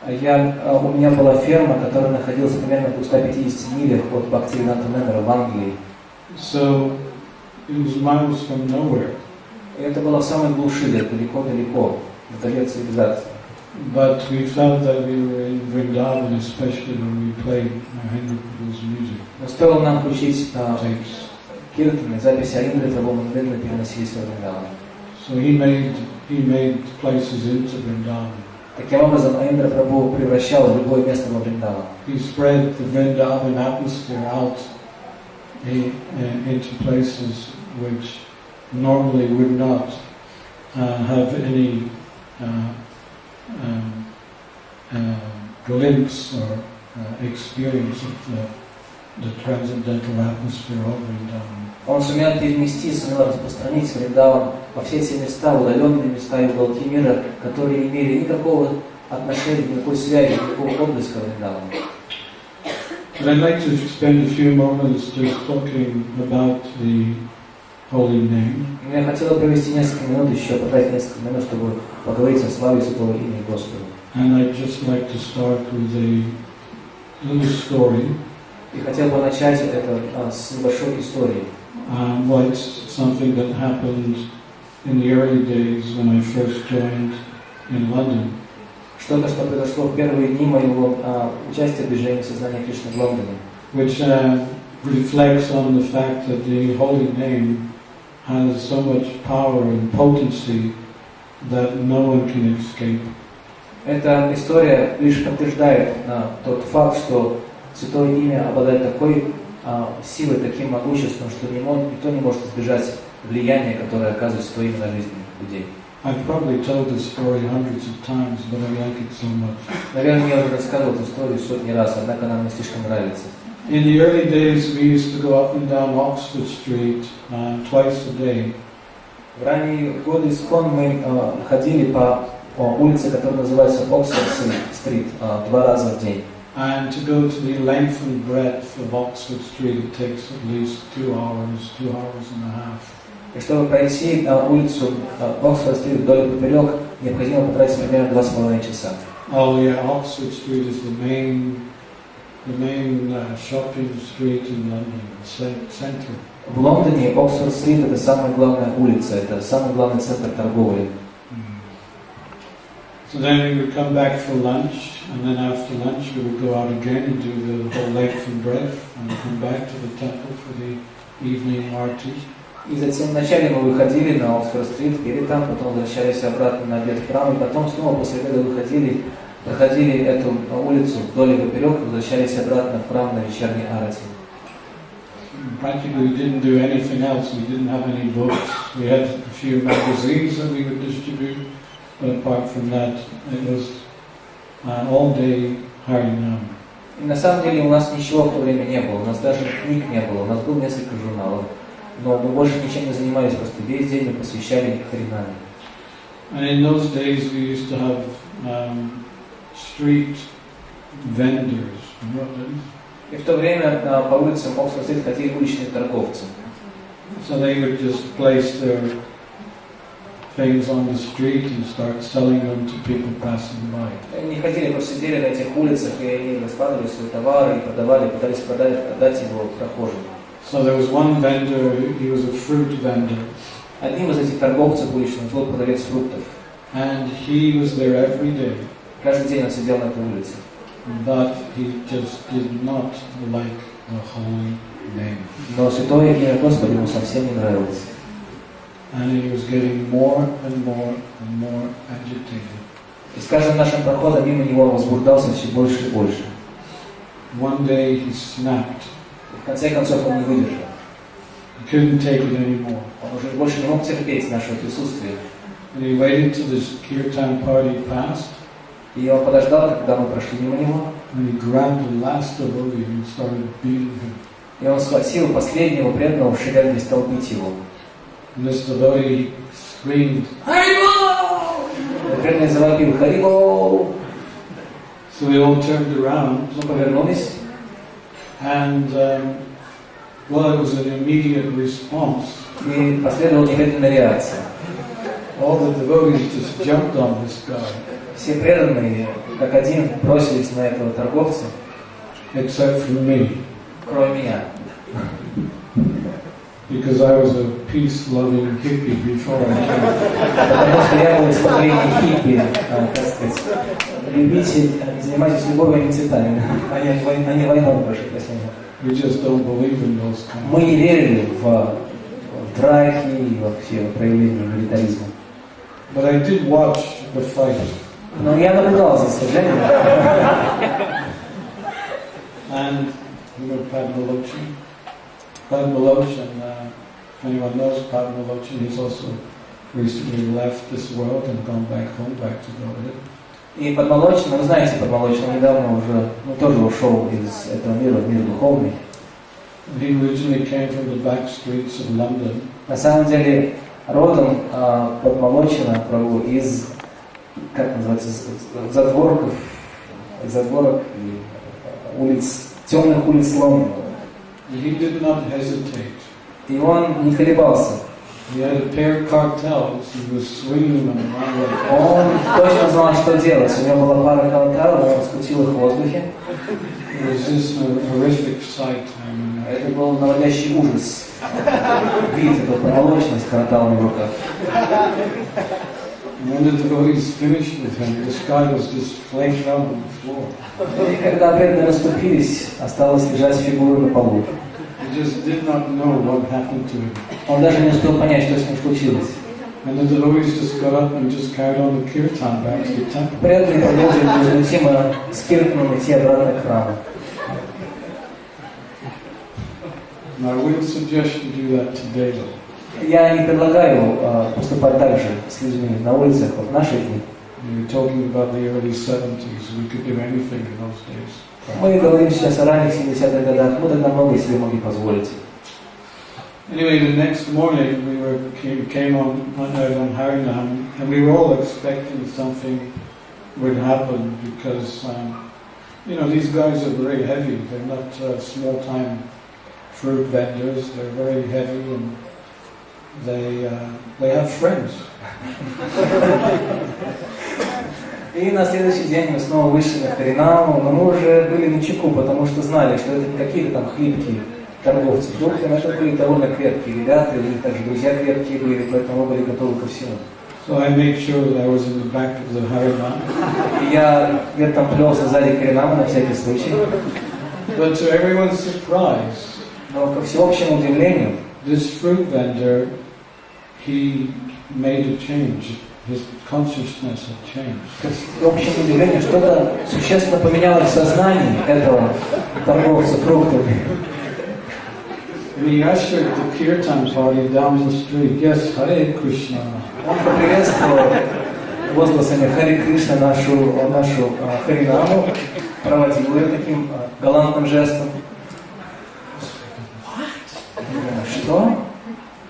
Speaker 2: У меня была ферма, которая находилась примерно в 250 милях от Бхактивиданта Манора в Англии.
Speaker 1: So It was miles from nowhere.
Speaker 2: И это было в самой глуши, далеко-далеко, вдали от цивилизации.
Speaker 1: But we felt that we were in Vrindavan, especially when we played Aindra Prabhu's music.
Speaker 2: Но стоило нам включить
Speaker 1: Tapes.
Speaker 2: киртаны, записи Аиндры, Прабху, мы немедленно переносились в Вриндаван.
Speaker 1: So he made places into Vrindavan.
Speaker 2: Таким образом, Аиндра Прабху превращал любое место во Вриндаван.
Speaker 1: He spread the Vrindavan atmosphere out into places which normally would not have any glimpse or experience of the transcendental atmosphere of Vrindavan.
Speaker 2: Он сумел перенести, сумел распространить Вриндаван во все эти места, удаленные места и уголки мира, которые не имели никакого отношения, никакой связи, никакого отблеска Вриндавана.
Speaker 1: But I'd like to spend a few moments just talking about the holy name.
Speaker 2: Я хотел провести несколько минут, еще потратить несколько минут, чтобы поговорить о славе Святого имени Господа.
Speaker 1: And I'd just like to start with a little story.
Speaker 2: И хотел бы начать это с небольшой истории.
Speaker 1: It's something that happened in the early days when I first joined in London.
Speaker 2: Что-то, что произошло в первые дни моего участия в движении сознания Кришны в Лондоне.
Speaker 1: Which reflects on the fact that the holy name has so much power and potency that no one can escape.
Speaker 2: Эта история лишь подтверждает тот факт, что Святое имя обладает такой силой, таким могуществом, что никто не может избежать влияния, которое оказывает Святое имя на жизнь людей.
Speaker 1: I've probably told this story hundreds of times, but I like it so much.
Speaker 2: Наверное, я уже рассказывал эту историю сотни раз, однако она мне слишком нравится.
Speaker 1: In the early days, we used to go up and down Oxford Street twice a day.
Speaker 2: В ранние годы искон мы ходили по улице, которая называется Оксфорд-стрит, 2 раза в день.
Speaker 1: And to go to the length and breadth of Oxford Street, it takes at least 2 hours, 2 hours and a half.
Speaker 2: И чтобы пройти улицу Оксфорд-стрит вдоль и поперек, необходимо потратить примерно 2,5 часа.
Speaker 1: Oh yeah, Oxford Street is the main shopping street in London, center.
Speaker 2: В Лондоне Оксфорд-стрит это самая главная улица, это самый главный центр торговли.
Speaker 1: So then we would come back for lunch, and then after lunch we would go out again and do the whole length and breadth, and come back to the temple for the evening arti.
Speaker 2: И затем вначале мы выходили на Оксфорд-стрит, пели там, потом возвращались обратно на обед в храм, и потом снова после обеда выходили, проходили эту улицу вдоль и поперек, возвращались обратно в храм на вечерней арати.
Speaker 1: Practically we didn't do anything else. We didn't have any books. We had a few magazines that we would distribute, but apart from that, it was all day Harinam.
Speaker 2: И на самом деле у нас ничего в то время не было, у нас даже книг не было, у нас было несколько журналов, но мы больше ничем не занимались, просто весь день мы посвящали Харинаме.
Speaker 1: And in those days we used to have street vendors.
Speaker 2: И в то время по улицам Оксфорд-стрит ходили уличные торговцы.
Speaker 1: So they would just place their things on the street and start selling them to people passing by.
Speaker 2: Они ходили, просто сидели на этих улицах, и они раскладывали свои товары и продавали, пытались продать его прохожим.
Speaker 1: So there was one vendor, he was a fruit vendor.
Speaker 2: Одним из этих торговцев уличных был продавец фруктов.
Speaker 1: And he was there every day.
Speaker 2: Каждый день он сидел на этой улице.
Speaker 1: But he just did not like the holy name.
Speaker 2: Но святое имя Господа ему совсем не нравилось.
Speaker 1: And he was getting more and more agitated.
Speaker 2: И с каждым нашим проходом мимо него он возбуждался все больше и больше.
Speaker 1: One day he snapped.
Speaker 2: В конце концов он не выдержал.
Speaker 1: He couldn't take it anymore.
Speaker 2: Он уже больше не мог терпеть нашего присутствия.
Speaker 1: And he waited till the kirtan party passed.
Speaker 2: И он подождал, когда мы прошли мимо него.
Speaker 1: And he grabbed the last devotee and started beating him.
Speaker 2: И он схватил последнего преданного в шеренге и стал бить его.
Speaker 1: And this devotee screamed,
Speaker 2: Харибол! Преданный завопил Харибол!
Speaker 1: So we all turned around.
Speaker 2: Мы повернулись.
Speaker 1: And well, it was an immediate response.
Speaker 2: И последовала немедленная реакция.
Speaker 1: All the devotees just jumped on this guy.
Speaker 2: Все преданные, как один, бросились на этого торговца.
Speaker 1: Except for me.
Speaker 2: Кроме меня.
Speaker 1: Because I was a peace-loving hippie before I came.
Speaker 2: Потому что я был из поколения хиппи, так сказать. Любите, занимайтесь любовью, а не цветами, а не войной, прошу прощения.
Speaker 1: We just don't believe in those kind.
Speaker 2: Мы не верили в драки и вообще проявление милитаризма.
Speaker 1: But I did watch the fight.
Speaker 2: Но я наблюдал за сражением.
Speaker 1: And you know Padma Lochan, if anyone knows Padma Lochan, he's also recently left this world and gone back home, back to Godhead.
Speaker 2: И Падмалочна, вы знаете Падмалочна, недавно уже, тоже ушел из этого мира в мир духовный.
Speaker 1: He originally came from the back streets of London.
Speaker 2: На самом деле, родом Падмалочна, Прабху, из, как называется, задворок и улиц, темных улиц Лондона.
Speaker 1: He did not hesitate.
Speaker 2: И он не колебался.
Speaker 1: He had a pair of cartels. He was swinging them around like.
Speaker 2: Он точно знал, что делать. У него была пара картелов, он скрутил их в воздухе.
Speaker 1: It was just a horrific sight.
Speaker 2: Это был наводящий ужас. Вид этого Падмалочна с карталами в руках.
Speaker 1: When the devotees finished with him, this guy was just flayed out on the floor.
Speaker 2: И когда преданные расступились, осталась лежать фигура на полу.
Speaker 1: He just did not know what happened to him.
Speaker 2: Он даже не успел понять, что с ним случилось.
Speaker 1: And the devotees just got up and just carried on the kirtan back to the temple.
Speaker 2: Преданные продолжили невозмутимо с киртаном идти обратно к храму.
Speaker 1: And I wouldn't suggest you do that today, though.
Speaker 2: Я не предлагаю поступать так же с людьми на улицах в наши дни.
Speaker 1: You're talking about the early 70s. We could do anything in those days.
Speaker 2: Мы говорим сейчас о ранних 70-х годах, мы тогда много себе могли позволить.
Speaker 1: Anyway, the next morning we came on Harinam, and we were all expecting something would happen because these guys are very heavy. They're not small-time fruit vendors. They're very heavy, and they have friends.
Speaker 2: И на следующий день мы снова вышли на Харинаму, но мы уже были начеку, потому что знали, что это не какие-то там хлипкие торговцы фруктами, это были довольно крепкие ребята, и также друзья крепкие были, поэтому мы были готовы ко всему.
Speaker 1: So I made sure that I was in the back of the Harinam.
Speaker 2: И я где-то там плелся сзади Харинама на всякий случай.
Speaker 1: But to everyone's surprise,
Speaker 2: но ко всеобщему удивлению,
Speaker 1: this fruit vendor, he made a change. His consciousness had changed.
Speaker 2: К всеобщему удивлению, что-то существенно поменялось в сознании этого торговца фруктами.
Speaker 1: He ushered the kirtan party down the street. Yes, Hare Krishna.
Speaker 2: Он поприветствовал возгласами Харе Кришна нашу Харинаму, проводил ее таким галантным жестом. Что?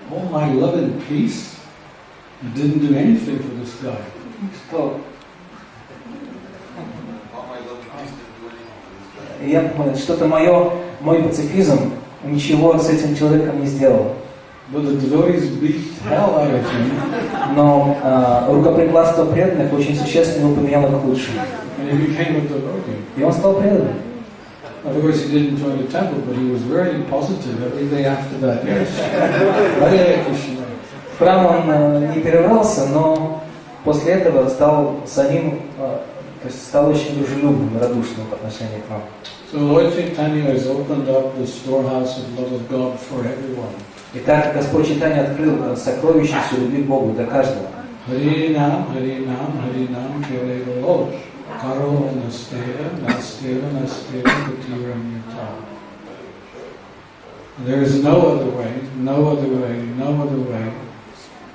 Speaker 1: Oh, my love and peace. You didn't do anything for this guy.
Speaker 2: Что? Я понял, что-то мой пацифизм ничего с этим человеком не сделал.
Speaker 1: But the devotees beat hell out of him.
Speaker 2: Но рукоприкладство преданных очень существенно его поменяло к лучшему.
Speaker 1: And he became a devotee.
Speaker 2: И он стал преданным.
Speaker 1: Of course, he didn't join the temple, but he was very positive every day after that. Yes, Hare Krishna.
Speaker 2: В храм он не перервался, но после этого стал самим, то есть стал очень дружелюбным, радушным по отношению к нам.
Speaker 1: So Lord Chaitanya has opened up the storehouse of love of God for everyone.
Speaker 2: Итак, Господь Чайтанья открыл сокровищницу любви к Богу для каждого.
Speaker 1: Harinam, Harinam, Harinam, Kerevalo, Karo Nastera, Nastera, Nastera, Gatiramyata. There is no other way, no other way, no other way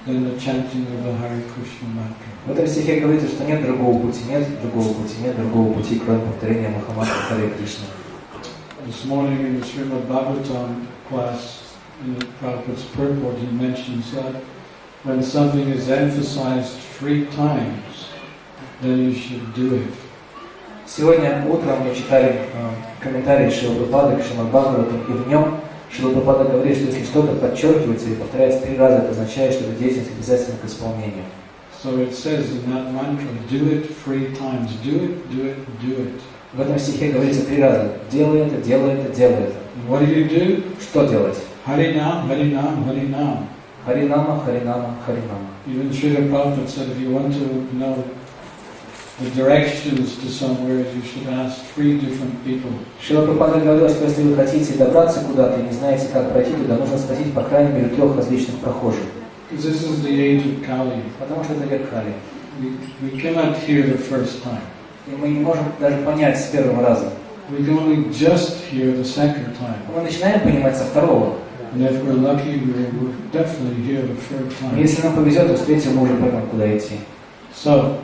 Speaker 1: than the chanting of the Hare Krishna mantra.
Speaker 2: В этом стихе говорится, что нет другого пути, нет другого пути, нет другого пути, кроме повторения Махамантра Харе Кришна.
Speaker 1: This morning in the Srimad Bhagavatam class, in the Prabhupada's purport, he mentions that when something is emphasized 3 times, then you should do it.
Speaker 2: Сегодня утром мы читали комментарий Шрила Прабхупады к Шримад Бхагаватам, и в нем Шрила Прабхупада говорит, что если что-то подчеркивается и повторяется 3 раза, это означает, что эта деятельность обязательна к исполнению.
Speaker 1: So it says in that mantra, do it 3 times. Do it, do it, do it.
Speaker 2: В этом стихе говорится 3 раза. Делай это, делай это, делай это.
Speaker 1: And what do?
Speaker 2: Что делать?
Speaker 1: Harinam, Harinam, Harinam.
Speaker 2: Харинама, Харинама, Харинама.
Speaker 1: Even Srila Prabhupada said if you want to know the directions to somewhere, you should ask 3 different people.
Speaker 2: Шрила Прабхупада говорил, что если вы хотите добраться куда-то и не знаете, как пройти туда, нужно спросить по крайней мере 3 различных прохожих.
Speaker 1: Because this is the age of Kali.
Speaker 2: Потому что это век Кали.
Speaker 1: We cannot hear the first time.
Speaker 2: И мы не можем даже понять с первого раза.
Speaker 1: We can only just hear the second time.
Speaker 2: Мы начинаем понимать со второго.
Speaker 1: And if we're lucky, we'll definitely hear the third time.
Speaker 2: Если нам повезет, то с третьего мы уже поймем, куда идти.
Speaker 1: So,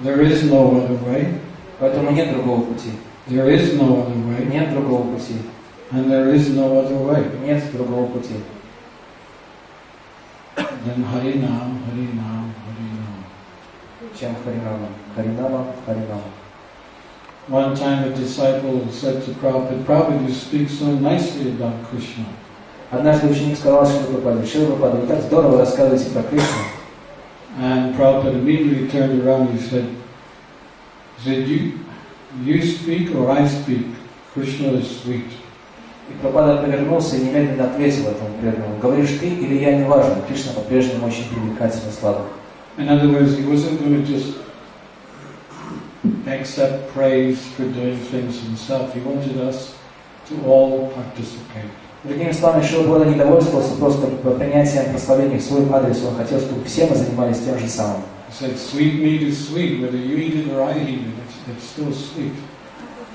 Speaker 1: there is no other way.
Speaker 2: Поэтому нет другого пути.
Speaker 1: There is no other way.
Speaker 2: Нет другого пути.
Speaker 1: And there is no other way.
Speaker 2: Нет другого пути.
Speaker 1: Then Harinam, Harinam, Harinam.
Speaker 2: Чем Харинама? Харинама, Харинама.
Speaker 1: One time a disciple said to Prabhupada, Prabhupada, you speak so nicely about Krishna.
Speaker 2: Однажды ученик сказал Шрила Прабхупаде, Шрила Прабхупада, вы так здорово рассказываете про Кришну.
Speaker 1: And Prabhupada immediately turned around and he said, you speak or I speak, Krishna is sweet.
Speaker 2: И Прабхупада повернулся и немедленно ответил этому преданному. Говоришь ты или я, неважно, Кришна по-прежнему очень привлекательный, сладок.
Speaker 1: In other words, he wasn't going to just accept praise for doing things himself. He wanted us to all participate.
Speaker 2: Другими словами, Шрила Прабхупада не довольствовался просто принятием прославления в свой адрес. Он хотел, чтобы все мы занимались тем же самым.
Speaker 1: He said, sweet meat is sweet, whether you eat it or I eat it, it's still sweet.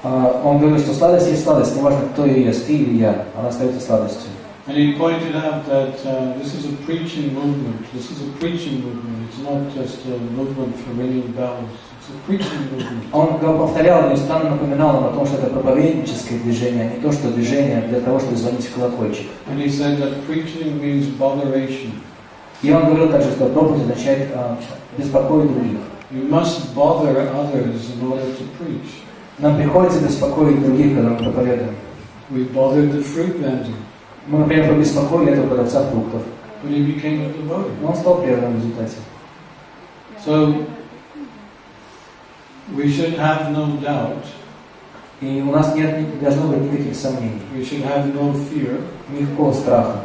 Speaker 2: Он говорил, что сладость есть сладость, неважно, кто ее ест, ты или я, она остается сладостью.
Speaker 1: And he pointed out that this is a preaching movement. This is a preaching movement. It's not just a movement for ringing bells. It's a preaching movement.
Speaker 2: Он повторял, неустанно напоминал нам о том, что это проповедническое движение, а не то, что движение для того, чтобы звонить в колокольчик.
Speaker 1: And he said that preaching means botheration.
Speaker 2: И он говорил также, что проповедь означает беспокоить других.
Speaker 1: You must bother others in order to preach.
Speaker 2: Нам приходится беспокоить других, когда мы проповедуем.
Speaker 1: We bothered the fruit vendor.
Speaker 2: Мы, например, побеспокоили этого продавца фруктов.
Speaker 1: But he became a devotee.
Speaker 2: Но он стал преданным в результате.
Speaker 1: So we should have no doubt.
Speaker 2: И у нас не должно быть никаких сомнений.
Speaker 1: We should have no fear.
Speaker 2: Никакого страха.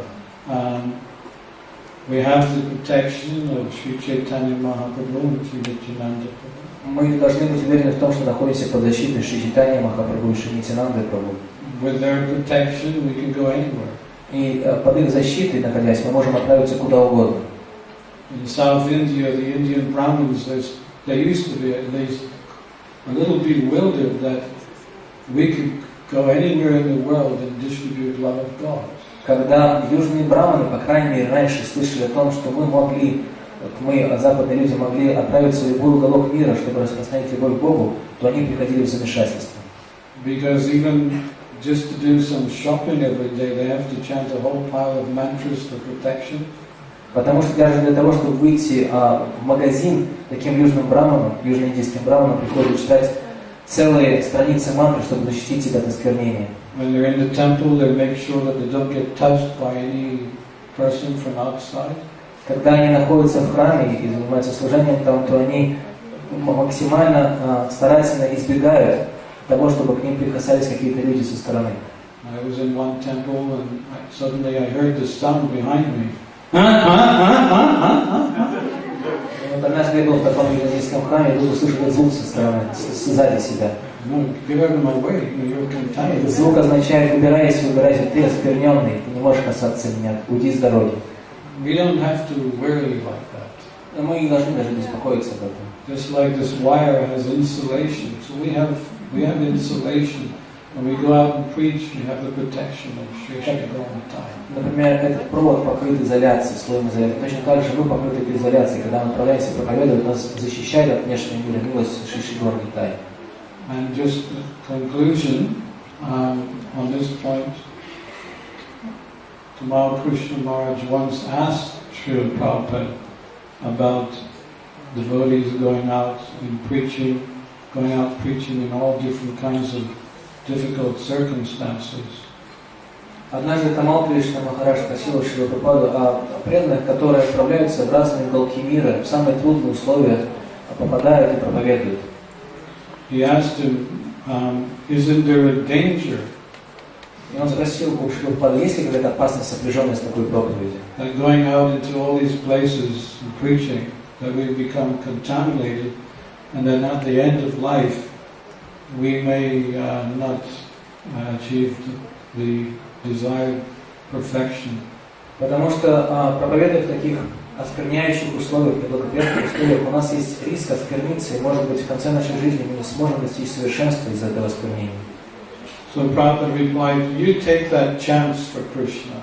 Speaker 1: We have the protection of Sri Chaitanya Mahaprabhu and Sri Nityananda Prabhu.
Speaker 2: Мы должны быть уверены в том, что находимся под защитой Шри Чайтаньи Махапрабху и Шри Нитьянанды Прабху.
Speaker 1: With their protection, we can go anywhere.
Speaker 2: И под их защитой, находясь, мы можем отправиться куда угодно.
Speaker 1: In South India, the Indian Brahmins, they used to be at least a little bewildered that we could go anywhere in the world and distribute love of God.
Speaker 2: Когда южные браманы, по крайней мере, раньше слышали о том, что мы, западные люди, могли отправиться в любой уголок мира, чтобы распространить любовь к Богу, то они приходили в замешательство.
Speaker 1: Because even just to do some shopping every day, they have to chant a whole pile of mantras for protection.
Speaker 2: Потому что даже для того, чтобы выйти в магазин таким южным браманам, южноиндийским браманам, приходится читать целые страницы мантры, чтобы защитить себя от осквернения.
Speaker 1: When they're in the temple, they make sure that they don't get touched by any person from outside.
Speaker 2: Когда они находятся в храме и занимаются служением там, то они максимально старательно избегают того, чтобы к ним прикасались какие-то люди со стороны.
Speaker 1: I was in one temple and suddenly I heard this sound behind me.
Speaker 2: Вот однажды я был в таком южноиндийском храме, и вдруг услышал этот звук со стороны, сзади себя. Этот звук означает: убирайся, ты оскверненный, ты не можешь касаться меня, уйди с дороги. Но мы не должны даже беспокоиться об этом.
Speaker 1: Just like this wire has insulation, so we have insulation. When we go out and preach, we have the protection of Shri Shri all the time.
Speaker 2: Например, этот провод покрыт изоляцией, слоем изоляции. Точно так же мы покрыты изоляцией. Когда мы отправляемся проповедовать, нас защищает от внешнего мира милость Шри Шри Нитай.
Speaker 1: And just a conclusion on this point, Tamal Krishna Maharaj once asked Srila Prabhupada about devotees going out preaching in all different kinds of difficult circumstances.
Speaker 2: Однажды Тамал Кришна Махарадж спросил Шрила Прабхупаду о преданных, которые отправляются в разные уголки мира, в самые трудные условия, попадают и проповедуют.
Speaker 1: He asked him, isn't there a danger
Speaker 2: И он спросил у Прабхупады, есть ли какая-то опасность, сопряженная с такой проповедью?
Speaker 1: Like going out into all these places and preaching, that we become contaminated, and then at the end of life, we may not achieve the desired perfection.
Speaker 2: Потому что, проповедуя в таких оскверняющих условиях, неблагоприятных условиях, у нас есть риск оскверниться, и, может быть, в конце нашей жизни мы не сможем достичь совершенства из-за этого осквернения.
Speaker 1: So Prabhupada replied, you take that chance for Krishna.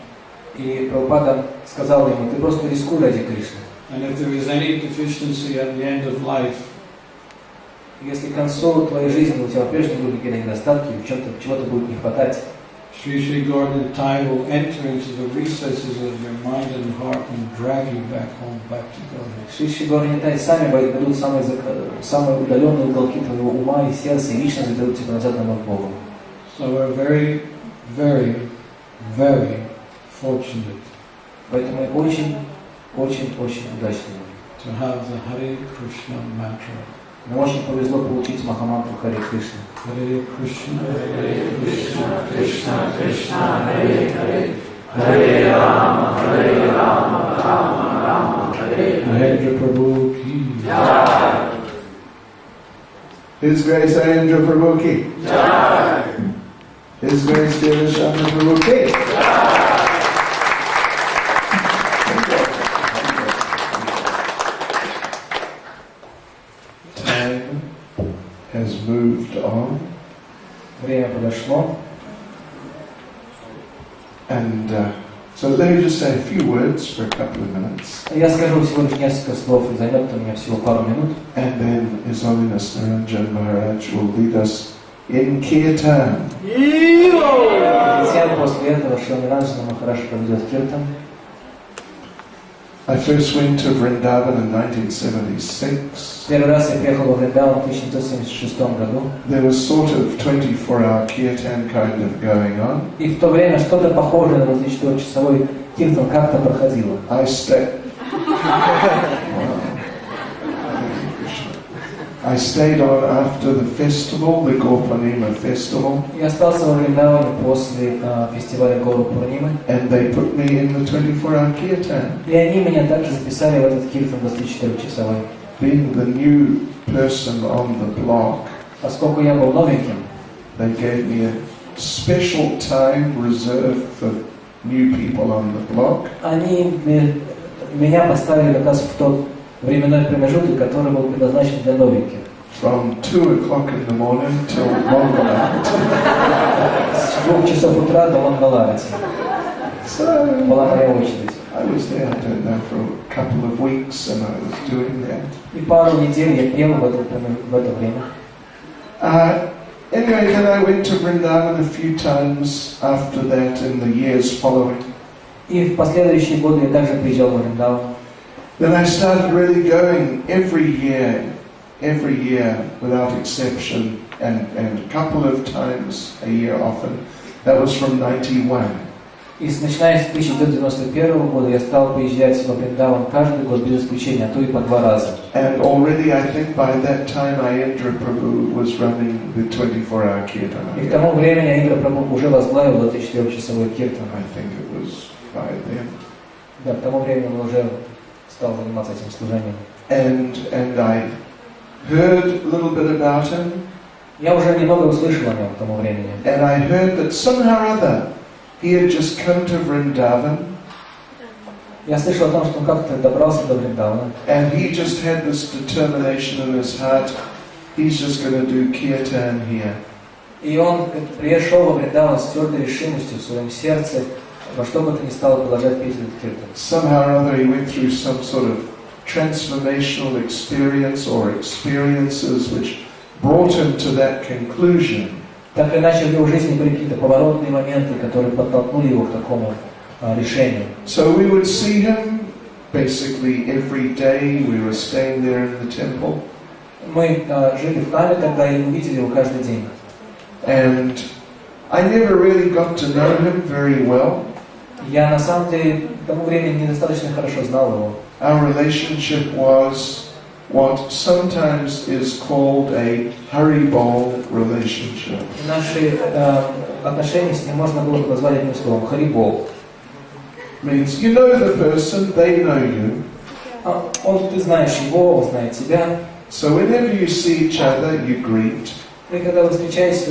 Speaker 2: И Прабхупада сказал ему, ты просто рискуй ради Кришны.
Speaker 1: And if there is any deficiency at the end of life,
Speaker 2: если к концу твоей жизни у тебя по-прежнему будут какие-то недостатки, в чем-то чего-то будет не хватать,
Speaker 1: Sri Sri Gaura will enter into the recesses of your mind and heart and drag you back home, back to Gaura.
Speaker 2: Шри Шри Гаура сами пойдут самые удаленные уголки твоего ума и сердца и лично заберут тебя назад на Богу.
Speaker 1: So we're very, very, very fortunate.
Speaker 2: Поэтому мы очень удачны.
Speaker 1: To have the Hare Krishna mantra.
Speaker 2: Нам очень повезло получить Махамантру Харе Кришна.
Speaker 1: Hare Krishna,
Speaker 4: Krishna Krishna, Hare Hare, Hare Rama, Rama Rama, Hare Hare.
Speaker 1: Aindra Prabhu ki
Speaker 4: Jai.
Speaker 3: His Grace Aindra Prabhu ki
Speaker 4: Jai.
Speaker 3: His Grace Devashandra Prabhu ki Time has moved on.
Speaker 2: Время подошло.
Speaker 3: And so let me just say a few words for a couple of minutes.
Speaker 2: Я скажу всего лишь несколько слов, и займет у меня всего пару минут.
Speaker 3: And then His Holiness Naranjan Maharaj will lead us in Kirtan.
Speaker 2: Затем после этого Шри Наранджана Махарадж проведет киртан.
Speaker 3: I first went to Vrindavan in 1976.
Speaker 2: Первый раз я приехал во Вриндаван в 1976 году.
Speaker 3: There was sort of 24-hour kirtan kind of going on.
Speaker 2: И в то время что-то похожее на 24-часовой киртан как-то проходило.
Speaker 3: I stayed on after the festival, the Gaur-Purnima festival.
Speaker 2: Я остался во Вриндаване после фестиваля Гаур-Пурнимы.
Speaker 3: And they put me in the 24-hour kirtan.
Speaker 2: И они меня также записали в этот киртан 24-часовой.
Speaker 3: Being the new person on the block,
Speaker 2: Поскольку я был новеньким,
Speaker 3: they gave me a special time reserved for new people on the block.
Speaker 2: они меня поставили как раз в тот временной промежуток, который был предназначен для новеньких.
Speaker 3: From 2 o'clock in the morning till Mangala.
Speaker 2: С 2 часов утра до Мангаларати.
Speaker 3: So
Speaker 2: Была моя очередь.
Speaker 3: I was there, I don't know, for a couple of weeks, and I was doing that.
Speaker 2: И пару недель я пел в это время.
Speaker 3: Anyway, then I went to Vrindavan a few times after that in the years following.
Speaker 2: И в последующие годы я также приезжал в Вриндаван.
Speaker 3: Then I started really going every year without exception, and a couple of times a year often. That was from 91.
Speaker 2: И начиная с 1991 года я стал приезжать во Вриндаван каждый год без исключения, а то и по 2 раза.
Speaker 3: And already I think by that time Aindra Prabhu was running the 24-hour kirtan.
Speaker 2: И к тому времени Аиндра Прабху уже возглавил 24-часовой киртан.
Speaker 3: I think it was by then.
Speaker 2: Да, к тому времени он уже стал заниматься этим служением.
Speaker 3: And I heard a little bit about him.
Speaker 2: Я уже немного услышал о нем к тому времени.
Speaker 3: And I heard that somehow or other he had just come to Vrindavan.
Speaker 2: Я слышал о том, что он как-то добрался до Вриндавана.
Speaker 3: And he just had this determination in his heart. He's just going to do kirtan here.
Speaker 2: И он пришел во Вриндаван с твердой решимостью в своем сердце, во что бы то ни стало продолжать петь этот киртан.
Speaker 3: Somehow or other he went through some sort of transformational experience or experiences which brought him to that conclusion.
Speaker 2: Так или иначе, в его жизни были какие-то поворотные моменты, которые подтолкнули его к такому решению.
Speaker 3: So we would see him basically every day. We were staying there in the temple.
Speaker 2: Мы жили в храме тогда и увидели его каждый день.
Speaker 3: And I never really got to know him very well.
Speaker 2: Я на самом деле к тому времени недостаточно хорошо знал его.
Speaker 3: Our relationship was what sometimes is called a Haribol relationship.
Speaker 2: Наши отношения с ним можно было бы назвать одним словом харибол.
Speaker 3: Means you know the person, they know you.
Speaker 2: Ты знаешь его, он знает тебя.
Speaker 3: So whenever you see each other, you greet.
Speaker 2: И когда вы встречаетесь,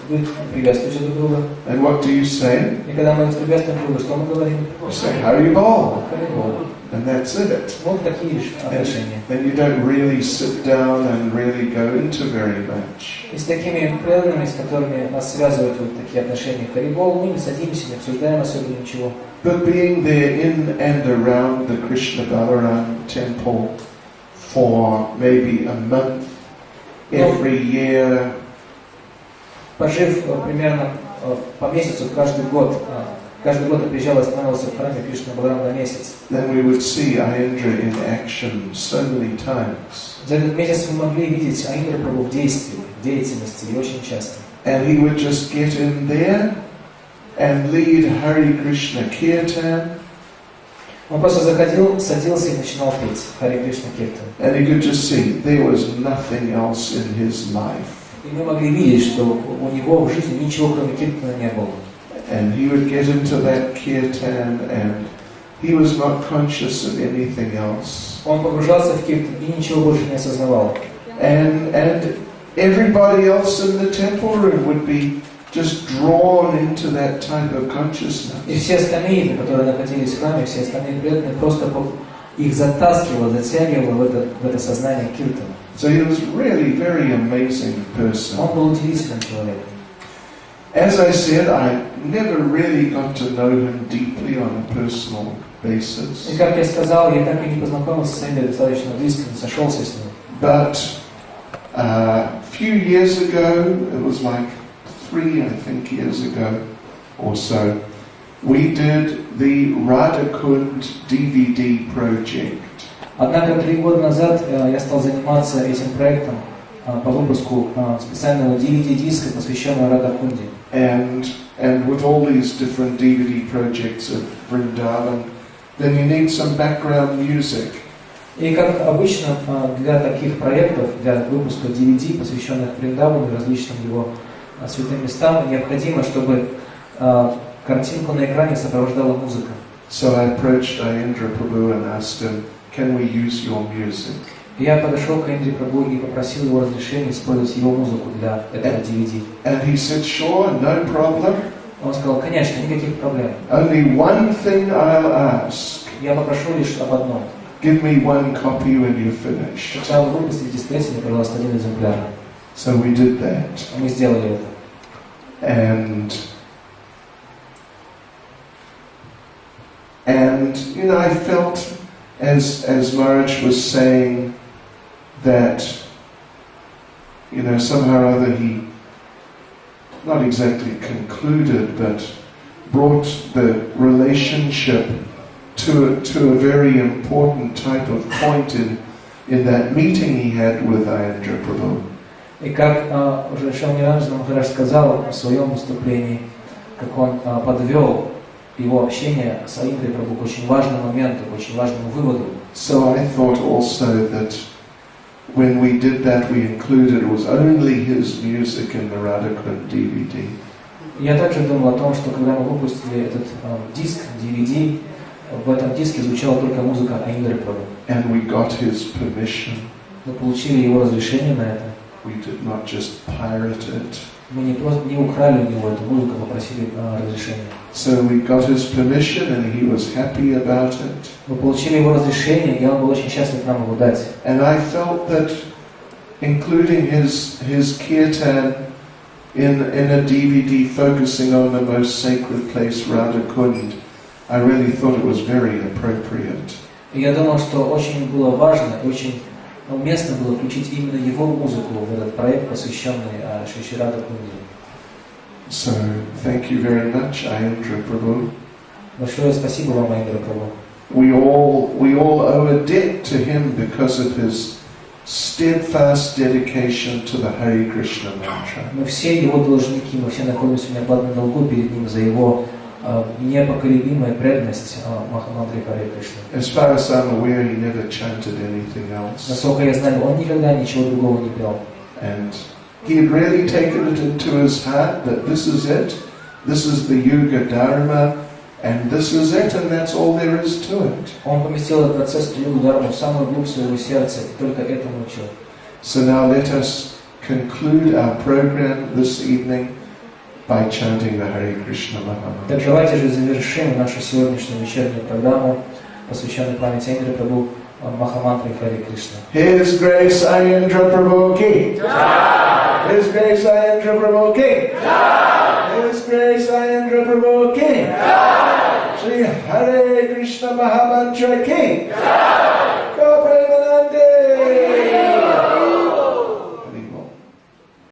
Speaker 2: вы приветствуете друг друга.
Speaker 3: And what do you say?
Speaker 2: И когда мы приветствуем друг друга, что мы говорим?
Speaker 3: You say Haribol.
Speaker 2: Харибол.
Speaker 3: And that's it.
Speaker 2: Вот такие же отношения.
Speaker 3: And you don't really sit down and really go into very much.
Speaker 2: И с такими преданными, с которыми нас связывают вот такие отношения харибол, мы не садимся, не обсуждаем особенно ничего.
Speaker 3: But being there in and around the Krishna Balaram temple for maybe a month every year.
Speaker 2: Пожив примерно по месяцу каждый год я приезжал и останавливался в храме Кришны Баларам на месяц.
Speaker 3: Then we would see Aindra in action so many times.
Speaker 2: За этот месяц мы могли видеть Аиндру Прабху в действии, в деятельности, и очень часто.
Speaker 3: And he would just get in there and lead Hare Krishna Kirtan.
Speaker 2: Он просто заходил, садился и начинал петь Харе Кришна Киртан.
Speaker 3: And he could just see there was nothing else in his life.
Speaker 2: И мы могли видеть, что у него в жизни ничего кроме Киртана не было.
Speaker 3: And he would get into that kirtan and he was not conscious of anything else.
Speaker 2: Он погружался в Киртан и ничего больше не осознавал.
Speaker 3: And everybody else in the temple room would be just drawn into that type of consciousness.
Speaker 2: И все остальные, которые находились в храме, все остальные преданные, просто их затаскивало, затягивало в это сознание Киртана.
Speaker 3: So he was really very amazing person.
Speaker 2: Он был удивительным человеком.
Speaker 3: As I said, I never really got to know him deeply on a personal basis.
Speaker 2: И как я сказал, я так и не познакомился с Аиндрой достаточно близко, не сошелся с ним.
Speaker 3: But a few years ago, it was like 3, I think, years ago or so, we did the Radhakund DVD project.
Speaker 2: Однако 3 года назад я стал заниматься этим проектом по выпуску специального DVD-диска, посвященного Радхакунде.
Speaker 3: And with all these different DVD projects of Vrindavan, then you need some background music.
Speaker 2: И как обычно для таких проектов, для выпуска DVD, посвященных Вриндавану и различным его святым местам, необходимо, чтобы картинку на экране сопровождала музыка.
Speaker 3: So I approached Aindra Prabhu and asked him, can we use your music?
Speaker 2: Я подошел к Аиндре Прабху и попросил его разрешения использовать его музыку для этого DVD.
Speaker 3: And he said, sure, no problem.
Speaker 2: Он сказал, конечно, никаких проблем.
Speaker 3: Only one thing I'll ask.
Speaker 2: Я попрошу лишь об одном.
Speaker 3: Give me one copy when you're finished.
Speaker 2: Когда вы выпустите дисплей, мне, пожалуйста, 1 экземпляр.
Speaker 3: So we did that.
Speaker 2: Мы сделали это.
Speaker 3: And you know, I felt as Maharaj was saying that, you know, somehow or other he not exactly concluded, but brought the relationship to a very important type of point in that meeting he had with Aindra Prabhu.
Speaker 2: И как уже Шамниранджана Махарадж сказал в своем выступлении, как он подвел его общение с Аиндрой Прабху к очень важному моменту, к очень важному выводу.
Speaker 3: So I thought also that when we did that, we included was only his music in the Radhakund DVD.
Speaker 2: Я также думал о том, что когда мы выпустили этот диск, DVD, в этом диске звучала только музыка Аиндры Прабху.
Speaker 3: And we got his permission.
Speaker 2: Мы получили его разрешение на это.
Speaker 3: We did not just pirate it.
Speaker 2: Мы не просто не украли у него эту музыку, попросили разрешения.
Speaker 3: So we got his permission and he was happy about it.
Speaker 2: Мы получили его разрешение, и он был очень счастлив нам его дать.
Speaker 3: And I felt that including his kirtan in a DVD focusing on the most sacred place, Radhakund, I really thought it was very appropriate.
Speaker 2: И я думал, что очень было важно и очень уместно было включить именно его музыку в этот проект, посвященный Шри Радхакунде.
Speaker 3: So, thank you very much, Aindra Prabhu.
Speaker 2: Большое спасибо вам, Аиндра Прабху.
Speaker 3: We all owe a debt to him because of his steadfast dedication to the Hare Krishna mantra.
Speaker 2: Мы все его должники, мы все находимся в неоплатном долгу перед ним за его непоколебимая преданность Махамантре Харе Кришна.
Speaker 3: As far as I'm aware, he never chanted anything else.
Speaker 2: Насколько я знаю, он никогда ничего другого не пел.
Speaker 3: And he had really taken it into his heart that this is it, this is the Yuga Dharma, and this is it, and that's all there is to it.
Speaker 2: Он поместил этот процесс Югу Дхарму в самую глубь своего сердца и только этому учил.
Speaker 3: So now let us conclude our program this evening by chanting the Hare Krishna Mahamantra.
Speaker 2: Так давайте же завершим нашу сегодняшнюю вечернюю программу, посвященную памяти Аиндры Прабху, Махамантрой Харе Кришна.
Speaker 3: His Grace Aindra Prabhu ki Jai! His Grace Aindra Prabhu ki Jai! His Grace Aindra Prabhu ki Jai! Shri Hare Krishna Mahamantra ki Jai!